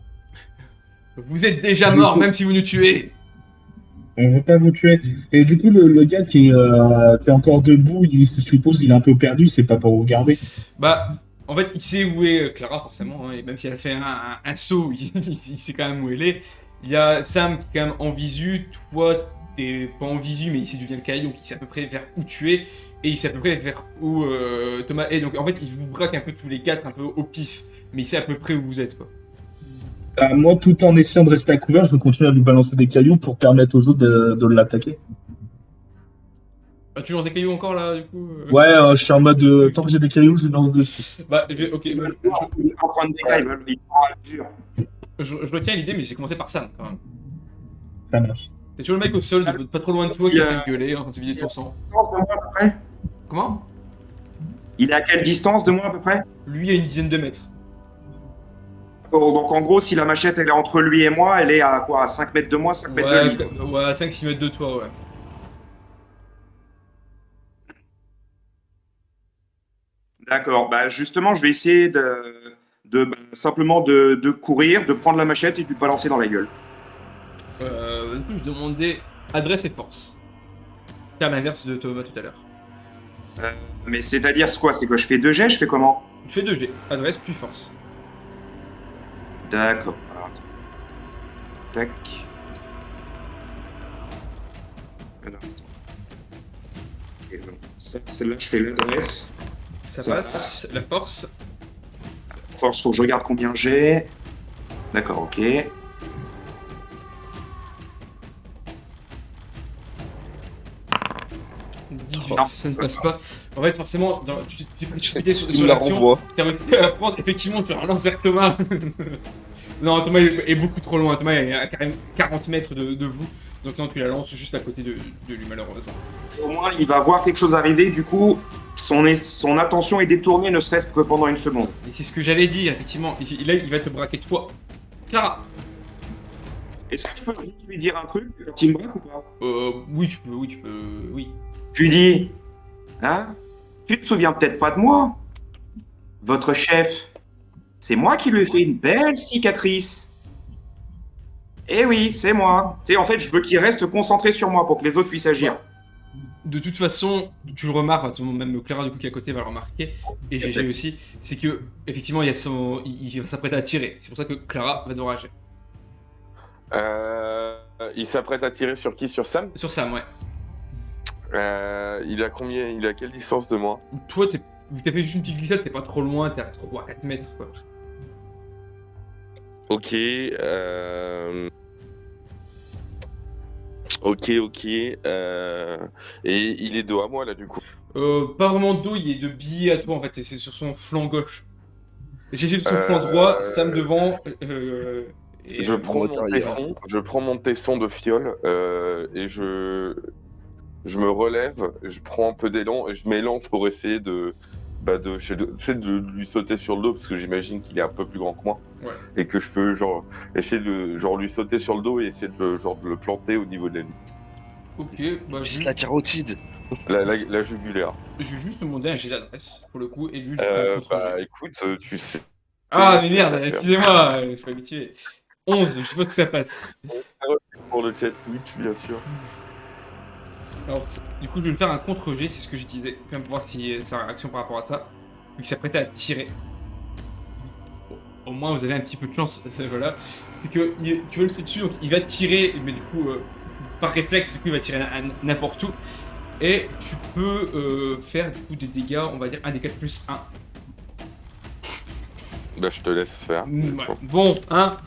Vous êtes déjà Du mort, coup- même si vous nous tuez! On veut pas vous tuer. Et du coup, le gars qui est encore debout, je suppose, il est un peu perdu, c'est pas pour vous garder. Bah, en fait, il sait où est Clara, forcément, hein, et même si elle a fait un saut, il sait quand même où elle est. Il y a Sam qui est quand même en visu, toi, t'es pas en visu, mais il sait d'où vient le caillou, donc il sait à peu près vers où tu es, et il sait à peu près vers où Thomas est. Donc en fait, il vous braque un peu tous les quatre, un peu au pif, mais il sait à peu près où vous êtes, quoi. Moi, tout en essayant de rester à couvert, je continue à lui balancer des cailloux pour permettre aux autres de l'attaquer. Ah, tu lances des cailloux encore, là, du coup Ouais, je suis en mode tant que j'ai des cailloux, je lance dessus. Bah, ok, Il est en train de dégâts, il prend à l'usure. je retiens l'idée, mais j'ai commencé par Sam, quand même. Ça marche. T'as toujours le mec au sol, pas trop loin de toi, qui est en train de gueuler, en train de se vider de son sang. Distance de moi à peu près? Comment? Il est à quelle distance de moi à peu près? Lui a une dizaine de mètres. Oh, donc en gros, si la machette elle est entre lui et moi, elle est à quoi? À 5 mètres de moi, 5 mètres de lui. Ouais, 5-6 mètres de toi, ouais. D'accord, bah justement, je vais essayer simplement de courir, de prendre la machette et de lui balancer dans la gueule. Du coup, je demandais adresse et force. Faire l'inverse de Thomas tout à l'heure. Mais c'est-à-dire c'est quoi? C'est que je fais 2 jets, je fais comment? Tu fais 2G, adresse puis force. D'accord. Alors, attends. Tac. Alors, attends. Et donc, celle-là, je fais l'adresse. Ça Ça passe. La force. Force, faut que je regarde combien j'ai. D'accord, ok. 18, Non. ça ne passe pas. En fait, forcément, tu t'es précipité sur Il me la l'action. renvoie. T'as réussi à la prendre, effectivement, tu relances vers Thomas. Non, Thomas est beaucoup trop loin. Thomas est à quand même 40 mètres de vous. Donc non, tu la lances juste à côté de lui, malheureusement. Au moins, il va voir quelque chose arriver, du coup, son attention est détournée, ne serait-ce que pendant une seconde. Et c'est ce que j'allais dire, effectivement. Et là, il va te braquer toi. Clara. Est-ce que je peux lui dire un truc quand il me braque ou pas? Oui, oui. Je lui dis, hein? Tu te souviens peut-être pas de moi? Votre chef. C'est moi qui lui ai fait une belle cicatrice. Eh oui, c'est moi. Tu sais, en fait, je veux qu'il reste concentré sur moi pour que les autres puissent agir. De toute façon, tu le remarques, même Clara du coup qui est à côté va le remarquer, et GG aussi, c'est que effectivement il va s'apprêter à tirer. C'est pour ça que Clara va devoir agir. Il s'apprête à tirer sur qui? Sur Sam? Sur Sam, ouais. Il a combien? Il a quelle distance de moi? Toi, vu que t'as fait juste une petite glissade, t'es pas trop loin, t'es à 3-4 mètres quoi. Ok. Ok. Et il est dos à moi là du coup. Pas vraiment de dos, il est de biais à toi en fait, c'est sur son flanc gauche. GG de son flanc droit, Sam devant. Et Je prends mon tesson de fiole et je me relève, je prends un peu d'élan et je m'élance pour essayer de lui sauter sur le dos parce que j'imagine qu'il est un peu plus grand que moi. Ouais. Et que je peux essayer de lui sauter sur le dos et essayer de le planter au niveau de la nuque. Ok, bah C'est la carotide. La jugulaire. je vais juste demander un jet d'adresse pour le coup et lui je vais contre-jet. Écoute, tu sais. Ah mais merde, excusez-moi, je suis pas habitué. 11, je suppose que ça passe. Pour le chat Twitch, bien sûr. Alors, du coup, je vais me faire un contre-jet, c'est ce que je disais, quand même pour voir si sa réaction par rapport à ça. Vu qu'il s'apprêtait à tirer. Bon, au moins, vous avez un petit peu de chance, voilà. C'est que tu veux le sauter dessus, donc il va tirer, mais du coup, par réflexe, du coup, il va tirer n'importe où. Et tu peux faire du coup des dégâts, on va dire 1 des 4 plus 1. Bah, je te laisse faire. Ouais. Bon, hein.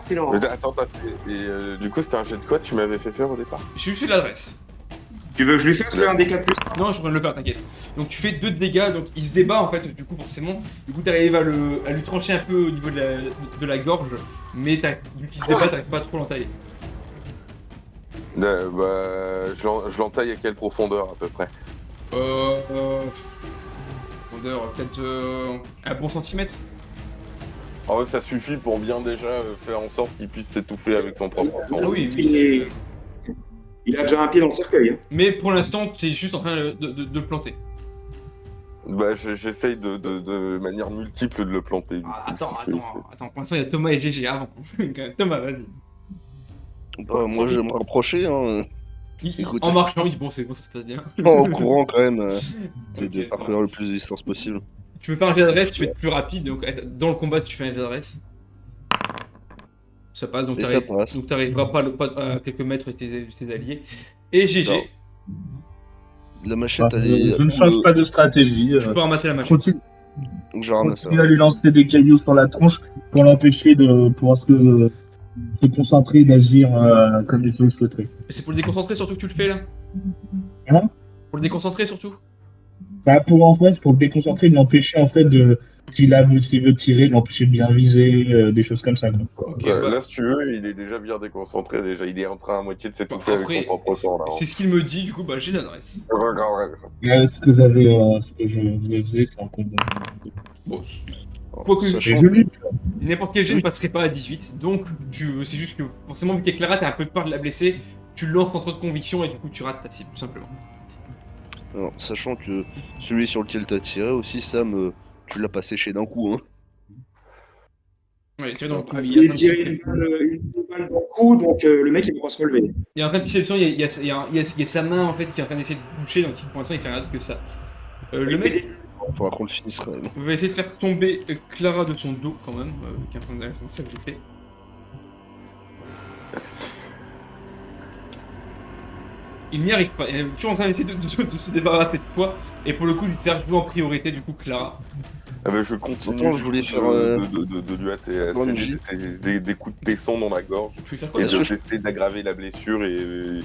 Mais attends, et du coup, c'était un jet de quoi tu m'avais fait faire au départ? Je lui fais l'adresse. Tu veux que je lui fasse le 1 des 4 plus? Non, je suis en train de le faire, t'inquiète. Donc tu fais 2 de dégâts, donc il se débat en fait, du coup forcément. Du coup t'arrives à lui trancher un peu au niveau de la gorge, mais vu qu'il se débat, t'arrives pas à trop l'entailler. Je l'entaille à quelle profondeur à peu près? Profondeur, peut-être un bon centimètre. Ah ouais, ça suffit pour bien déjà faire en sorte qu'il puisse s'étouffer avec son propre sang. Ah oui, Il a déjà un pied dans le cercueil. Hein. Mais pour l'instant, t'es juste en train de le planter. Bah, j'essaye de manière multiple de le planter. Ah, attends, pour l'instant il y a Thomas et GG avant. Thomas, vas-y. Bah, moi je vais me rapprocher, hein. Écoute. En marchant, bon, c'est bon, ça se passe bien. En courant quand même, Ok, de parcourir le plus de distance possible. Tu veux faire un jet d'adresse, tu fais être plus rapide, donc dans le combat si tu fais un jet d'adresse. Ça passe, donc t'arriveras pas à quelques mètres de tes alliés. Et GG, La machette, elle est. Je ne change pas de stratégie. tu peux ramasser la machette. Donc je ramasse ça. Continue à lui lancer des cailloux sur la tronche pour l'empêcher de pouvoir se concentrer, d'agir comme il le souhaiterait. Et c'est pour le déconcentrer surtout que tu le fais là? Hein? Pour le déconcentrer surtout? Bah pour le déconcentrer, de l'empêcher en fait de, s'il veut tirer, de l'empêcher de bien viser, des choses comme ça. Quoi. Ok, Là, si tu veux, il est déjà bien déconcentré. Déjà, il est en train à moitié de s'étouffer avec son propre sang. Là, c'est ce qu'il me dit, du coup, bah j'ai l'adresse. Ce que j'avais, ce que je faisais, c'est en combat. Bon, quoique, C'est joli. n'importe quel jet ne passerait pas à 18, donc c'est juste que forcément, vu qu'avec Clara, t'as un peu peur de la blesser, tu le lances en trop de conviction et du coup, tu rates ta cible, tout simplement. Alors, sachant que celui sur lequel t'as tiré aussi, Sam, tu l'as pas séché d'un coup, hein. Ouais, tiré dans le cou, Il a tiré une balle dans le cou, donc le mec il va pas se relever. Il est en train de pisser le sang, il y a sa main en fait qui est en train d'essayer de boucher, donc pour l'instant il fait rien que ça. Le mec Faudra qu'on le finisse quand même. va essayer de faire tomber Clara de son dos quand même, qui est en train de c'est ça que j'ai fait. Il n'y arrive pas, il est toujours en train d'essayer de se débarrasser de toi, et pour le coup, je vais te faire jouer en priorité du coup Clara. Ah bah, je continue. Attends, je voulais faire de lui hâter des coups de tesson dans la gorge. Tu veux faire quoi Et déjà? j'essaie d'aggraver la blessure et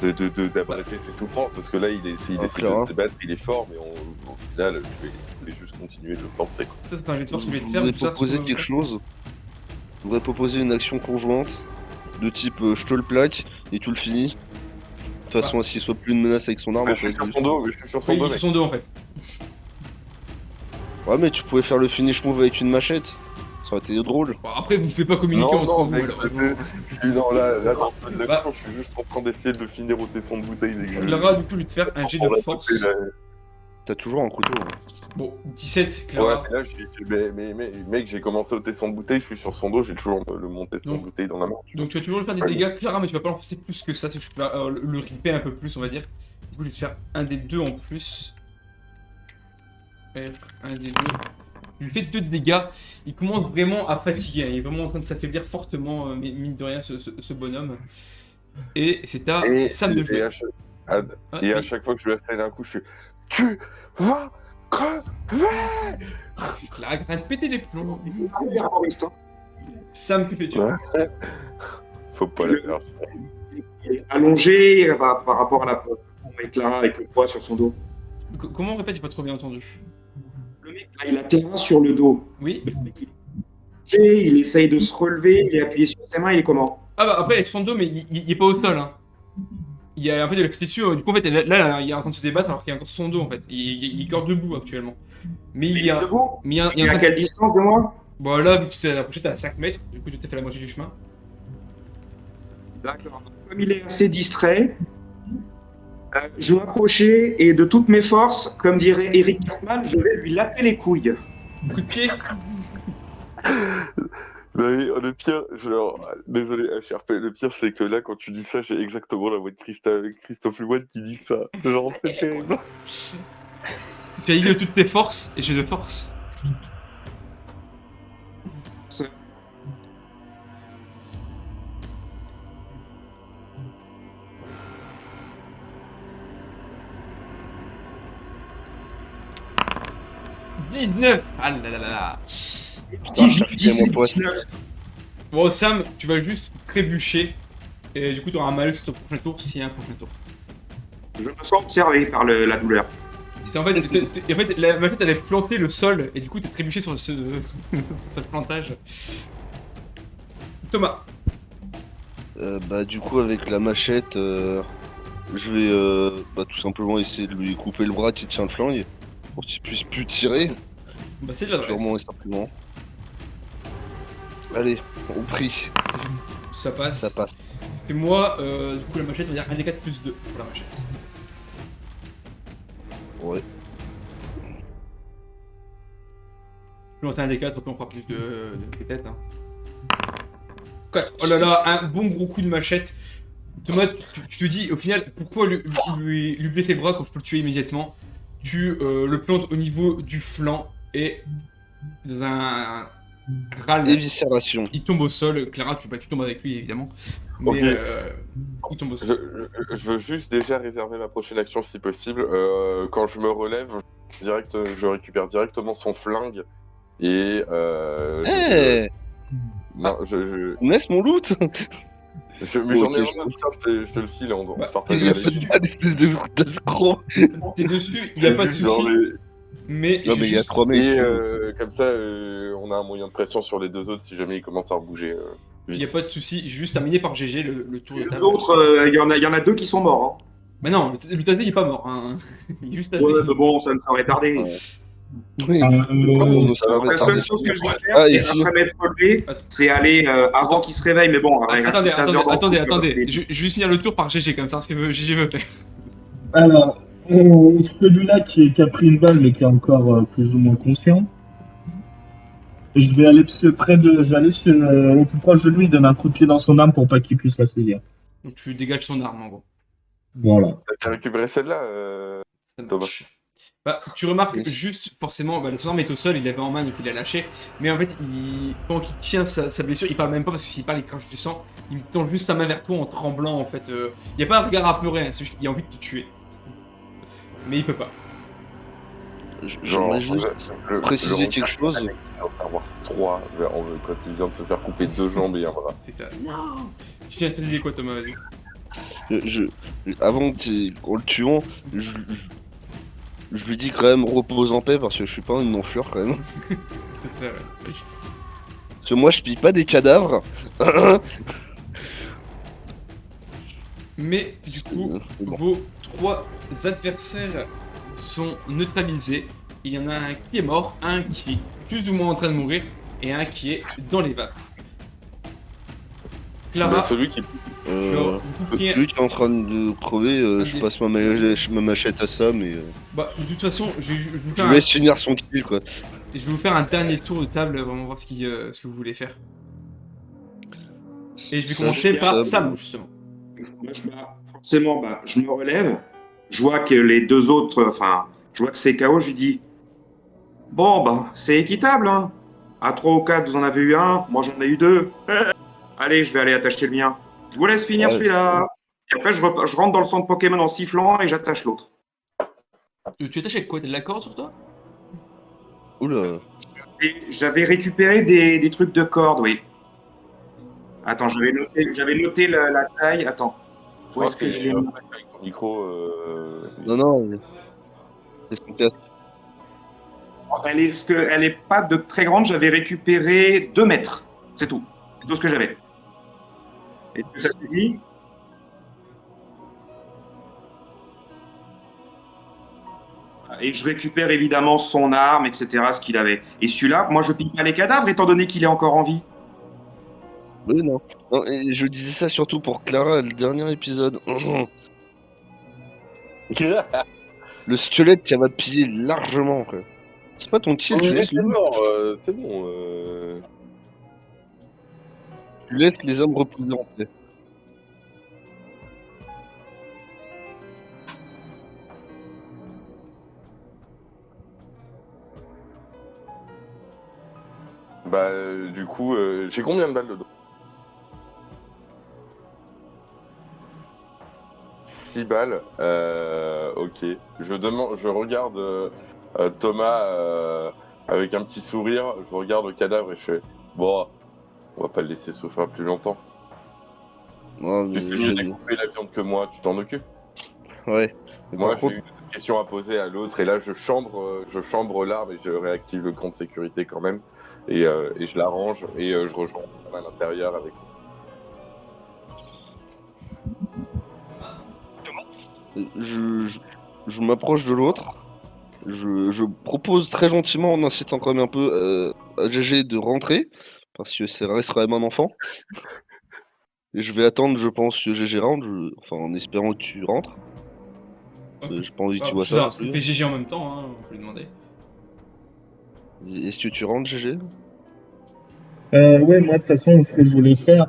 d'abriter ses souffrances parce que là il essaie de se battre, il est fort, mais au final je vais juste continuer de le planter. Ça c'est un jet de force que je vais te Je faire. voudrais tout ça, proposer tu peux- quelque chose. Je voudrais proposer une action conjointe de type je te le plaque et tu le finis. De toute façon, à ce qu'il soit plus une menace avec son arme. Je suis sur son dos, je suis sur son Oui, dos. ils sont deux en fait. Ouais, mais tu pouvais faire le finish move avec une machette. Ça aurait été drôle. Bon, après, vous ne pouvez pas communiquer entre vous, malheureusement. Je suis dans là dans le feu de Bah. l'action, je suis juste en train d'essayer de finir au tesson de bouteille. Clara, du coup, je vais te faire un jet de force. T'as toujours un couteau. Hein. Bon, 17, Ouais, Clara. mais là, mais mec, j'ai commencé à ôter son bouteille, je suis sur son dos, j'ai toujours le monté son Donc- bouteille dans la main. Donc tu vas toujours lui faire des Ouais. dégâts, Clara, mais tu vas pas l'enfoncer plus que ça, c'est que tu vas le ripper un peu plus, on va dire. Du coup, je vais te faire un des deux en plus. Un des deux. Tu lui fais 2 de dégâts. Il commence vraiment à fatiguer, hein. Il est vraiment en train de s'affaiblir fortement, mais mine de rien, ce bonhomme. Et c'est à Sam de jouer. à Ah, à chaque fois que je lui fais d'un coup, je suis Tu vas crever. Clara est en train de péter les plombs. Terroriste, hein. Sam, que fais-tu? Ouais. Faut pas le faire. Il est allongé par rapport à la avec Clara avec le poids sur son dos. Comment on répète? J'ai pas trop bien entendu. Le mec, là, il a Clara sur le dos. Oui? Le mec, il essaye de se relever, il est appuyé sur ses mains, il est comment? Ah bah après, il est sur son dos, mais il est pas au sol, hein. Il y a, en fait, il est dessus, du coup, en fait, là, il est en train de se débattre alors qu'il est encore sur son dos, en fait. Il est encore debout actuellement. Mais il y a... debout. Mais il y a, Il est à quelle distance de moi? Bon, là, vu que tu t'es approché, t'es à 5 mètres, du coup, tu t'es fait la moitié du chemin. D'accord. Comme il est assez distrait, je vais m'approcher et de toutes mes forces, comme dirait Eric Cartman, je vais lui latter les couilles. Coup de pied. Mais le pire, désolé HRP, le pire c'est que là quand tu dis ça, j'ai exactement la voix de Christophe Lemoine qui dit ça. Genre c'est terrible. Tu as dit de toutes tes forces, et j'ai de force. « 19 ! Ah là là là là. 19. Bon, Sam, tu vas juste trébucher. Et du coup, tu auras un malus sur ton prochain tour s'il y a un prochain tour. Je me sens observé par la douleur. C'est en fait, la machette avait planté le sol et du coup, t'es trébuché sur ce plantage. Thomas. Bah du coup avec la machette, je vais tout simplement essayer de lui couper le bras qui tient le flingue pour qu'il puisse plus tirer, Bah, c'est de l'adresse. purement et simplement. Allez, on prie, Ça passe. ça passe. Et moi, du coup, la machette, on va dire 1 des 4 plus 2 pour la machette. Ouais. Je vais lancer 1 des 4, puis on fera plus de têtes. Hein. 4. Oh là là, un bon gros coup de machette. Thomas, tu te dis, au final, pourquoi lui blesser le bras quand je peux le tuer immédiatement? Tu le plantes au niveau du flanc et dans un râle. Éviscération. Il tombe au sol. Clara, tu tombes avec lui évidemment. Mais Ok. il tombe au sol. Je veux juste déjà réserver ma prochaine action si possible. Quand je me relève, je récupère directement son flingue et Eh, non, on me laisse mon loot. mais j'en ai Ok, un autre, tiens, je te le file, on Bah, se partage t'es la dessus. liste. Ah, l'espèce d'escroc. T'es dessus, il n'y a pas de souci. Mais Non mais il y a 3 mecs. Et comme ça, on a un moyen de pression sur les deux autres si jamais ils commencent à rebouger. il n'y a pas de souci. J'ai juste terminé par GG le tour de Les table. autres, il y en a 2 qui sont morts. Bah non, le tasé il est pas mort. Hein. Il est juste Hein. tasé. Ouais, mais bon, ça ne saurait tarder. Ouais. Oui. La seule chose que je vais faire, Ah, c'est ici. après m'être relevé, c'est aller avant qu'il se réveille. Mais bon, avec un Attendez, petit taser dans le cou, attendez. Je vais juste finir le tour par GG comme ça, ce que GG veut faire. Alors, celui-là qui a pris une balle mais qui est encore plus ou moins conscient, je vais aller au plus proche de lui, donner un coup de pied dans son arme pour pas qu'il puisse la saisir. Donc tu dégages son arme en gros. Voilà. T'as récupéré celle-là Ça Thomas. marche. Bah, tu remarques Oui. juste, forcément, son arme est au sol, il l'avait en main donc il l'a lâché. Mais en fait, pendant qu'il tient sa blessure, il parle même pas parce que s'il parle, il crache du sang. Il tend juste sa main vers toi en tremblant en fait. Il n'y a pas un regard apeuré, hein, c'est juste qu'il a envie de te tuer. Mais il peut pas. J'aimerais juste préciser quelque chose. Star Wars 3, quand il vient de se faire couper 2 jambes et un bras. C'est ça. Non. Tu tiens à préciser quoi, Thomas? Vas-y. Avant qu'en le tuant, je lui dis quand même repose en paix parce que je suis pas un non-fleur quand même. C'est ça, ouais. Parce que moi je pille pas des cadavres. Mais du coup, C'est bon. vos 3 adversaires sont neutralisés. Il y en a un qui est mort, un qui est plus ou moins en train de mourir, et un qui est dans les vapes. Clara, celui qui. je vais Euh, du coup prier- Celui qui est en train de crever, Un je des- passe ma machette à ça, mais Bah, de toute façon, je vais vous je faire lui laisse finir son kill, quoi. je vais vous faire un dernier tour de table, vraiment voir ce que vous voulez faire. Et je vais Ça, commencer c'est par ça, Sam, bon. justement. Moi, forcément, je me relève. Je vois que les deux autres, enfin, je vois que c'est KO. Je lui dis, bon, bah, c'est équitable, hein. À 3 ou 4, vous en avez eu un. Moi, j'en ai eu 2. Allez, je vais aller attacher le mien. Je vous laisse finir Ouais, celui-là. Et après, je rentre dans le centre Pokémon en sifflant et j'attache l'autre. Tu attaches avec quoi? T'as de la corde sur toi? Oula. Et j'avais récupéré des trucs de corde, oui. Attends, j'avais noté la taille. Attends, Je où crois est-ce que que je c'est l'ai mis? avec ton micro. Non, non, c'est son casque. Elle est pas de très grande. J'avais récupéré 2 mètres. C'est tout. C'est tout ce que j'avais. Est-ce que ça suffit? Et je récupère évidemment son arme, etc., ce qu'il avait. Et celui-là, moi, je pique pas les cadavres étant donné qu'il est encore en vie. Oui, non. Non, et je disais ça surtout pour Clara, le dernier épisode. Le squelette, ça va piller largement, quoi. C'est pas ton kill, tu Mais laisses, c'est bon, c'est bon. tu laisses les hommes reposer en paix. Bah, du coup, j'ai combien de balles dedans? 6 balles. Ok. Je regarde Thomas avec un petit sourire. Je regarde le cadavre et je fais bon, on va pas le laisser souffrir plus longtemps. Ouais, Tu sais mieux découper la viande que moi, tu t'en occupes. Ouais. Mais Moi, par j'ai contre, une question à poser à l'autre et là, je chambre l'arme et je réactive le camp de sécurité quand même. Et je la range et je rejoins à l'intérieur avec. je m'approche de l'autre. Je propose très gentiment, en incitant quand même un peu à GG de rentrer, parce que ça reste quand même un enfant. Et je vais attendre, je pense, que GG rentre, enfin en espérant que tu rentres. J'ai pas envie que tu vois ça non On plus. fait GG en même temps, hein, on peut lui demander. Est-ce que tu rentres, GG? Ouais, moi, de toute façon, ce que je voulais faire,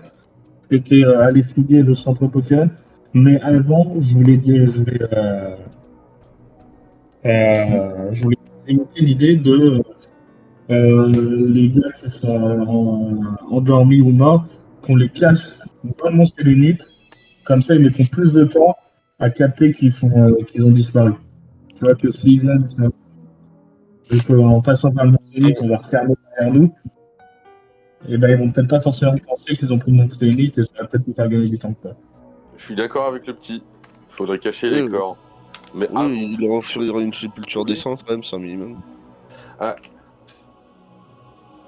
c'était aller fouiller le centre Pokémon. Mais avant, je voulais évoquer l'idée de les gars qui sont endormis ou morts, qu'on les cache dans mon sélénite. Comme ça, ils mettront plus de temps à capter qu'ils ont disparu. Tu vois que s'ils viennent, en passant par le monde sélénite, on va refermer derrière nous, et ben ils vont peut-être pas forcément penser qu'ils ont pris le monde sélénite et ça va peut-être nous faire gagner du temps. Quoi. Je suis d'accord avec le petit. Il faudrait cacher Oui, les oui. corps. Mais Oui, il leur offrira une sépulture décente quand même, c'est un minimum. ah,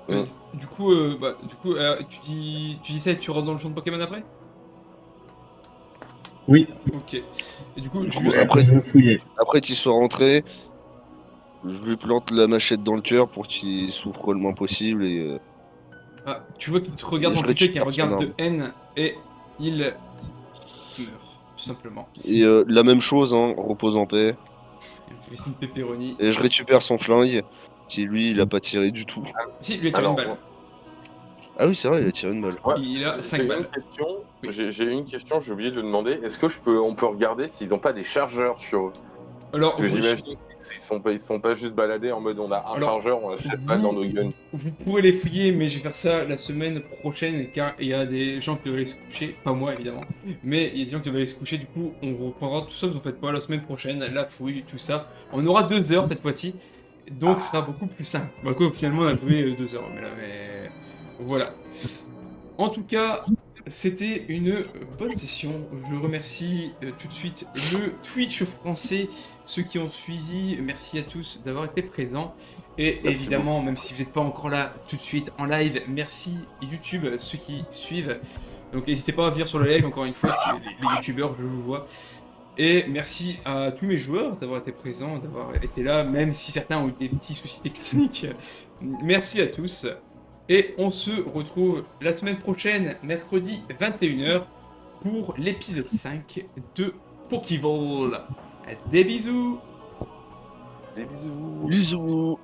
Mm. Du coup, tu dis ça et tu rentres dans le champ de Pokémon après? Oui, Ok. Et du coup, Du je coup, vais... après- je veux fouiller. Après qu'il soit rentré, je lui plante la machette dans le cœur pour qu'il souffre le moins possible et Ah, tu vois qu'il te regarde Et dans je tes yeux avec un récupère son regard de arme. haine et il meurt, tout simplement. la même chose, hein, repose en paix. Christine Pepperoni. Et je récupère son flingue, qui lui, il a pas tiré du tout. Si, lui a tiré une balle. Ah oui, c'est vrai, il a tiré une balle. Ouais, Il a j'ai 5 une balles. question. Oui. J'ai une question, j'ai oublié de demander. Est-ce que on peut regarder s'ils n'ont pas des chargeurs sur eux? Alors, Parce que j'imagine qu'ils sont pas juste baladés en mode on a un Alors, chargeur, on a 7 balles dans nos guns. vous pourrez les fouiller, mais je vais faire ça la semaine prochaine, car il y a des gens qui doivent aller se coucher, pas moi évidemment, mais il y a des gens qui doivent aller se coucher, du coup on reprendra tout ça, vous en faites pas, la semaine prochaine, la fouille, tout ça. On aura 2 heures cette fois-ci, donc ce sera beaucoup plus simple. Bah quoi, finalement on a joué 2 heures, mais voilà. En tout cas, c'était une bonne session. Je remercie tout de suite le Twitch français, ceux qui ont suivi. Merci à tous d'avoir été présents. Et Merci évidemment, même si vous n'êtes pas encore là tout de suite en live, merci YouTube, ceux qui suivent. Donc n'hésitez pas à venir sur le live, encore une fois, si les youtubeurs, je vous vois. Et merci à tous mes joueurs d'avoir été présents, d'avoir été là, même si certains ont eu des petits soucis techniques. Merci à tous. Et on se retrouve la semaine prochaine, mercredi 21h, pour l'épisode 5 de Pokéball. Des bisous. Des bisous. Bisous.